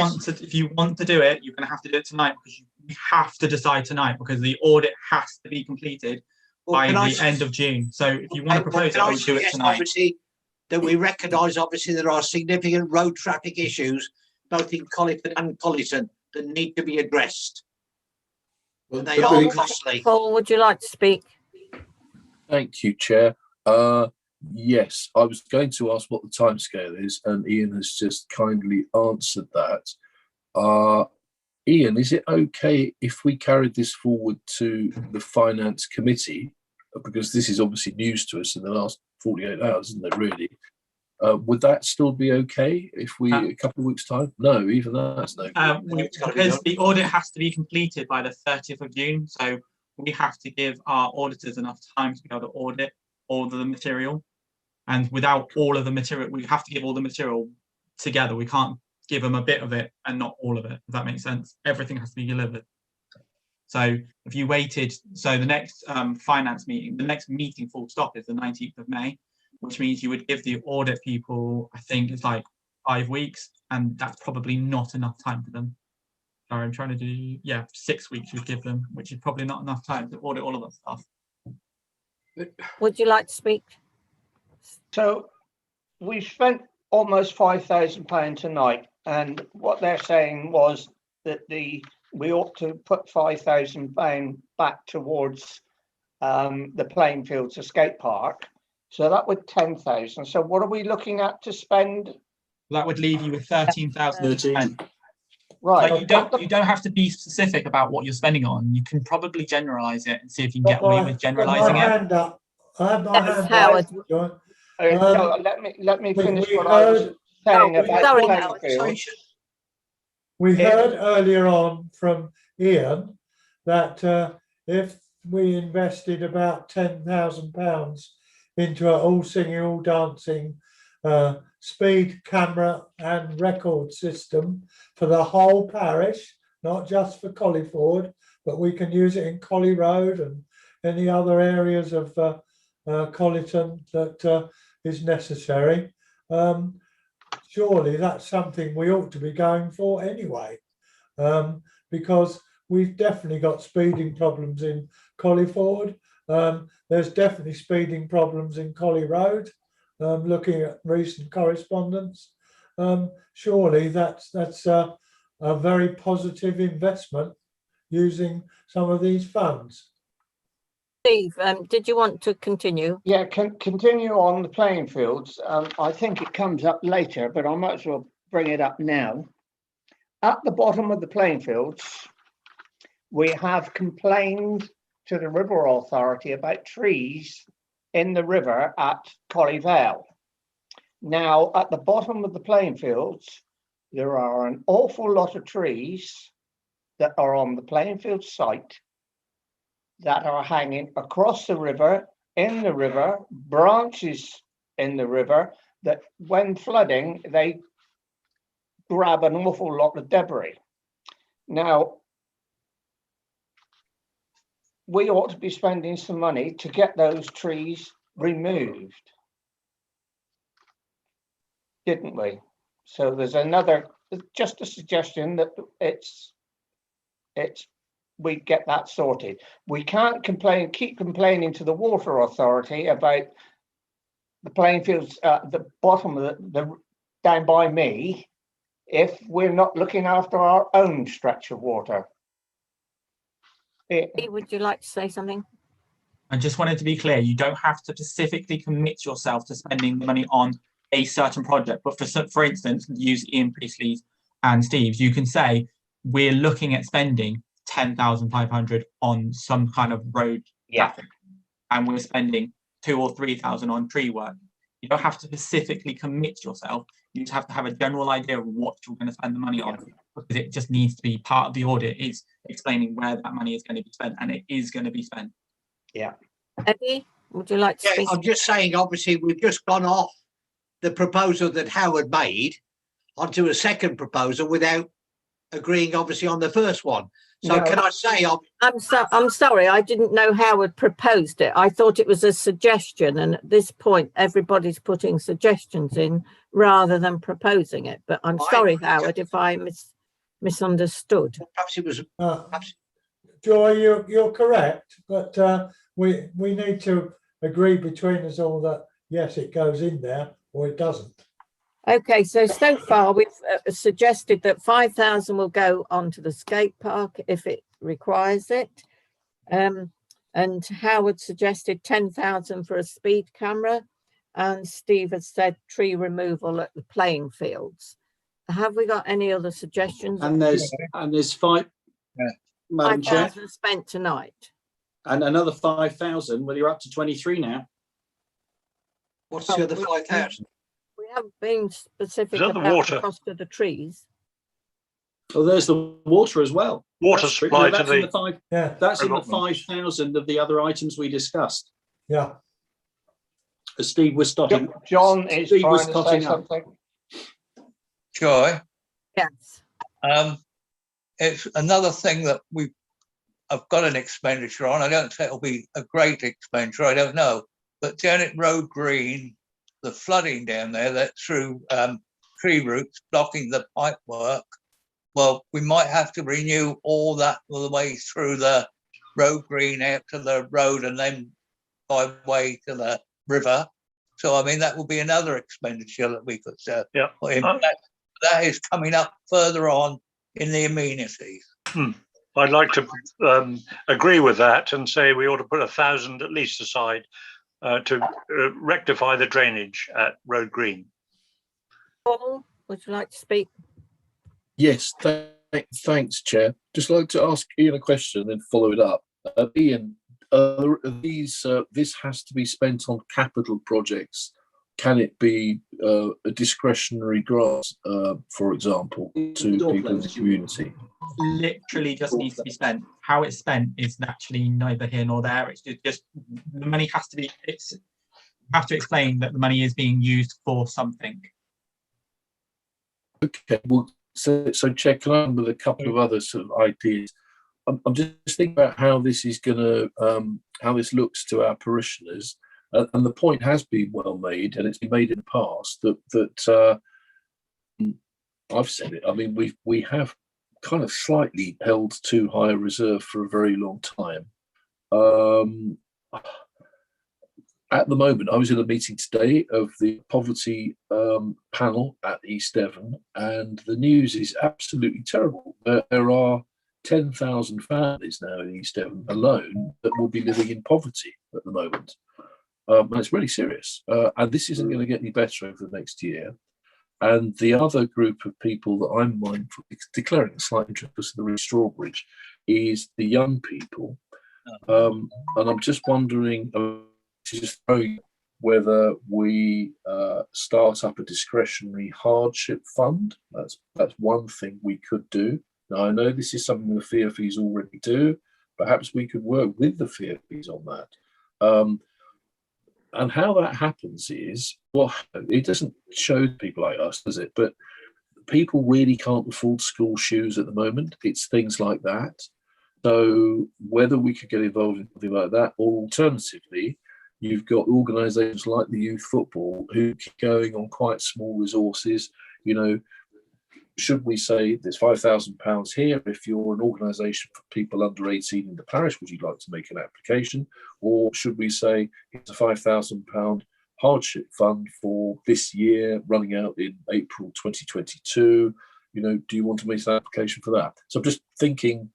want to do it, you're going to have to do it tonight because we have to decide tonight because the audit has to be completed by the end of June. So if you want to propose it, I would do it tonight. Obviously, that we recognise obviously there are significant road traffic issues both in Colliford and Colliton that need to be addressed. And they are costly. Paul, would you like to speak? Thank you, Chair. Yes, I was going to ask what the timescale is, and Ian has just kindly answered that. Ian, is it okay if we carried this forward to the Finance Committee? Because this is obviously news to us in the last 48 hours, isn't it, really? Would that still be okay if we, a couple of weeks' time? No, even that's no good. Because the audit has to be completed by the 30th of June. So we have to give our auditors enough time to be able to audit all of the material. And without all of the material, we have to give all the material together. We can't give them a bit of it and not all of it, if that makes sense. Everything has to be delivered. So if you waited, so the next finance meeting, the next meeting full stop is the 19th of May, which means you would give the audit people, I think it's like 5 weeks, and that's probably not enough time for them. Sorry, I'm trying to do, 6 weeks you'd give them, which is probably not enough time to audit all of that stuff. Would you like to speak? So we spent almost £5,000 tonight, and what they're saying was that we ought to put £5,000 back towards the playing fields, the skate park. So that would 10,000. So what are we looking at to spend? That would leave you with 13,000 to spend. Right. Like you don't have to be specific about what you're spending on. You can probably generalize it and see if you can get away with generalizing it. Hand up. I have my hand Howard. up. John. No, let me finish what I was saying about sorry, the playing Howard. field. We heard earlier on from Ian that if we invested about £10,000 into an all singing, all dancing speed camera and record system for the whole parish, not just for Colliford, but we can use it in Collie Road and any other areas of Collyton that is necessary. Surely that's something we ought to be going for anyway, because we've definitely got speeding problems in Colliford. There's definitely speeding problems in Collie Road, looking at recent correspondence. Surely that's a very positive investment using some of these funds. Steve, did you want to continue? Yeah, continue on the playing fields. I think it comes up later, but I might as well bring it up now. At the bottom of the playing fields, we have complained to the River Authority about trees in the river at Collie Vale. Now, at the bottom of the playing fields, there are an awful lot of trees that are on the playing field site that are hanging across the river, in the river, branches in the river, that when flooding, they grab an awful lot of debris. Now, we ought to be spending some money to get those trees removed, didn't we? So there's just a suggestion that we get that sorted. We can't keep complaining to the Water Authority about the playing fields at the bottom of the down by me if we're not looking after our own stretch of water. Would you like to say something? I just wanted to be clear, you don't have to specifically commit yourself to spending the money on a certain project, but for instance, use Ian Priestley's and Steve's, you can say, we're looking at spending 10,500 on some kind of road traffic, and we're spending 2,000 or 3,000 on tree work. You don't have to specifically commit yourself. You just have to have a general idea of what you're going to spend the money on, because it just needs to be part of the audit is explaining where that money is going to be spent, and it is going to be spent. Yeah. Eddie, would you like to speak? I'm just saying, obviously, we've just gone off the proposal that Howard made onto a second proposal without agreeing, obviously, on the first one. So can I say, I'm sorry, I didn't know Howard proposed it. I thought it was a suggestion, and at this point, everybody's putting suggestions in rather than proposing it. But I'm sorry, Howard, if I misunderstood. Perhaps it was. Joy, you're correct, but we need to agree between us all that yes, it goes in there or it doesn't. Okay, so far we've suggested that 5,000 will go onto the skate park if it requires it. And Howard suggested 10,000 for a speed camera, and Steve has said tree removal at the playing fields. Have we got any other suggestions? And there's 5, Madam Chair. 5,000 spent tonight. And another 5,000. Well, you're up to 23 now. What's the other 5,000? We haven't been specific the about water? the cost of the trees. Oh, there's the water as well. Water supply to that's in the 5. Yeah, that's in the 5,000 of the other items we discussed. Yeah. Steve was stopping. John is Steve was trying to say totting up. something. Joy. Yes. It's another thing that I've got an expenditure on. I don't say it'll be a great expenditure. I don't know. But down at Road Green, the flooding down there, that's through tree roots blocking the pipe work. Well, we might have to renew all that all the way through the Road Green out to the road and then by way to the river. So, I mean, that will be another expenditure that we could put in. That is coming up further on in the amenities. I'd like to agree with that and say we ought to put 1,000 at least aside to rectify the drainage at Road Green. Paul, would you like to speak? Yes, thanks, Chair. Just like to ask Ian a question and follow it up. Ian, this has to be spent on capital projects. Can it be a discretionary grant, for example, to people in the community? Literally just needs to be spent. How it's spent is actually neither here nor there. It's just the money has to be. You have to explain that the money is being used for something. Okay, well, so Chair, can I come with a couple of other sort of ideas? I'm just thinking about how this is going to, how this looks to our parishioners. And the point has been well made, and it's been made in the past that I've said it. I mean, we have kind of slightly held too high a reserve for a very long time. At the moment, I was in a meeting today of the poverty panel at East Devon, and the news is absolutely terrible. There are 10,000 families now in East Devon alone that will be living in poverty at the moment. And it's really serious. And this isn't going to get any better over the next year. And the other group of people that I'm mindful declaring a slight interest in the Strawbridge is the young people. And I'm just wondering, whether we start up a discretionary hardship fund. That's one thing we could do. Now, I know this is something the FEAFEs already do. Perhaps we could work with the FEAFEs on that. And how that happens is, well, it doesn't show people like us, does it? But people really can't afford school shoes at the moment. It's things like that. So whether we could get involved in something like that, or alternatively, you've got organisations like the youth football who keep going on quite small resources. You know, should we say there's £5,000 here? If you're an organisation for people under 18 in the parish, would you like to make an application? Or should we say it's a £5,000 hardship fund for this year, running out in April 2022? You know, do you want to make an application for that? So I'm just thinking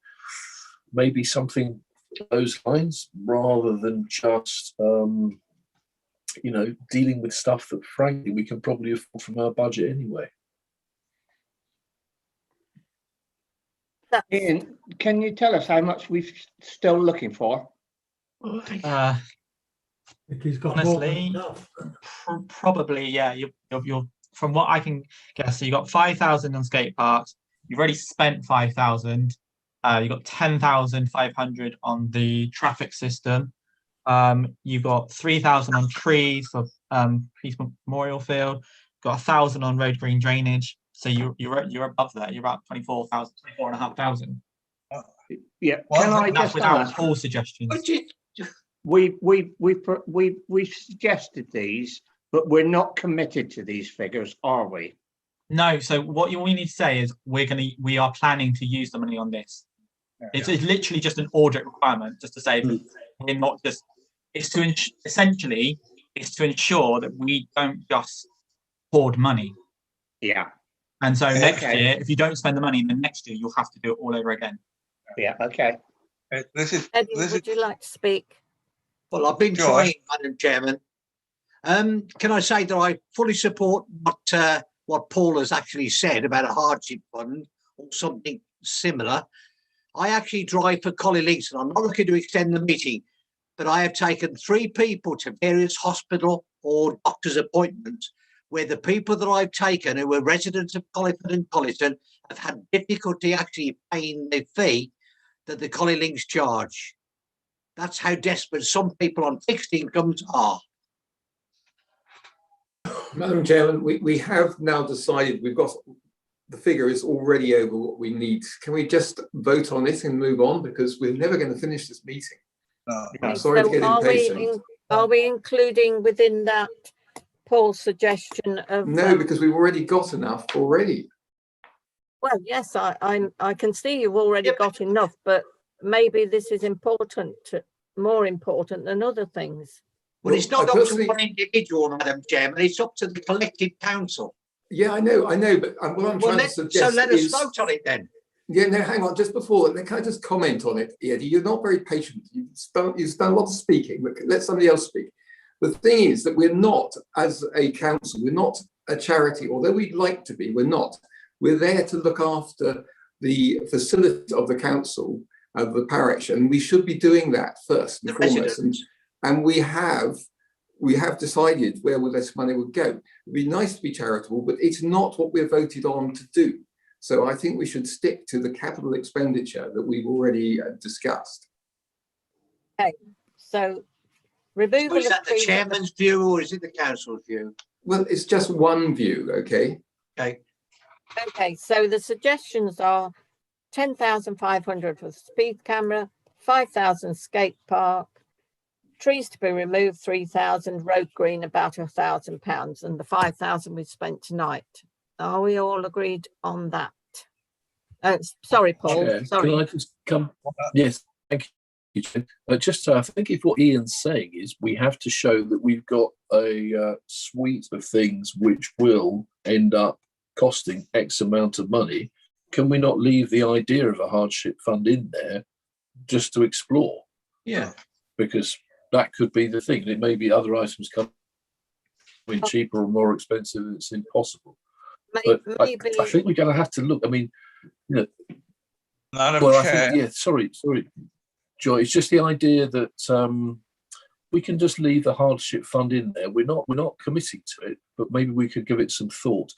maybe something those lines rather than just you know, dealing with stuff that frankly we can probably afford from our budget anyway. Ian, can you tell us how much we're still looking for? He's got Honestly, probably, yeah. You're from what I can guess. So you got 5,000 on skate parks. You've already spent 5,000. You've got 10,500 on the traffic system. You've got 3,000 on trees for Peace Memorial Field. You've got 1,000 on road green drainage. So you're above that. You're about 24,000, 24,500. Yeah. Well, Can I that's just without ask? all suggestions. We suggested these, but we're not committed to these figures, are we? No. So what we need to say is we are planning to use the money on this. It's literally just an audit requirement, just to say we're not just. It's to essentially it's to ensure that we don't just hoard money. Yeah. And so next year, if you don't spend the money, then next year you'll have to do it all over again. Yeah. Okay. Eddie, would you like to speak? Well, I've been trying, Madam Chairman. Can I say that I fully support what Paul has actually said about a hardship fund or something similar. I actually drive for Collie Links, and I'm not looking to extend the meeting, but I have taken 3 people to various hospital or doctor's appointments where the people that I've taken who were residents of Colliford and Colliston have had difficulty actually paying the fee that the Collie Links charge. That's how desperate some people on fixed incomes are. Madam Chairman, we have now decided we've got the figure is already over what we need. Can we just vote on it and move on, because we're never going to finish this meeting? I'm sorry to get impatient. Are we including within that Paul's suggestion of? No, because we've already got enough already. Well, yes, I can see you've already got enough, but maybe this is more important than other things. Well, it's not up to one individual, Madam Chairman. It's up to the collective council. Yeah, I know, but what I'm trying to suggest so let us vote on it then. Yeah, no, hang on, just before, can I just comment on it, Eddie? You're not very patient. You've done a lot of speaking, but let somebody else speak. The thing is that we're not, as a council, we're not a charity, although we'd like to be, we're not. We're there to look after the facility of the council, of the parish, and we should be doing that first and foremost. And we have decided where this money would go. It'd be nice to be charitable, but it's not what we're voted on to do. So I think we should stick to the capital expenditure that we've already discussed. Okay, so removal So is that the chairman's view or is it the council's view? Well, it's just one view, okay? Okay. Okay, so the suggestions are 10,500 for the speed camera, 5,000 skate park, trees to be removed 3,000, road green about £1,000, and the 5,000 we spent tonight. Are we all agreed on that? Sorry, Paul. Chair, Sorry. can I just come? Yes, thank you. Just I think if what Ian's saying is we have to show that we've got a suite of things which will end up costing X amount of money, can we not leave the idea of a hardship fund in there just to explore? Yeah. Because that could be the thing. It may be other items come in cheaper or more expensive. It's impossible. But I think we're going to have to look. I mean, you know, Madam well, Chair. I think, yeah, sorry, Joy. It's just the idea that we can just leave the hardship fund in there. We're not committing to it, but maybe we could give it some thought.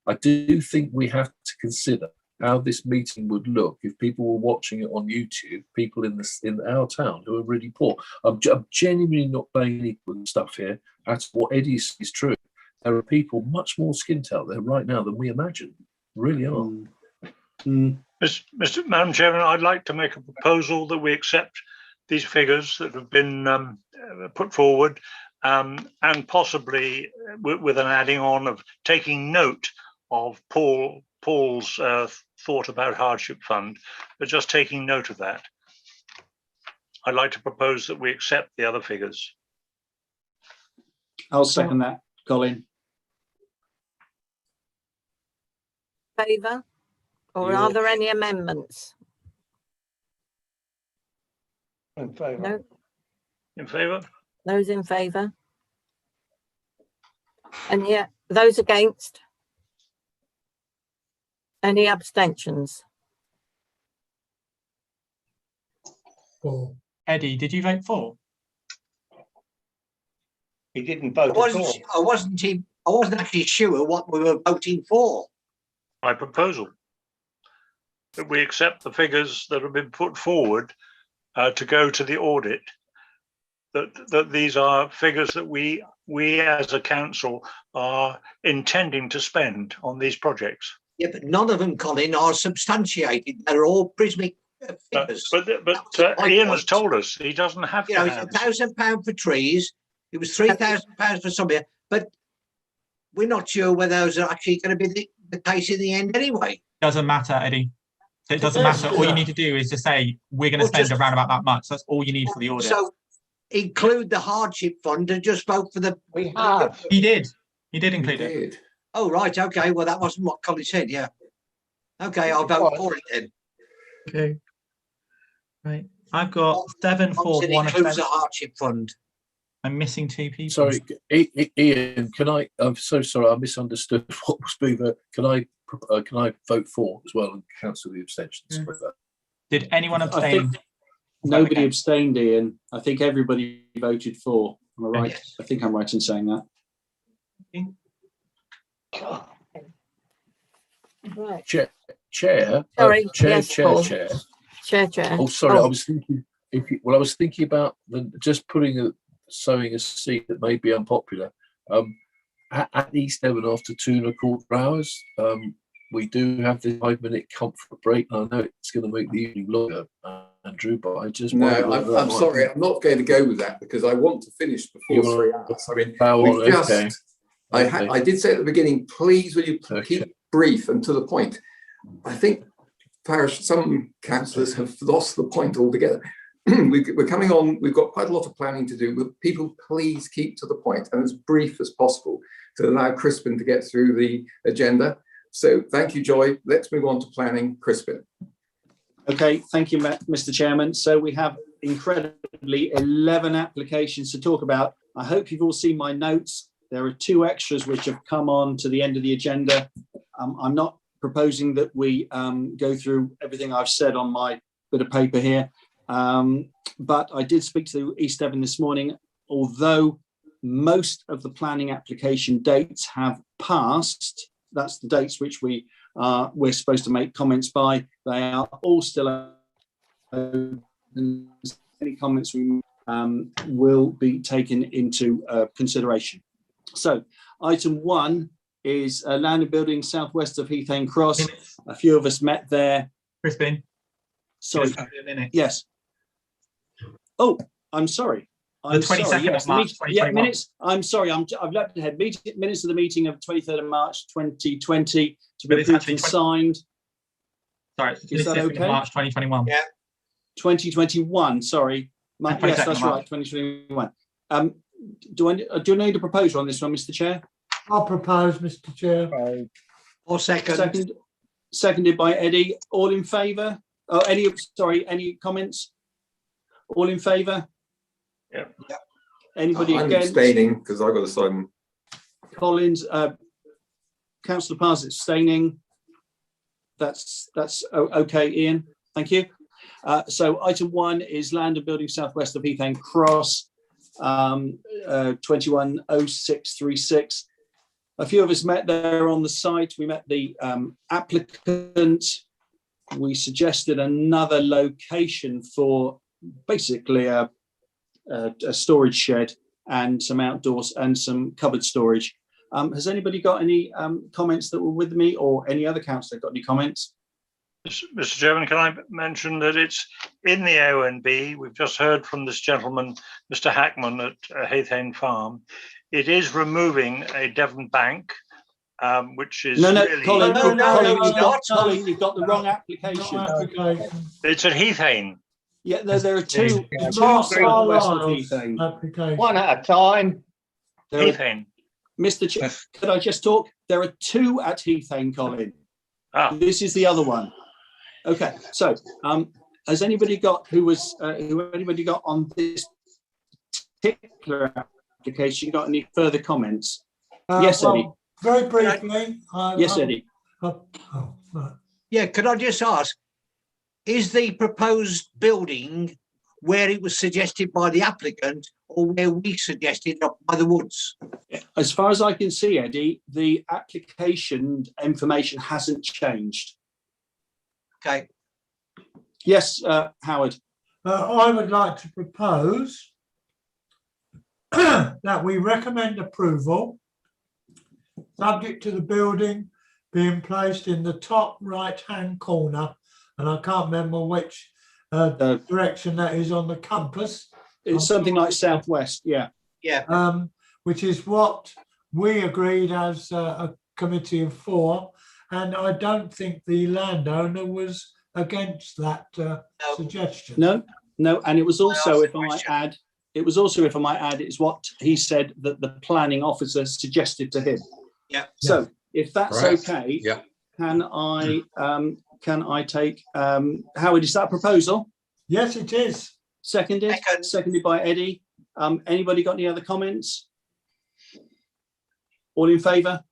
I do think we have to consider how this meeting would look if people were watching it on YouTube, people in our town who are really poor. I'm genuinely not playing any stuff here. That's what Eddie is true. There are people much more skint out there right now than we imagine. Really are. Madam Chairman, I'd like to make a proposal that we accept these figures that have been put forward, and possibly with an adding on of taking note of Paul's thought about hardship fund, but just taking note of that. I'd like to propose that we accept the other figures. I'll second that, Colin. Favour? Or are there any amendments? In favour. No. In favour? Those in favour? And yet, those against? Any abstentions? For. Eddie, did you vote for? He didn't vote. I wasn't actually sure what we were voting for. My proposal that we accept the figures that have been put forward to go to the audit. That these are figures that we as a council are intending to spend on these projects. Yeah, but none of them, Colin, are substantiated. They're all prismatic figures. But Ian has told us he doesn't have to. It's £1,000 for trees. It was £3,000 for something, but we're not sure whether those are actually going to be the case in the end anyway. Doesn't matter, Eddie. It doesn't matter. All you need to do is to say we're going to spend around about that much. That's all you need for the audit. So include the hardship fund and just vote for the. We have. He did. He did include it. Oh right, okay. Well, that wasn't what Colin said. Yeah. Okay, I'll vote for it then. Okay. Right. I've got 7 for It one. includes the hardship fund. I'm missing 2 people. Sorry, Ian. I'm so sorry. I misunderstood what was being. Can I vote for as well and cancel the abstentions? Did anyone abstain? Nobody abstained, Ian. I think everybody voted for. Am I right? Yes. I think I'm right in saying that. Right. Chair. Sorry. Chair. Chair. Oh, sorry. I was thinking. I was thinking about just sowing a seed that may be unpopular. At East Devon, after 2.25 hours, we do have this 5-minute comfort break. I know it's going to make the evening longer, Andrew, but I just I'm sorry, I'm not going to go with that because I want to finish before 3 hours. I mean, I did say at the beginning, please will you keep brief and to the point. I think some councillors have lost the point altogether. We're coming on, we've got quite a lot of planning to do, but people please keep to the point and as brief as possible to allow Crispin to get through the agenda. So thank you, Joy. Let's move on to planning. Crispin. Okay, thank you, Mr. Chairman. So we have incredibly 11 applications to talk about I hope you've all seen my notes. There are 2 extras which have come on to the end of the agenda. I'm not proposing that we go through everything I've said on my bit of paper here, but I did speak to East Devon this morning. Although most of the planning application dates have passed, that's the dates which we're supposed to make comments by, they are all still open. Any comments we will be taken into consideration. So item 1 is land and building southwest of Heathane Cross. A few of us met there. Crispin. Sorry. Yes. Oh, I'm sorry. The 22nd of March, 2021. Yeah, minutes. I'm sorry. I've leapt ahead. Minutes of the meeting of 23rd of March 2020 to be approved and signed. Sorry, is that okay? March 2021. Yeah. 2021. Sorry. Yes, that's right. 2021. Do I need a proposal on this one, Mr. Chair? I'll propose, Mr. Chair. Or second. Seconded by Eddie. All in favour? Oh, any comments? All in favour? Yeah. Anybody I'm against? abstaining because I've got to sign. Collins, Councillor Pars abstaining. That's okay, Ian. Thank you. So item 1 is land and building southwest of Heathane Cross, 210636. A few of us met there on the site. We met the applicant. We suggested another location for basically a storage shed and some outdoors and some cupboard storage. Has anybody got any comments that were with me, or any other councillor got any comments? Mr. Chairman, can I mention that it's in the ONB? We've just heard from this gentleman, Mr. Hackman at Heathane Farm. It is removing a Devon bank, which is really... Colin, you've got the wrong application. It's at Heathane. Yeah, there are two southwest of Heathane. One at a time. Heathane. Mr. Chair, could I just talk? There are 2 at Heathane, Colin. This is the other one. Okay, so has anybody got who anybody got on this particular application got any further comments? Yes, Eddie. Very briefly. Yes, Eddie. Yeah, could I just ask, is the proposed building where it was suggested by the applicant or where we suggested up by the woods? As far as I can see, Eddie, the application information hasn't changed. Okay. Yes, Howard. I would like to propose that we recommend approval, subject to the building being placed in the top right-hand corner, and I can't remember which direction that is on the compass. It's something like southwest, yeah. Yeah. Which is what we agreed as a committee of 4, and I don't think the landowner was against that suggestion. No, and it was also, if I might add, it's what he said that the planning officer suggested to him. Yeah. So if that's okay, yeah. Can I take Howard? Is that a proposal? Yes, it is. Seconded by Eddie. Anybody got any other comments? All in favour?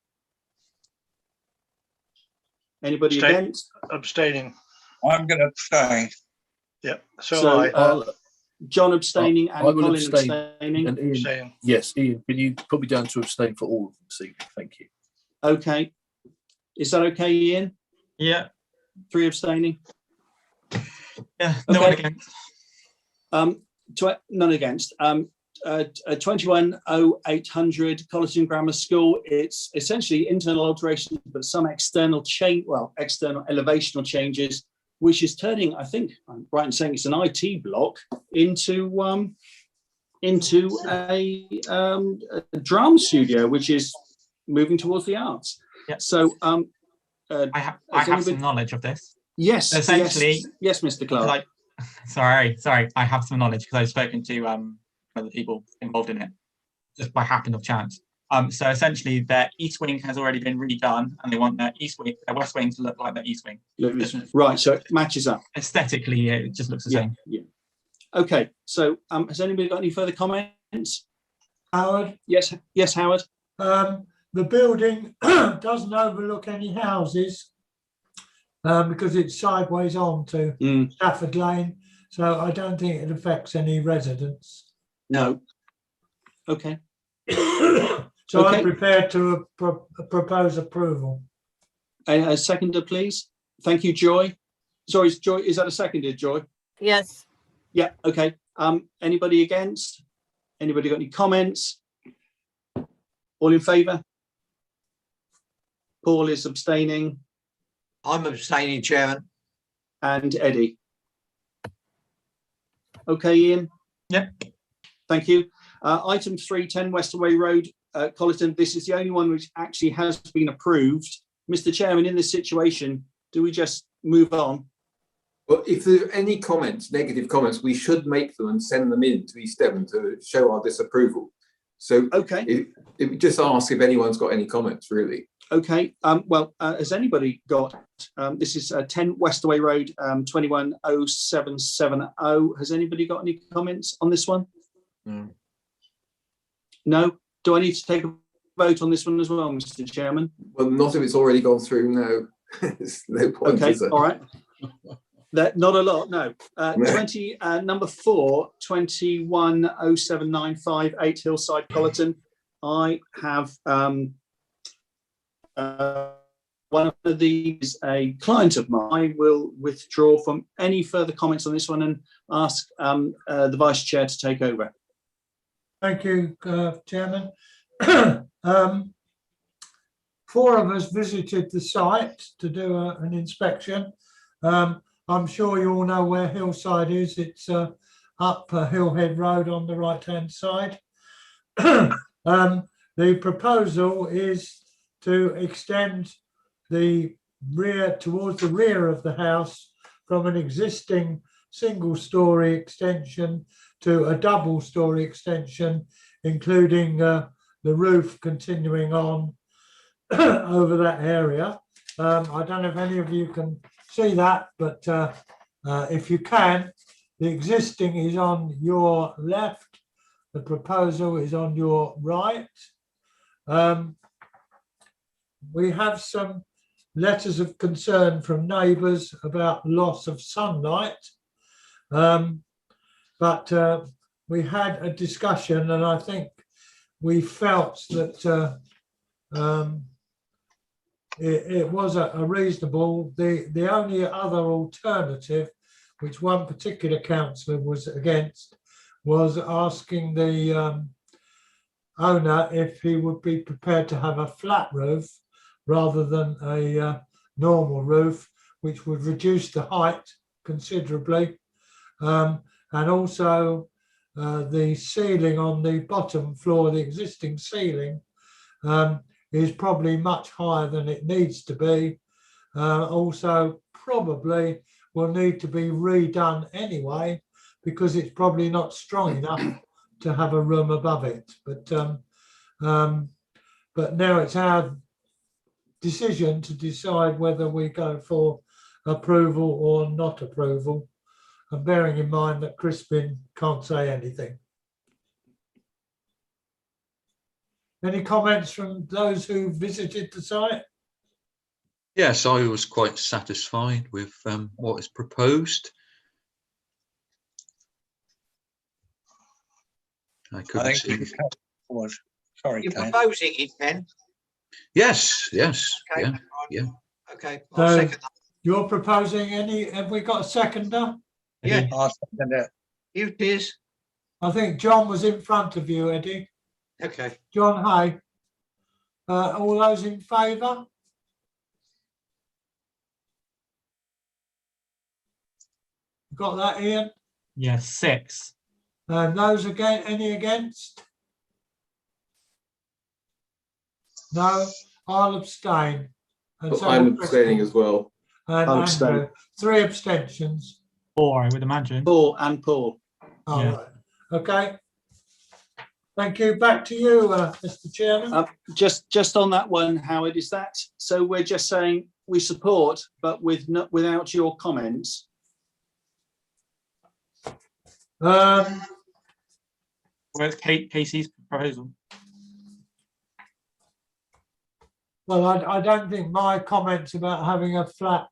Anybody against? Abstaining. I'm going to abstain. Yeah. So John abstaining and I will Colin abstain. abstaining. And Ian, yes, Ian, can you put me down to abstain for all of them this evening? Thank you. Okay. Is that okay, Ian? Yeah. 3 abstaining? Yeah, no one against. None against. 210800 Colleton Grammar School. It's essentially internal alterations, but some external external elevational changes, which is turning, I think I'm right in saying it's an IT block into a drama studio, which is moving towards the arts. Yeah. So I have some knowledge of this. Yes. Essentially, yes, Mr. Clark. Sorry. I have some knowledge because I've spoken to other people involved in it, just by happen of chance. So essentially, their east wing has already been redone, and they want their west wing to look like their east wing. Right, so it matches up. Aesthetically, it just looks the same. Yeah. Okay, so has anybody got any further comments? Howard? Yes, yes, Howard. The building doesn't overlook any houses because it's sideways on to Stafford Lane, so I don't think it affects any residents. No. Okay. So Okay. I'm prepared to propose approval. A seconder, please. Thank you, Joy. Sorry, Joy, is that a seconded, Joy? Yes. Yeah, okay. Anybody against? Anybody got any comments? All in favour? Paul is abstaining. I'm abstaining, Chairman. And Eddie. Okay, Ian? Yep. Thank you. Item 310 Westaway Road, Colleton. This is the only one which actually has been approved. Mr. Chairman, in this situation, do we just move on? Well, if there are any comments, negative comments, we should make them and send them in to East Devon to show our disapproval. So okay, it just ask if anyone's got any comments, really. Okay. Well, has anybody got? This is 10 Westaway Road, 210770. Has anybody got any comments on this one? No. Do I need to take a vote on this one as well, Mr. Chairman? Well, not if it's already gone through. No. There's no point. Okay. Is there? All right. Not a lot. No. 20 number 4, 210795 8 Hillside, Colleton. I have one of these, a client of mine. I will withdraw from any further comments on this one and ask the Vice Chair to take over. Thank you, Chairman. 4 of us visited the site to do an inspection. I'm sure you all know where Hillside is. It's up Hillhead Road on the right-hand side. The proposal is to extend the rear towards the rear of the house from an existing single-story extension to a double-story extension, including the roof continuing on over that area. I don't know if any of you can see that, but if you can, the existing is on your left, the proposal is on your right. We have some letters of concern from neighbours about loss of sunlight, but we had a discussion and I think we felt that it was a reasonable. The only other alternative, which one particular councillor was against, was asking the owner if he would be prepared to have a flat roof rather than a normal roof, which would reduce the height considerably. And also the ceiling on the bottom floor, the existing ceiling, is probably much higher than it needs to be. Also probably will need to be redone anyway, because it's probably not strong enough to have a room above it. But now it's our decision to decide whether we go for approval or not approval, and bearing in mind that Crispin can't say anything. Any comments from those who visited the site? Yes, I was quite satisfied with what is proposed. I couldn't see. Sorry, you're proposing it, Ken? Yes, yes, okay. yeah. Okay, I'll second that. You're proposing any? Have we got a seconder? Yeah, I'll second it. You, Piers? I think John was in front of you, Eddie. Okay. John Hay. All those in favour? Got that, Ian? Yes, 6. Those again? Any against? No, I'll abstain. And so I'm abstaining as well. And I'll abstain. Andrew. 3 abstentions. 4, I would imagine. 4 and Paul. Oh, Yeah. right. Okay. Thank you. Back to you, Mr. Chairman. Just on that one, Howard, is that so? We're just saying we support, but without your comments. Well, Well, it's Casey's proposal. Well, I don't think my comments about having a flat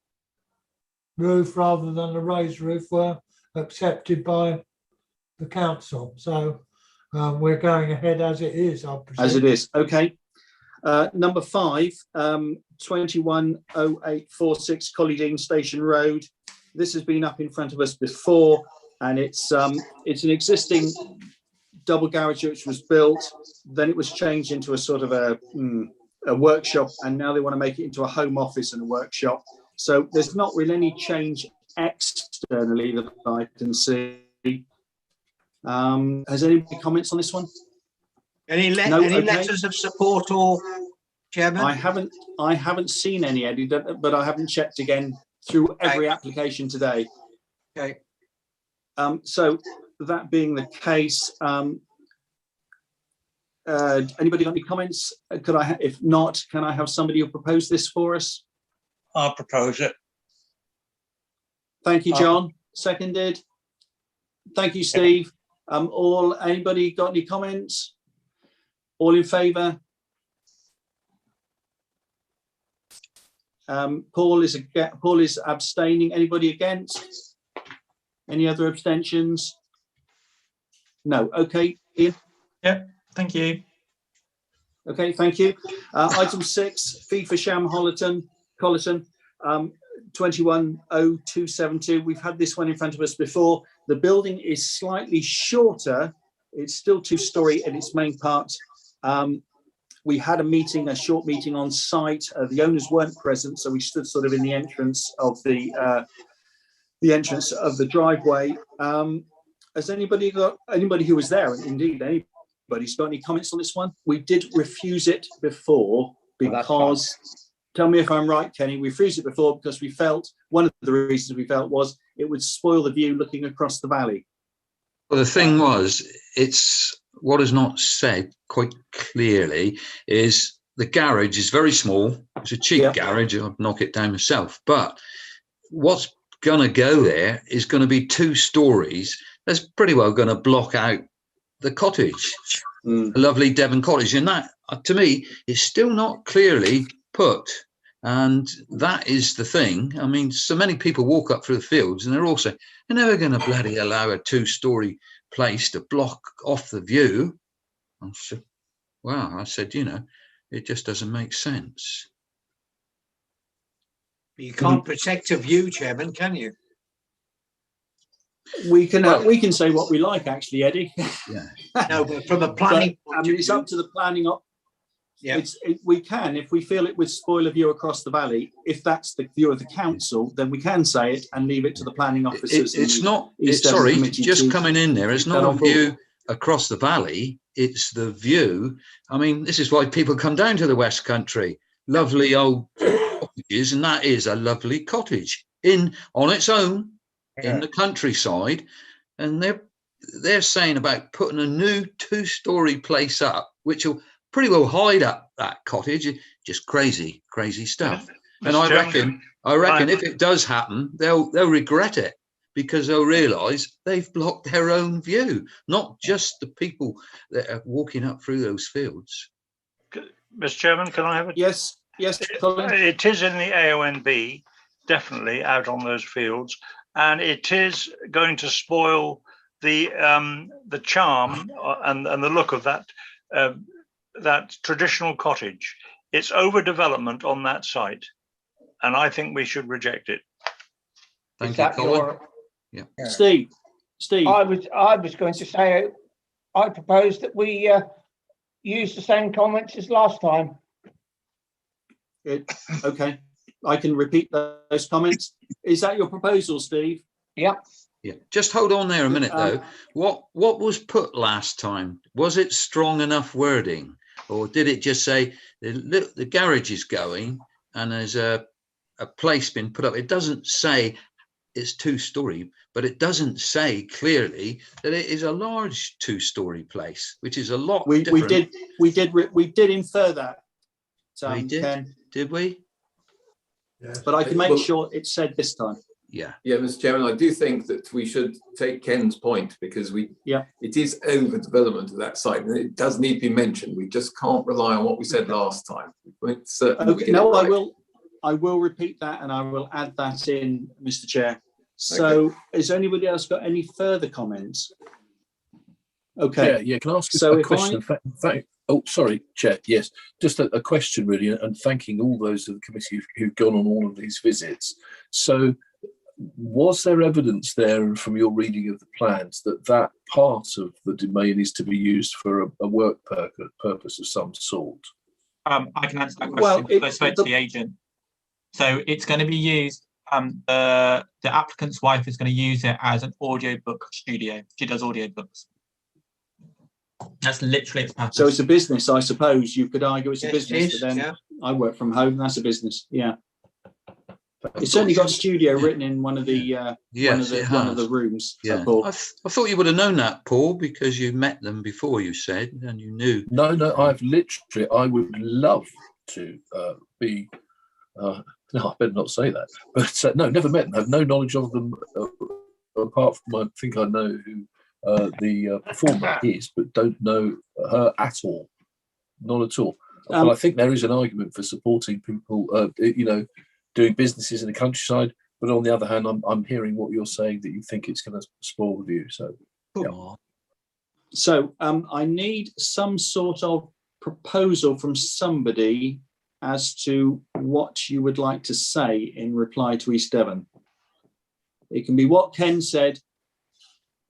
roof rather than a raised roof were accepted by the council. So we're going ahead as it is, I presume. As it is, okay. Number 5, 210846 Collie Station Road. This has been up in front of us before, and it's an existing double garage which was built. Then it was changed into a sort of a workshop, and now they want to make it into a home office and a workshop. So there's not really any change externally that I can see. Has anybody comments on this one? Any letters of support or Chairman? I haven't seen any, Eddie, but I haven't checked again through every application today. Okay. So that being the case, anybody got any comments? Could I, if not, can I have somebody who propose this for us? I'll propose it. Thank you, John. Seconded. Thank you, Steve. Anybody got any comments? All in favour? Paul is abstaining. Anybody against? Any other abstentions? No. Okay, Ian. Yep. Thank you. Okay, thank you. Item 6, fee for Sham Colleton, 210272. We've had this one in front of us before. The building is slightly shorter. It's still 2-storey in its main part. We had a short meeting on site. The owners weren't present, so we stood sort of in the entrance of the driveway. Has anybody who was there, and indeed anybody's got any comments on this one? We did refuse it before because, tell me if I'm right, Kenny, we refused it before because we felt, one of the reasons we felt was it would spoil the view looking across the valley. Well, the thing was, it's what is not said quite clearly is the garage is very small. It's a cheap garage. I'd knock it down myself. But what's going to go there is going to be 2 stories. That's pretty well going to block out the cottage, a lovely Devon cottage. And that, to me, is still not clearly put. And that is the thing. I mean, so many people walk up through the fields and they're never going to bloody allow a 2-story place to block off the view. I said, wow, I said, it just doesn't make sense. You can't protect a view, Chairman, can you? We can say what we like, actually, Eddie. Yeah. No, but from a planning I mean, it's up to the planning. Yeah. We can, if we feel it would spoil a view across the valley, if that's the view of the council, then we can say it and leave it to the planning officers. Coming in there. It's not a view across the valley. It's the view. I mean, this is why people come down to the West Country. Lovely old cottages, and that is a lovely cottage on its own in the countryside. And they're saying about putting a new 2-story place up, which will pretty well hide up that cottage. Just crazy stuff. And I reckon if it does happen, they'll regret it, because they'll realise they've blocked their own view, not just the people that are walking up through those fields. Mr. Chairman, can I have it? Yes, Colin. It is in the AONB, definitely out on those fields, and it is going to spoil the charm and the look of that traditional cottage. It's overdevelopment on that site, and I think we should reject it. Thank you, Colin. Steve. I was going to say, I propose that we use the same comments as last time. Okay, I can repeat those comments. Is that your proposal, Steve? Yep. Yeah. Just hold on there a minute, though. What was put last time? Was it strong enough wording, or did it just say the garage is going and there's a place been put up? It doesn't say it's 2-story, but it doesn't say clearly that it is a large 2-story place, which is a lot different. We did infer that. We did. Ken. Did we? But I can make sure it's said this time. Yeah. Yeah, Mr. Chairman, I do think that we should take Ken's point, because Yeah. it is overdevelopment of that site, and it does need to be mentioned. We just can't rely on what we said last time. It's certain we Okay, get no, it right. I will repeat that, and I will add that in, Mr. Chair. So, has anybody else got any further comments? Okay. Yeah. Can I ask So a if question? Oh, sorry, Chair. Yes, just a question really, and thanking all those of the committee who've gone on all of these visits. So, was there evidence there from your reading of the plans that that part of the domain is to be used for a work purpose of some sort? I can answer that question. Well, because I spoke to the agent. So it's going to be used. The applicant's wife is going to use it as an audiobook studio. She does audiobooks. That's literally its purpose. So it's a business, I suppose. You could argue it's a Yes, business, it is, but then yeah. I work from home. That's a business. Yeah. It's certainly got studio written in one of the one of the rooms. Yeah. Paul. I thought you would have known that, Paul, because you met them before, you said, and you knew. No, I would love to be. No, I better not say that. But no, never met them. Have no knowledge of them apart from I think I know who the performer is, but don't know her at all. Not at all. But I think there is an argument for supporting people, doing businesses in the countryside. But on the other hand, I'm hearing what you're saying, that you think it's going to spoil the view. So, yeah. So I need some sort of proposal from somebody as to what you would like to say in reply to East Devon. It can be what Ken said.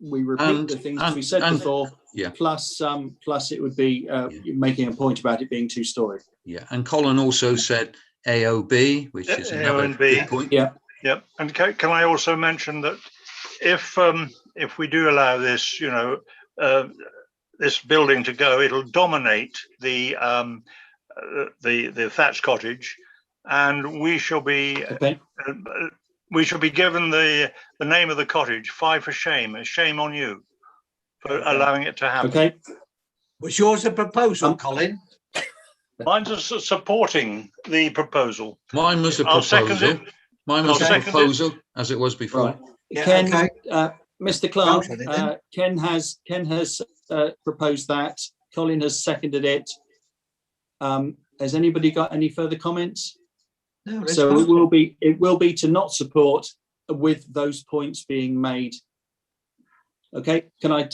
We repeat the things we said before. Yeah. Plus it would be making a point about it being two-story. Yeah, and Colin also said AOB, which is another good point. Yeah. Yep. And can I also mention that if we do allow this, this building to go, it'll dominate the thatched cottage, and we shall be given the name of the cottage, 5 for shame. A shame on you for allowing it to happen. Okay. Was yours a proposal, Colin? Mine's supporting the proposal. Mine was a I'll second proposal. it. Mine was I'll a second proposal, as it was before. Right. Yeah, Ken, okay. Mr. Clark, Ken has proposed that. Colin has seconded it. Has anybody got any further comments? No, so it will be to not support with those points being made. Okay, can I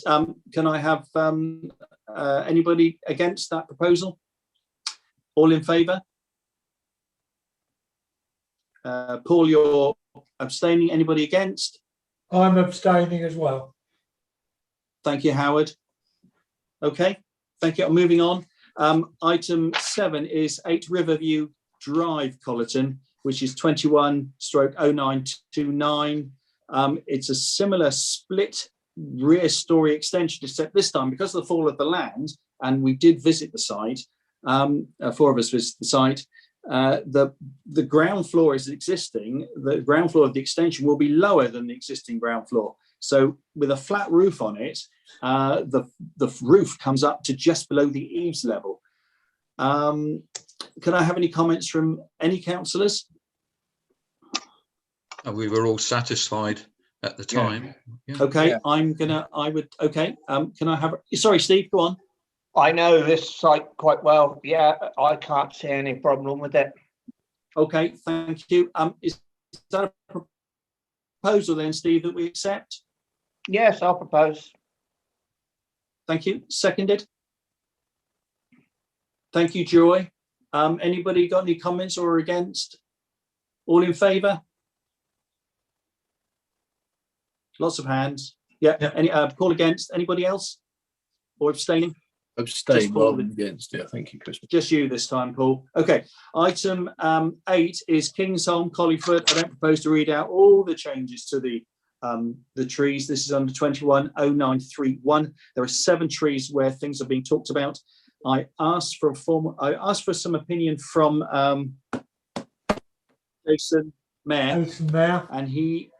have anybody against that proposal? All in favour? Paul, you're abstaining. Anybody against? I'm abstaining as well. Thank you, Howard. Okay, thank you. Moving on. Item 7 is 8 Riverview Drive, Colleton, which is 21/0929. It's a similar split rear story extension, except this time, because of the fall of the land, and we did visit the site, 4 of us visited the site, the ground floor is existing. The ground floor of the extension will be lower than the existing ground floor. So with a flat roof on it, the roof comes up to just below the eaves level. Can I have any comments from any councillors? We were all satisfied at the time. Yeah. Okay, Yeah. Can I have, sorry, Steve, go on. I know this site quite well. Yeah, I can't see any problem with it. Okay, thank you. Is that a proposal then, Steve, that we accept? Yes, I'll propose. Thank you. Seconded. Thank you, Joy. Anybody got any comments or against? All in favour? Lots of hands. Yeah. Any Paul against? Anybody else? Or abstaining? Abstain rather than against. Yeah, thank you, Chris. Just you this time, Paul. Okay. Item 8 is Kingsholm, Collingford. I don't propose to read out all the changes to the trees. This is under 21/0931. There are 7 trees where things are being talked about. I asked for some opinion from Jason Mayer, and he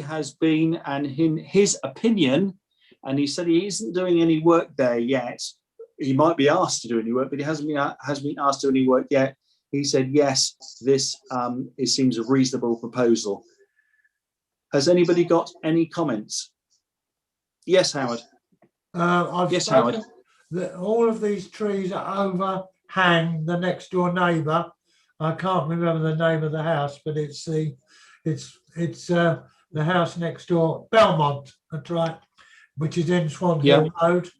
has been, and in his opinion, and he said he isn't doing any work there yet. He might be asked to do any work, but he hasn't been asked to do any work yet. He said, yes, this it seems a reasonable proposal. Has anybody got any comments? Yes, Howard. I've Yes, spoken Howard. that all of these trees overhang the next door neighbour. I can't remember the name of the house, but it's the house next door, Belmont. That's right, which is in Swan Hill Road.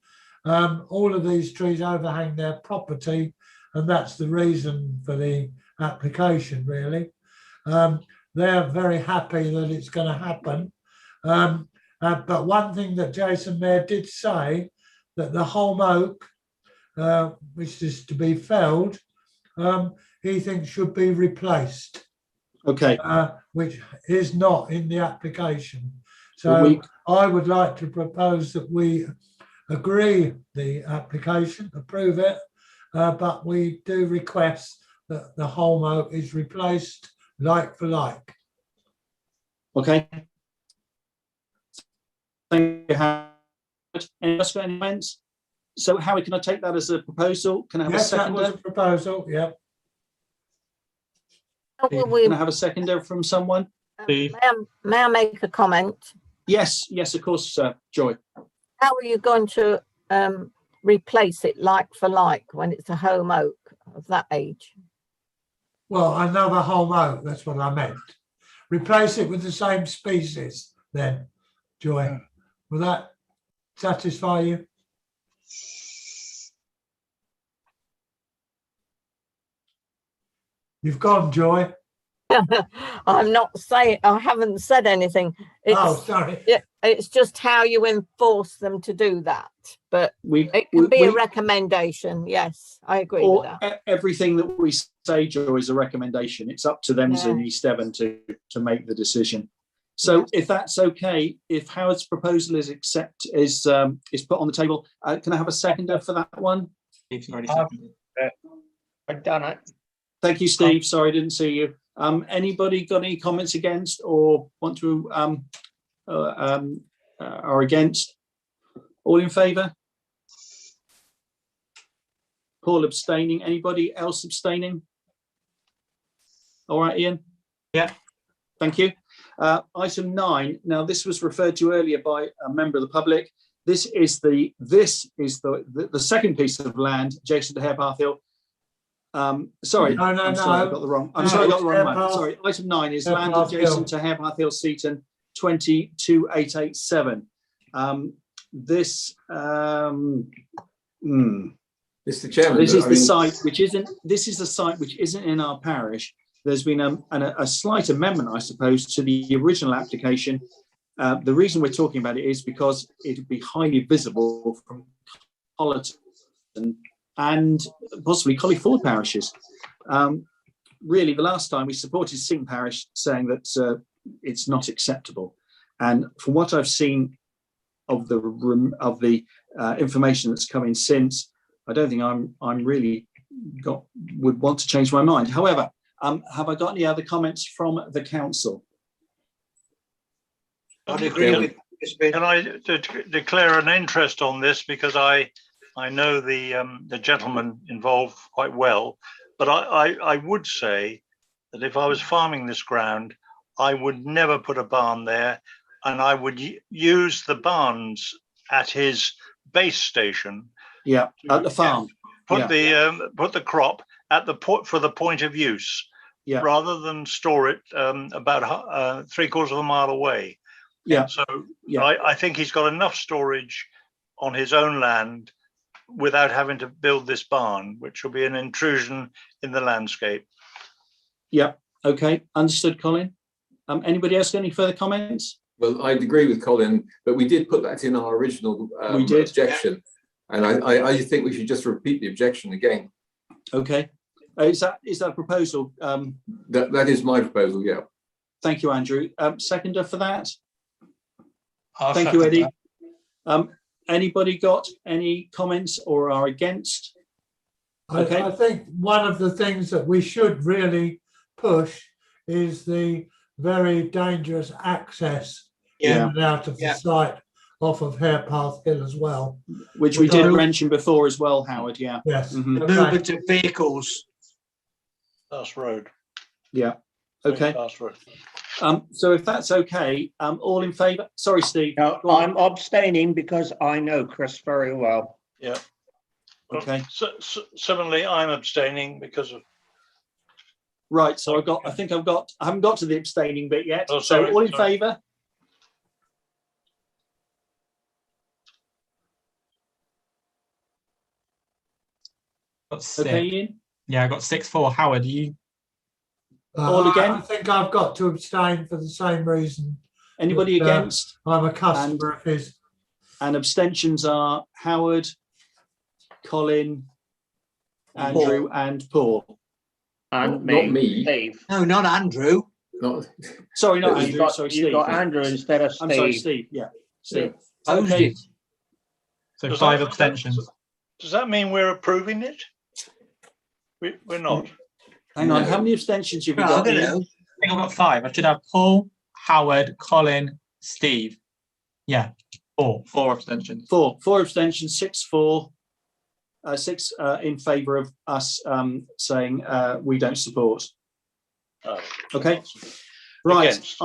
All of these trees overhang their property, and that's the reason for the application, really. They're very happy that it's going to happen. But one thing that Jason Mayer did say, that the holm oak, which is to be felled, he thinks should be replaced. Okay. Which is not in the application. So I would like to propose that we agree the application, approve it, but we do request that the holm oak is replaced like for like. Okay. Thank you, Howard. Any else got any comments? So, Howard, can I take that as a proposal? Can I have a seconder? That was a proposal, yeah. Can I have a seconder from someone? May I make a comment? Yes, yes, of course, Joy. How are you going to replace it like for like when it's a holm oak of that age? Well, another holm oak, that's what I meant. Replace it with the same species then, Joy. Will that satisfy you? You've gone, Joy. I'm not saying, I haven't said anything. Oh, sorry. It's just how you enforce them to do that. But it can be a recommendation. Yes, I agree with that. Everything that we say, Joy, is a recommendation. It's up to them in East Devon to make the decision. So if that's okay, if Howard's proposal is put on the table, can I have a seconder for that one? Steve's already seconded. I've done it. Thank you, Steve. Sorry, I didn't see you. Anybody got any comments against or want to are against? All in favour? Paul abstaining. Anybody else abstaining? All right, Ian. Yeah. Thank you. Item 9. Now, this was referred to earlier by a member of the public. This is the second piece of land adjacent to Harepath Hill. Sorry, no, I'm sorry, I got the wrong. I'm sorry, I got the wrong one. Sorry, item 9 is land adjacent to Harepath Hill, Seaton 22887. This, Mr. Chairman, this is the site which isn't. This is the site which isn't in our parish. There's been a slight amendment, I suppose, to the original application. The reason we're talking about it is because it would be highly visible from Collerton and possibly Collie Ford parishes. Really, the last time we supported Seaton Parish, saying that it's not acceptable. And from what I've seen of the information that's come in since, I don't think I'm really would want to change my mind. However, have I got any other comments from the council? I'd agree with this bit. Can I declare an interest on this, because I know the gentleman involved quite well, but I would say that if I was farming this ground, I would never put a barn there, and I would use the barns at his base station. Yeah, at the farm. Put the crop at the for the point of use, rather than store it about 3/4 of a mile away. Yeah. So I think he's got enough storage on his own land without having to build this barn, which will be an intrusion in the landscape. Yeah. Okay. Understood, Colin. Anybody else got any further comments? Well, I'd agree with Colin, but we did put that in our original objection. And I think we should just repeat the objection again. Okay. Is that a proposal? That is my proposal, yeah. Thank you, Andrew. Seconder for that? Thank you, Eddie. Anybody got any comments or are against? Okay. I think one of the things that we should really push is the very dangerous access in and out of the site off of Harepath Hill as well. Which we did mention before as well, Howard, yeah. Yes. Movement of vehicles. Last road. Yeah. Okay. Last road. So if that's okay, all in favour? Sorry, Steve. No, Go on. I'm abstaining because I know Chris very well. Yeah. Well, Okay. Similarly, I'm abstaining because of. Right. So I haven't got to the abstaining bit yet. Oh, so sorry, all in sorry. favour? Got six. Okay, Ian. Yeah, I got 6-4. Howard, you? All again? I think I've got to abstain for the same reason. Anybody that, against? I'm a customer of his. And abstentions are Howard, Colin, Andrew, and Paul. And Not me. Steve. No, not Andrew. Sorry, not You Andrew. got- Sorry, you Steve. got Andrew instead of I'm sorry, Steve. Steve. Yeah, Steve. Opposed Okay. it. So Does 5 that- abstentions. Does that mean we're approving it? We're not. Hang on. How many abstentions have you Well, I got? don't Ian? know. I think I've got 5. I should have Paul, Howard, Colin, Steve. Yeah, 4 abstentions. Four abstentions. 6-4. 6 in favour of us saying we don't support. Oh. Okay. Right. Against.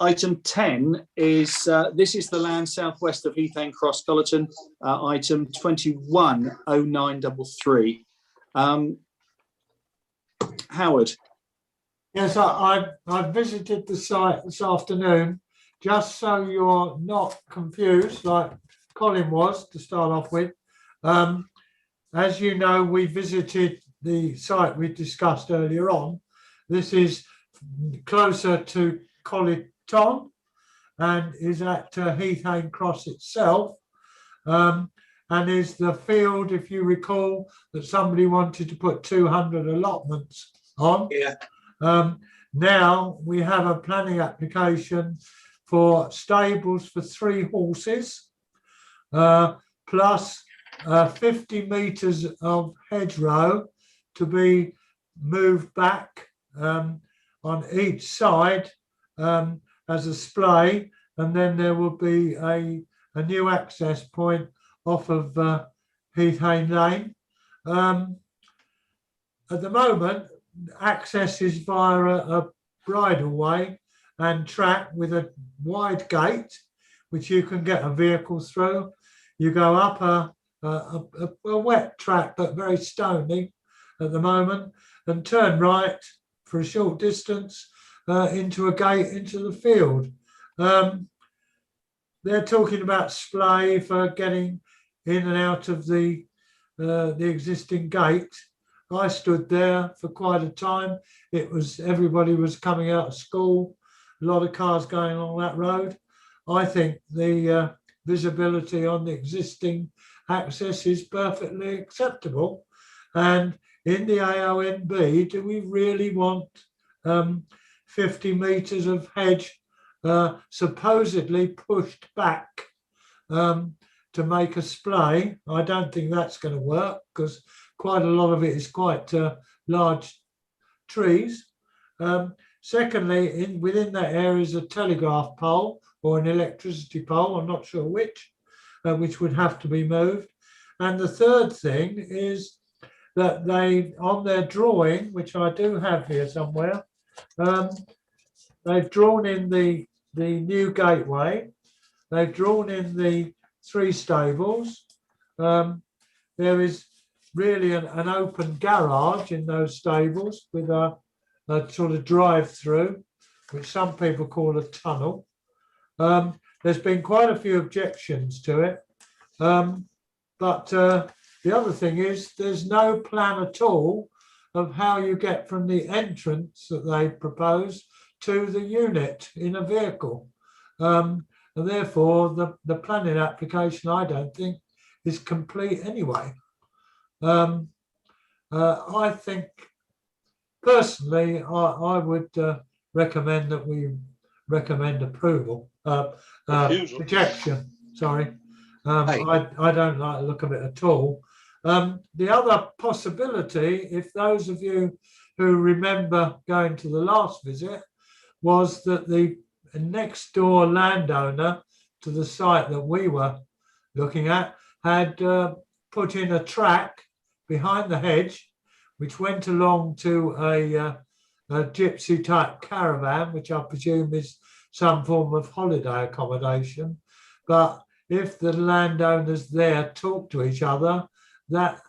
Item 10 is this is the land southwest of Heathane Cross, Collerton. Item 210933. Howard. Yes, I've visited the site this afternoon, just so you're not confused, like Colin was to start off with. As you know, we visited the site we discussed earlier on. This is closer to Colleton and is at Heathane Cross itself. And is the field, if you recall, that somebody wanted to put 200 allotments on. Yeah. Now we have a planning application for stables for 3 horses, plus 50 metres of hedgerow to be moved back on each side as a splay, and then there will be a new access point off of Heathane Lane. At the moment, access is via a bridleway and track with a wide gate, which you can get a vehicle through. You go up a wet track, but very stony at the moment, and turn right for a short distance into a gate into the field. They're talking about splay for getting in and out of the existing gate. I stood there for quite a time. Everybody was coming out of school, a lot of cars going along that road. I think the visibility on the existing access is perfectly acceptable. And in the AONB, do we really want 50 metres of hedge supposedly pushed back to make a splay? I don't think that's going to work because quite a lot of it is quite large trees. Secondly, within that area is a telegraph pole or an electricity pole, I'm not sure which would have to be moved. And the third thing is that they, on their drawing, which I do have here somewhere, they've drawn in the new gateway, they've drawn in the 3 stables. There is really an open garage in those stables with a sort of drive-through, which some people call a tunnel. There's been quite a few objections to it. But the other thing is there's no plan at all of how you get from the entrance that they propose to the unit in a vehicle. And therefore, the planning application, I don't think, is complete anyway. I think, personally, I would recommend that we recommend approval, rejection, sorry. I don't like the look of it at all. The other possibility, if those of you who remember going to the last visit, was that the next door landowner to the site that we were looking at had put in a track behind the hedge, which went along to a gypsy type caravan, which I presume is some form of holiday accommodation. But if the landowners there talk to each other, that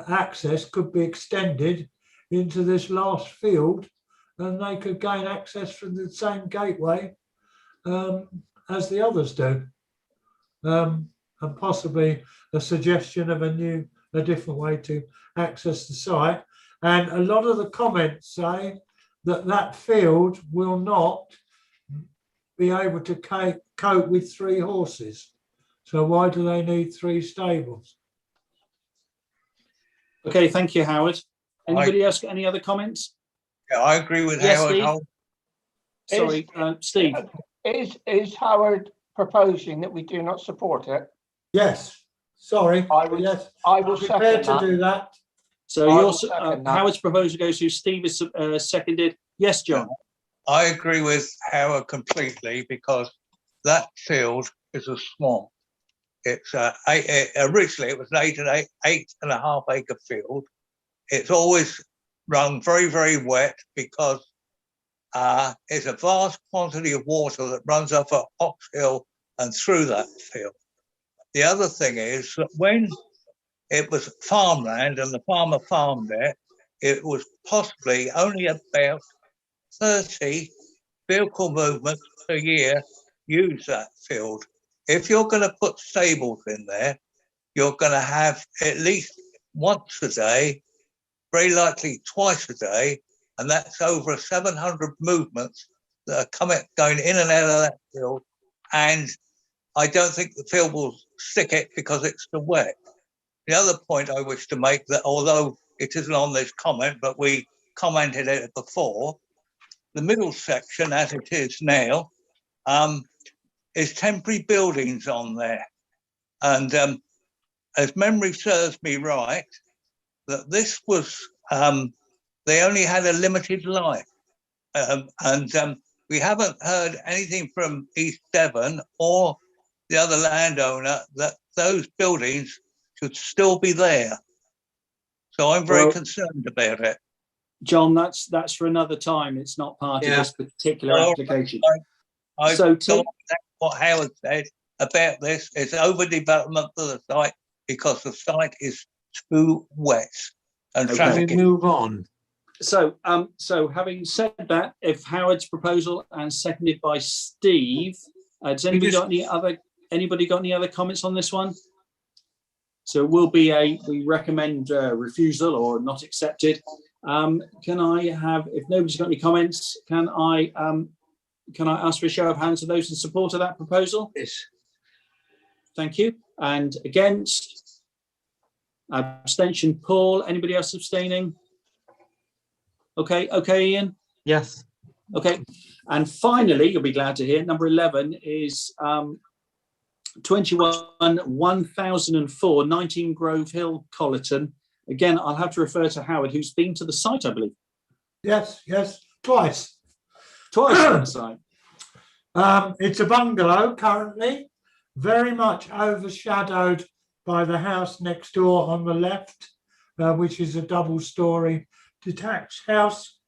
access could be extended into this last field, and they could gain access from the same gateway as the others do. And possibly a suggestion of a different way to access the site. And a lot of the comments say that that field will not be able to cope with 3 horses. So why do they need 3 stables? Okay, thank you, Howard. Anybody else got any other comments? Yeah, I agree with Yes, Howard. Steve. Sorry, Steve. Is Howard proposing that we do not support it? Yes. Sorry. I will. Yes. I will Prepare second to do that. So I your will second that. Howard's proposal goes to Steve is seconded. Yes, John. I agree with Howard completely because that field is a swamp. It's originally it was an 8.5 acre field. It's always run very, very wet because it's a vast quantity of water that runs up at Ox Hill and through that field. The other thing is that when it was farmland and the farmer farmed it was possibly only about 30 vehicle movements per year use that field. If you're going to put stables in there, you're going to have at least once a day, very likely twice a day, and that's over 700 movements that are going in and out of that field. And I don't think the field will stick it because it's too wet. The other point I wish to make, that although it isn't on this comment, but we commented it before, the middle section as it is now is temporary buildings on there. And as memory serves me right, that this was, they only had a limited life. We haven't heard anything from East Devon or the other landowner that those buildings should still be there. So I'm very concerned about it. John, that's for another time. It's not part of this particular application. So that's what Howard said about this. It's overdevelopment of the site because the site is too wet and traffic. Move on. So, having said that, if Howard's proposal and seconded by Steve, does anybody got any other comments on this one? So it will be we recommend refusal or not accepted. Can I have, if nobody's got any comments, can I ask for a show of hands of those in support of that proposal? Yes. Thank you. And against? Abstention, Paul. Anybody else abstaining? Okay, Ian? Yes. Okay. And finally, you'll be glad to hear, number 11 is 21-1004, 19 Grove Hill, Collerton. Again, I'll have to refer to Howard, who's been to the site, I believe. Yes, twice. Twice on the site. It's a bungalow currently, very much overshadowed by the house next door on the left, which is a double-storey detached house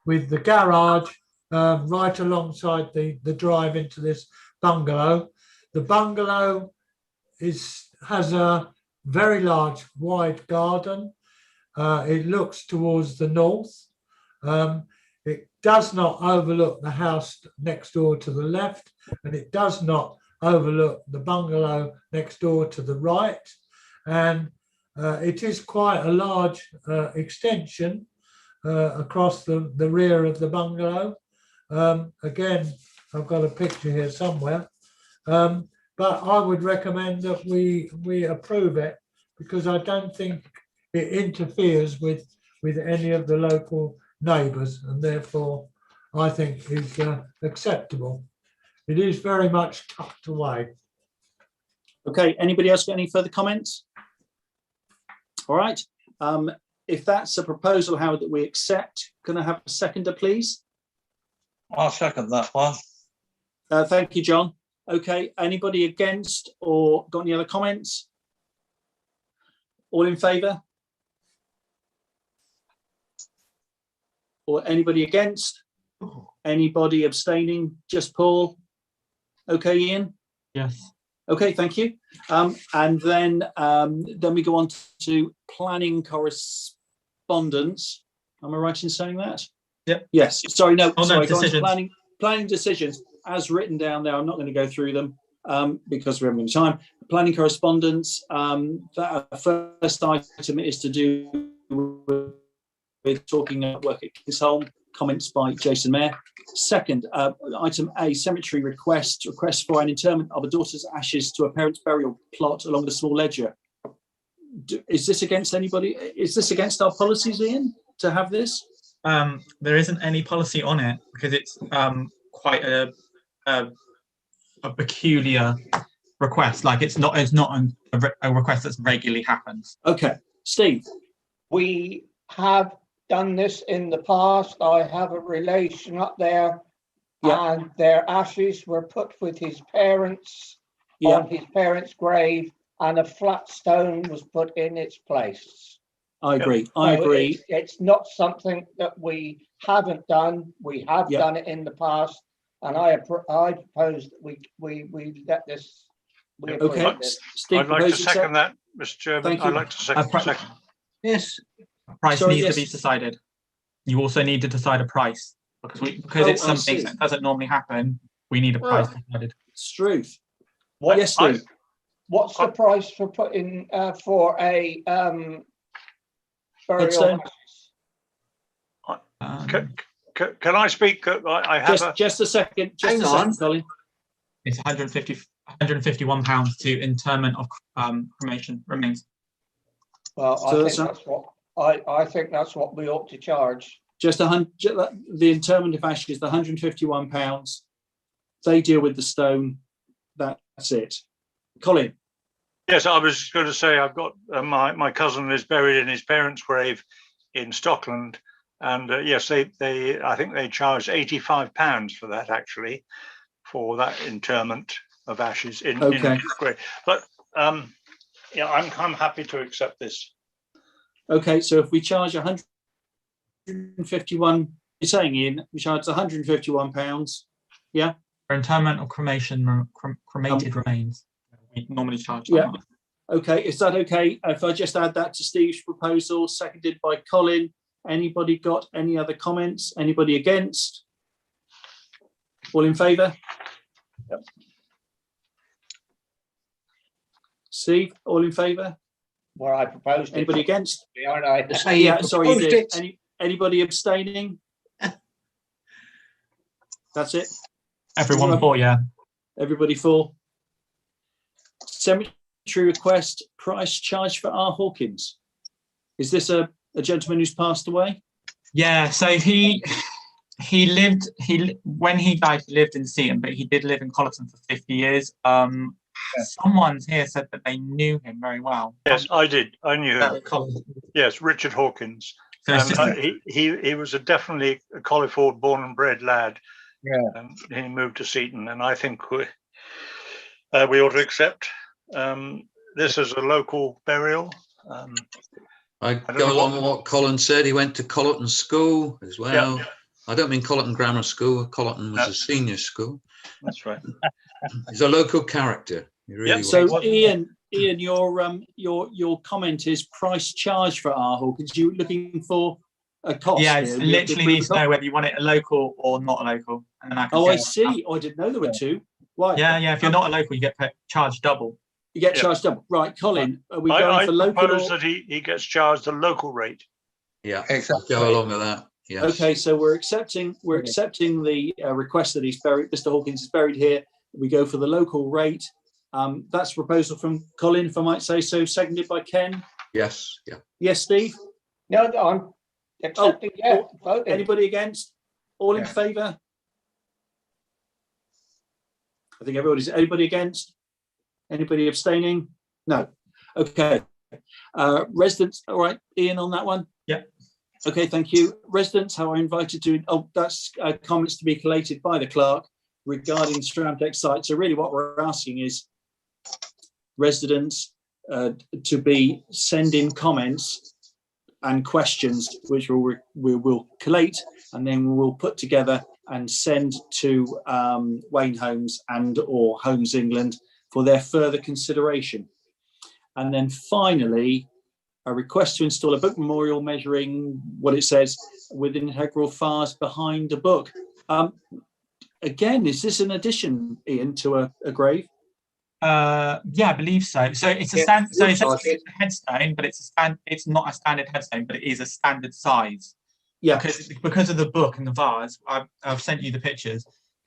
with the garage right alongside the drive into this bungalow. The bungalow has a very large, wide garden. It looks towards the north. It does not overlook the house next door to the left, and it does not overlook the bungalow next door to the right. And it is quite a large extension across the rear of the bungalow. Again, I've got a picture here somewhere. But I would recommend that we approve it because I don't think it interferes with any of the local neighbours, and therefore I think is acceptable. It is very much tucked away. Okay, anybody else got any further comments? All right. If that's a proposal, Howard, that we accept, can I have a seconder, please? I'll second that one. Thank you, John. Okay, anybody against or got any other comments? All in favour? Or anybody against? Anybody abstaining? Just Paul? Okay, Ian? Yes. Okay, thank you. And then we go on to planning correspondence. Am I right in saying that? Yep. Yes. Sorry, no. Oh, no, sorry. Go on to decisions. planning decisions as written down there. I'm not going to go through them because we haven't got time. Planning correspondence. That first item is to do with talking about work at Kingsholm. Comments by Jason Mayer. Second, item A, cemetery request for an interment of a daughter's ashes to a parent's burial plot along the small ledger. Is this against anybody? Is this against our policies, Ian, to have this? There isn't any policy on it because it's quite a peculiar request. Like it's not a request that's regularly happens. Okay, Steve. We have done this in the past. I have a relation up there, and their ashes were put with his parents on his parents' grave, and a flat stone was put in its place. I agree. I agree. It's not something that we haven't done. We have done it in the past, and I propose that we let this. Okay, Steve, I'd like to second that, Mr. Chairman. Thank you. I'd like to second. Yes. Price needs to be decided. You also need to decide a price because it's something that doesn't normally happen. We need a price decided. It's truth. Yes, Steve. What's the price for putting for a burial? Can I speak? I have just a second. Just a second, Colin. It's 151 pounds to interment of cremation remains. Well, I think that's what we ought to charge. Just the interment of ashes, the £151. They deal with the stone. That's it. Colin. Yes, I was going to say I've got my cousin is buried in his parents' grave in Stockland, and yes, they I think they charged £85 for that actually, for that interment of ashes in his grave. But yeah, I'm happy to accept this. Okay, so if we charge 151, you're saying, Ian, we charge £151, yeah? For interment or cremation, cremated remains, we normally charge that much. Okay, is that okay if I just add that to Steve's proposal, seconded by Colin? Anybody got any other comments? Anybody against? All in favour? Yep. Steve, all in favour? Well, I proposed. Anybody against? Aren't I? Yeah, sorry, you did. Anybody abstaining? That's it. Everyone for, yeah. Everybody for. Cemetery request price charge for R. Hawkins. Is this a gentleman who's passed away? Yeah, so he lived when he died, he lived in Seaton, but he did live in Colleton for 50 years. Someone here said that they knew him very well. Yes, I did. I knew him. Yes, Richard Hawkins. So he was definitely a Colliford born and bred lad. Yeah. And he moved to Seaton, and I think we ought to accept this as a local burial. I go along with what Colin said. He went to Colleton School as well. Yeah. I don't mean Colleton Grammar School. Colleton was a senior school. That's right. He's a local character. He really was. So Ian, your comment is price charge for R. Hawkins. You looking for a cost? Yeah, it's literally needs to know whether you want it a local or not a local. And then I can I see. I didn't know there were two. Right. Yeah. If you're not a local, you get charged double. You get charged double. Right, Colin, are we going for local? I propose that he gets charged the local rate. Yeah, exactly. Go along with that. Yes. Okay, so we're accepting the request that he's buried. Mr. Hawkins is buried here. We go for the local rate. That's a proposal from Colin, if I might say so. Seconded by Ken. Yes. Yeah. Yes, Steve. No, I'm accepting. Anybody against? All in favour? I think anybody against? Anybody abstaining? No. Okay. Residents, all right, Ian, on that one? Yeah. Okay, thank you. Residents who are invited to, that's comments to be collated by the clerk regarding Stramtec site. So really what we're asking is residents to be sending comments and questions, which we will collate, and then we'll put together and send to Wayne Homes and or Homes England for their further consideration. And then finally, a request to install a book memorial measuring what it says with integral files behind a book. Again, is this an addition, Ian, to a grave? Yeah, I believe so. So it's a so it's a headstone, but it's not a standard headstone, but it is a standard size. Yeah. Because of the book and the vase, I've sent you the pictures.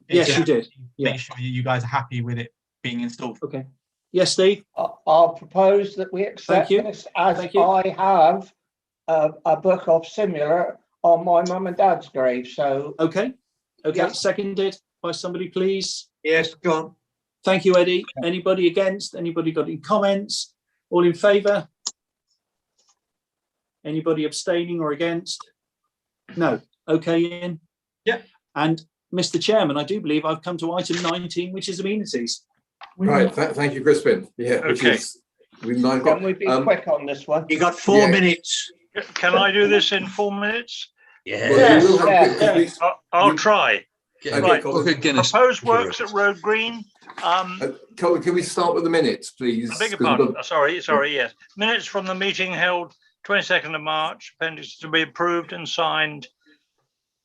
Yes, you did. Make sure you guys are happy with it being installed. Okay. Yes, Steve. I'll propose that we accept this, as I have a book of similar on my mum and dad's grave. So okay. Yeah. Seconded by somebody, please. Yes, go on. Thank you, Eddie. Anybody against? Anybody got any comments? All in favour? Anybody abstaining or against? No. Okay, Ian. Yeah. And Mr. Chairman, I do believe I've come to item 19, which is amenities. Right. Thank you, Crispin. Yeah. Okay. Can we be quick on this one? You got 4 minutes. Can I do this in 4 minutes? Yeah. I'll try. Okay, Right. Colin. Proposed works at Road Green. Colin, can we start with the minutes, please? I beg your pardon. Sorry, yes. Minutes from the meeting held 22nd of March, appendix to be approved and signed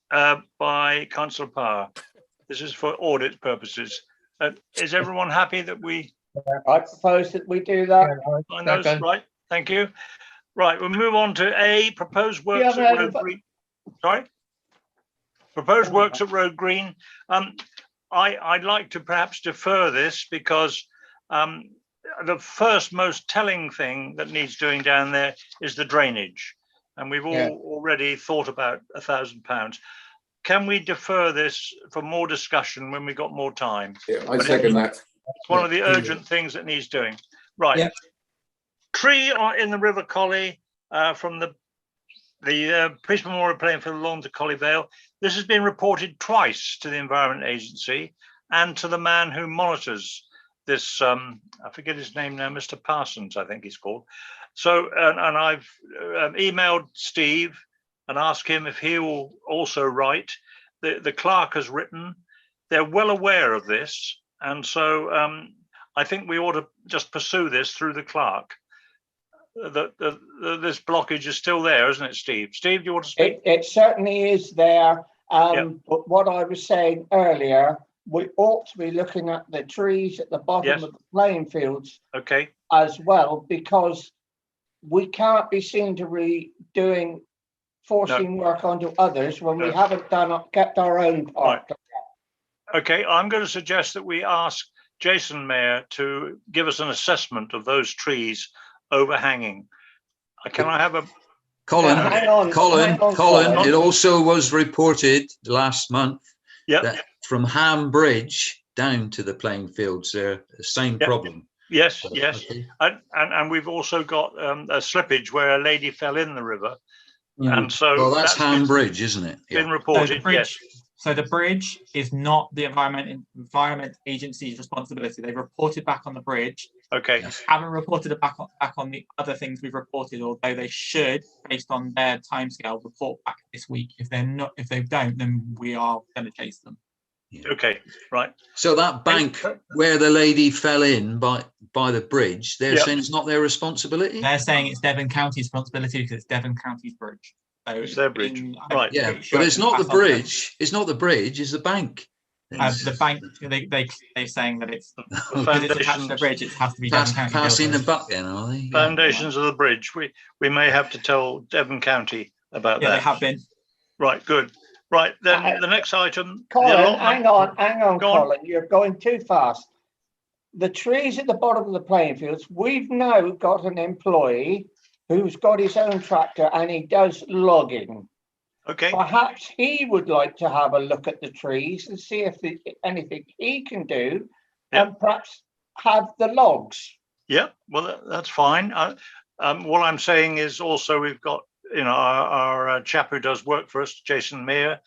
by Councillor Power. This is for audit purposes. Is everyone happy that we? I propose that we do that. Find those, right, thank you. Right, we'll move on to A, proposed works at Road Green. Sorry? Proposed works at Road Green. I'd like to perhaps defer this because the first most telling thing that needs doing down there is the drainage. And we've already thought about £1,000. Can we defer this for more discussion when we got more time? Yeah, I second that. It's one of the urgent things that needs doing. Right. Yeah. Tree in the River Collie from the Peace Memorial Playing Field along to Collie Vale. This has been reported twice to the Environment Agency and to the man who monitors this. I forget his name now, Mr. Parsons, I think he's called. So, and I've emailed Steve and asked him if he will also write. The clerk has written. They're well aware of this. And so I think we ought to just pursue this through the clerk. This blockage is still there, isn't it, Steve? Steve, do you want to speak? It certainly is there. But what I was saying earlier, we ought to be looking at the trees at the bottom of the playing fields as well, because we can't be seen to be forcing work onto others when we haven't kept our own part. Right. Okay, I'm going to suggest that we ask Jason Mayer to give us an assessment of those trees overhanging. Can I have a Colin, it also was reported last month that from Ham Bridge down to the playing fields, the same problem. Yes. And we've also got a slippage where a lady fell in the river. And so well, that's Ham Bridge, isn't it? Been reported, yes. So the bridge is not the Environment Agency's responsibility. They've reported back on the bridge. Okay. They haven't reported it back on the other things we've reported, although they should, based on their timescale, report back this week. If they don't, then we are going to chase them. Okay, right. So that bank where the lady fell in by the bridge, they're saying it's not their responsibility? They're saying it's Devon County's responsibility because it's Devon County's bridge. So it's their bridge, right? Yeah, but it's not the bridge. It's not the bridge. It's the bank. The bank. They're saying that it's because it's attached to the bridge. It has to be Devon County. Passing the buck, then, are they? Foundations of the bridge. We may have to tell Devon County about that. Yeah, they have been. Right. Good. Right. Then the next item. Colin, hang on, Colin. You're going too fast. The trees at the bottom of the playing fields. We've now got an employee who's got his own tractor and he does logging. Okay. Perhaps he would like to have a look at the trees and see if there's anything he can do, and perhaps have the logs. Yeah, well, that's fine. What I'm saying is also we've got, our chap who does work for us, Jason Mayer.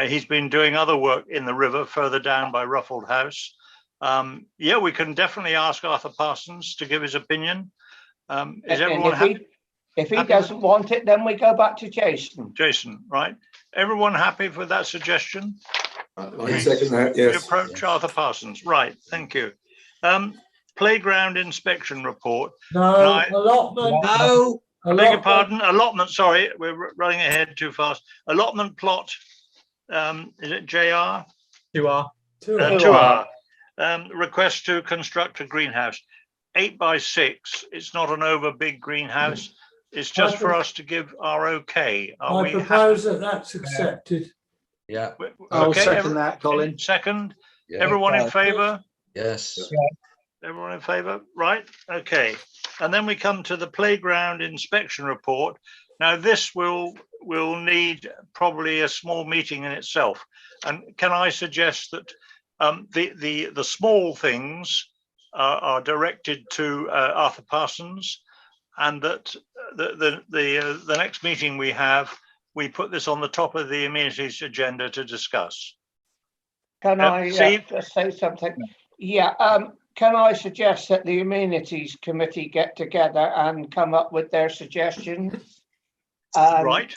He's been doing other work in the river further down by Ruffled House. We can definitely ask Arthur Parsons to give his opinion. Is everyone happy? If he Happy doesn't want it, then we go back to Jason. Jason, right? Everyone happy with that suggestion? I second that, We yes. approach Arthur Parsons. Right, thank you. Playground inspection report. No, allotment. No. I beg your pardon, allotment, sorry, we're running ahead too fast. Allotment plot, is it JR? 2R. 2R. Request to construct a greenhouse. 8 by 6, it's not an over big greenhouse. It's just for us to give our okay. Are I we propose that that's accepted. Yeah. I'll Okay, second that, Colin. Second. Yeah. Everyone in favour? Yes. Everyone in favour? Right, okay. And then we come to the playground inspection report. Now this will need probably a small meeting in itself. And can I suggest that the small things are directed to Arthur Parsons, and that the next meeting we put this on the top of the amenities agenda to discuss. Can I Steve? just say something? Yeah, can I suggest that the amenities committee get together and come up with their suggestions? Right.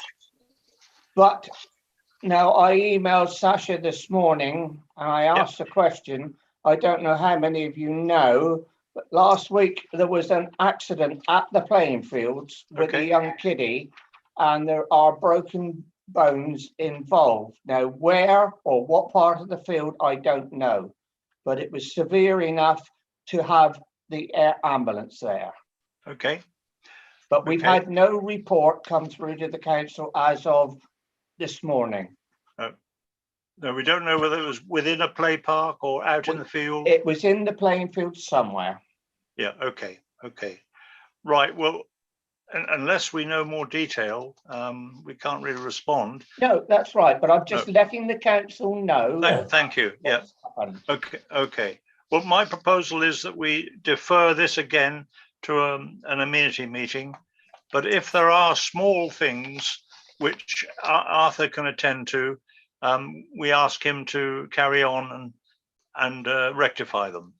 But now I emailed Sasha this morning and I asked a question. I don't know how many of you know, but last week there was an accident at the playing fields with a young kiddie, and there are broken bones involved. Now, where or what part of the field, I don't know, but it was severe enough to have the air ambulance there. Okay. But we've had no report come through to the council as of this morning. No, we don't know whether it was within a play park or out in the field. It was in the playing field somewhere. Yeah, okay. Right, well, unless we know more detail, we can't really respond. No, that's right, but I'm just letting the council know. Thank you, yeah. Okay. Well, my proposal is that we defer this again to an amenity meeting, but if there are small things which Arthur can attend to, we ask him to carry on and rectify them.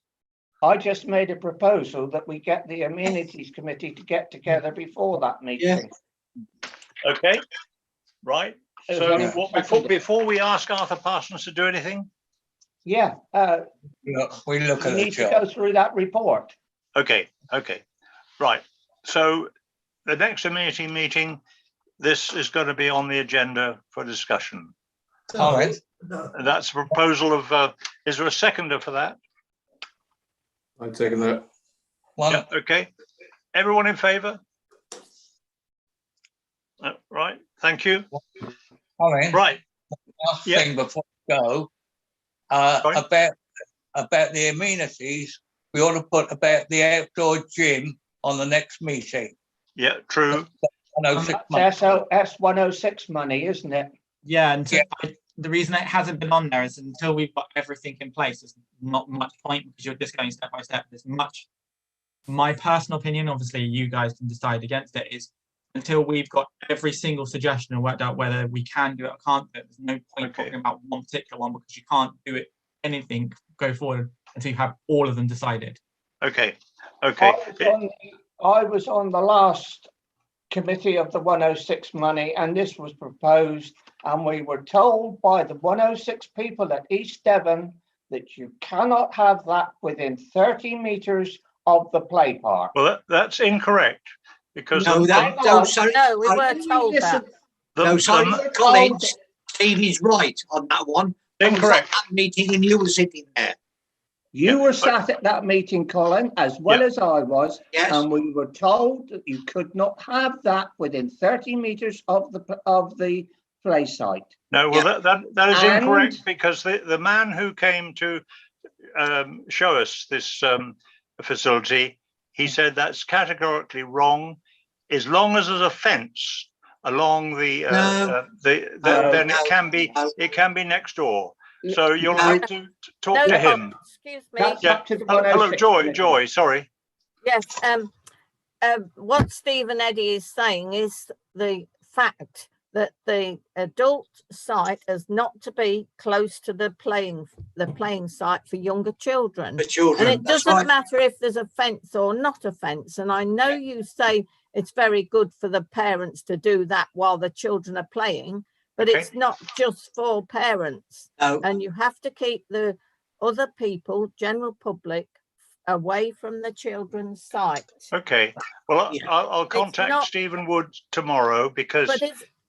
I just made a proposal that we get the amenities committee to get together before that meeting. Okay, right. So before we ask Arthur Parsons to do anything? Yeah. We look at we need to go through that report. Okay, right. So the next amenity meeting, this is going to be on the agenda for discussion. All right. And that's a proposal of, is there a seconder for that? I'm taking that. Yeah, okay. Everyone in favour? Right, thank you. All right. Right. Last thing before we go, about the amenities, we ought to put about the outdoor gym on the next meeting. Yeah, true. That's S106 money, isn't it? Yeah, and the reason it hasn't been on there is until we've got everything in place, there's not much point because you're just going step by step. My personal opinion, obviously you guys can decide against it, is until we've got every single suggestion and worked out whether we can do it or can't do it, there's no point talking about one particular one because you can't do it anything go forward until you have all of them decided. Okay. I was on the last committee of the 106 money, and this was proposed, and we were told by the 106 people at East Devon that you cannot have that within 30 meters of the play park. Well, that's incorrect because no, sorry. No, we weren't told that. No, sorry, Collins. Steve is right on that one. Incorrect. That meeting, and you were sitting there. You were sat at that meeting, Colin, as well as I was, and we were told that you could not have that within 30 meters of the play site. No, well, that is incorrect because the man who came to show us this facility, he said that's categorically wrong. As long as there's a fence along then it can be next door. So you'll have to talk to him. Excuse me. Hello, Joy. Sorry. Yes. What Steve and Eddie is saying is the fact that the adult site is not to be close to the playing site for younger children. For children, and it doesn't matter if there's a fence or not a fence. And I know you say it's very good for the parents to do that while the children are playing, but it's not just for parents. No. And you have to keep the other people, general public, away from the children's sight. Okay. Well, I'll contact not- Stephen Wood tomorrow because But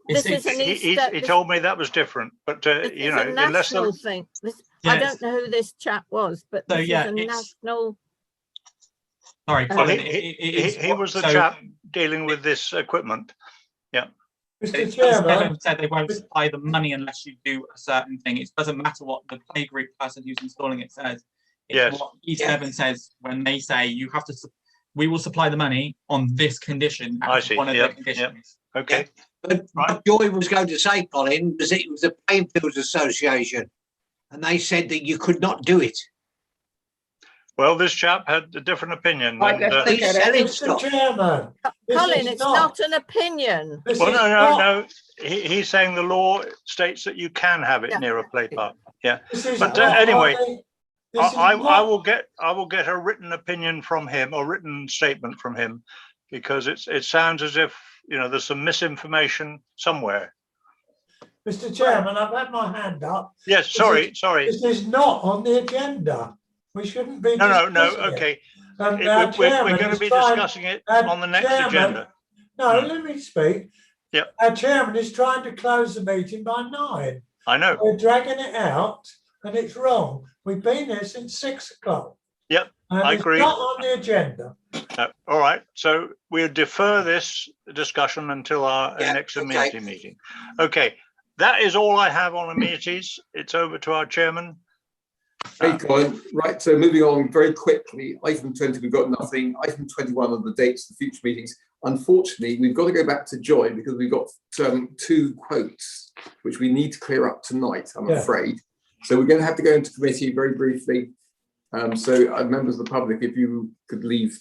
this is an he Easter. told me that was different. But This you is know, a unless the national thing. I Yes. don't know who this chap was, but So, this yeah, is a it's- national. Sorry, well, Colin. he was the so- chap dealing with this equipment. Yeah. It's just never said they won't supply the money unless you do a certain thing. It doesn't matter what the playgroup person who's installing it says. It's Yes. what East Devon says when they say you have to. We will supply the money on this condition. I see. One of Yeah. the conditions. Okay. But what Joy was going to say, Colin, was it was the Plainfields Association, and they said that you could not do it. Well, this chap had a different opinion. Right, and, let's look at it. Mr. Chairman, this Colin, is it's not an opinion. This well, is no. not- He's saying the law states that you can have it near a play park. Yeah. This is But not anyway, only- this is I not- will get a written opinion from him, or written statement from him, because it sounds as if there's some misinformation somewhere. Mr. Chairman, I've had my hand up. Yes. Sorry. This is not on the agenda. We shouldn't be. No. discussing it. Okay. And We're chairman going to is be trying- discussing it our on the next chairman- agenda. No, let me speak. Yep. Our chairman is trying to close the meeting by 9. I know. We're dragging it out, and it's wrong. We've been here since 6 o'clock. Yep. And I it's agree. not on the agenda. All right. So we'll defer this discussion until our next amenity meeting. Okay. That is all I have on amenities. It's over to our chairman. Hey, Colin. Right, so moving on very quickly. Item 20, we've got nothing. Item 21 are the dates of future meetings. Unfortunately, we've got to go back to Joy because we've got 2 quotes which we need to clear up tonight, I'm afraid. So we're going to have to go into committee very briefly. So members of the public, if you could leave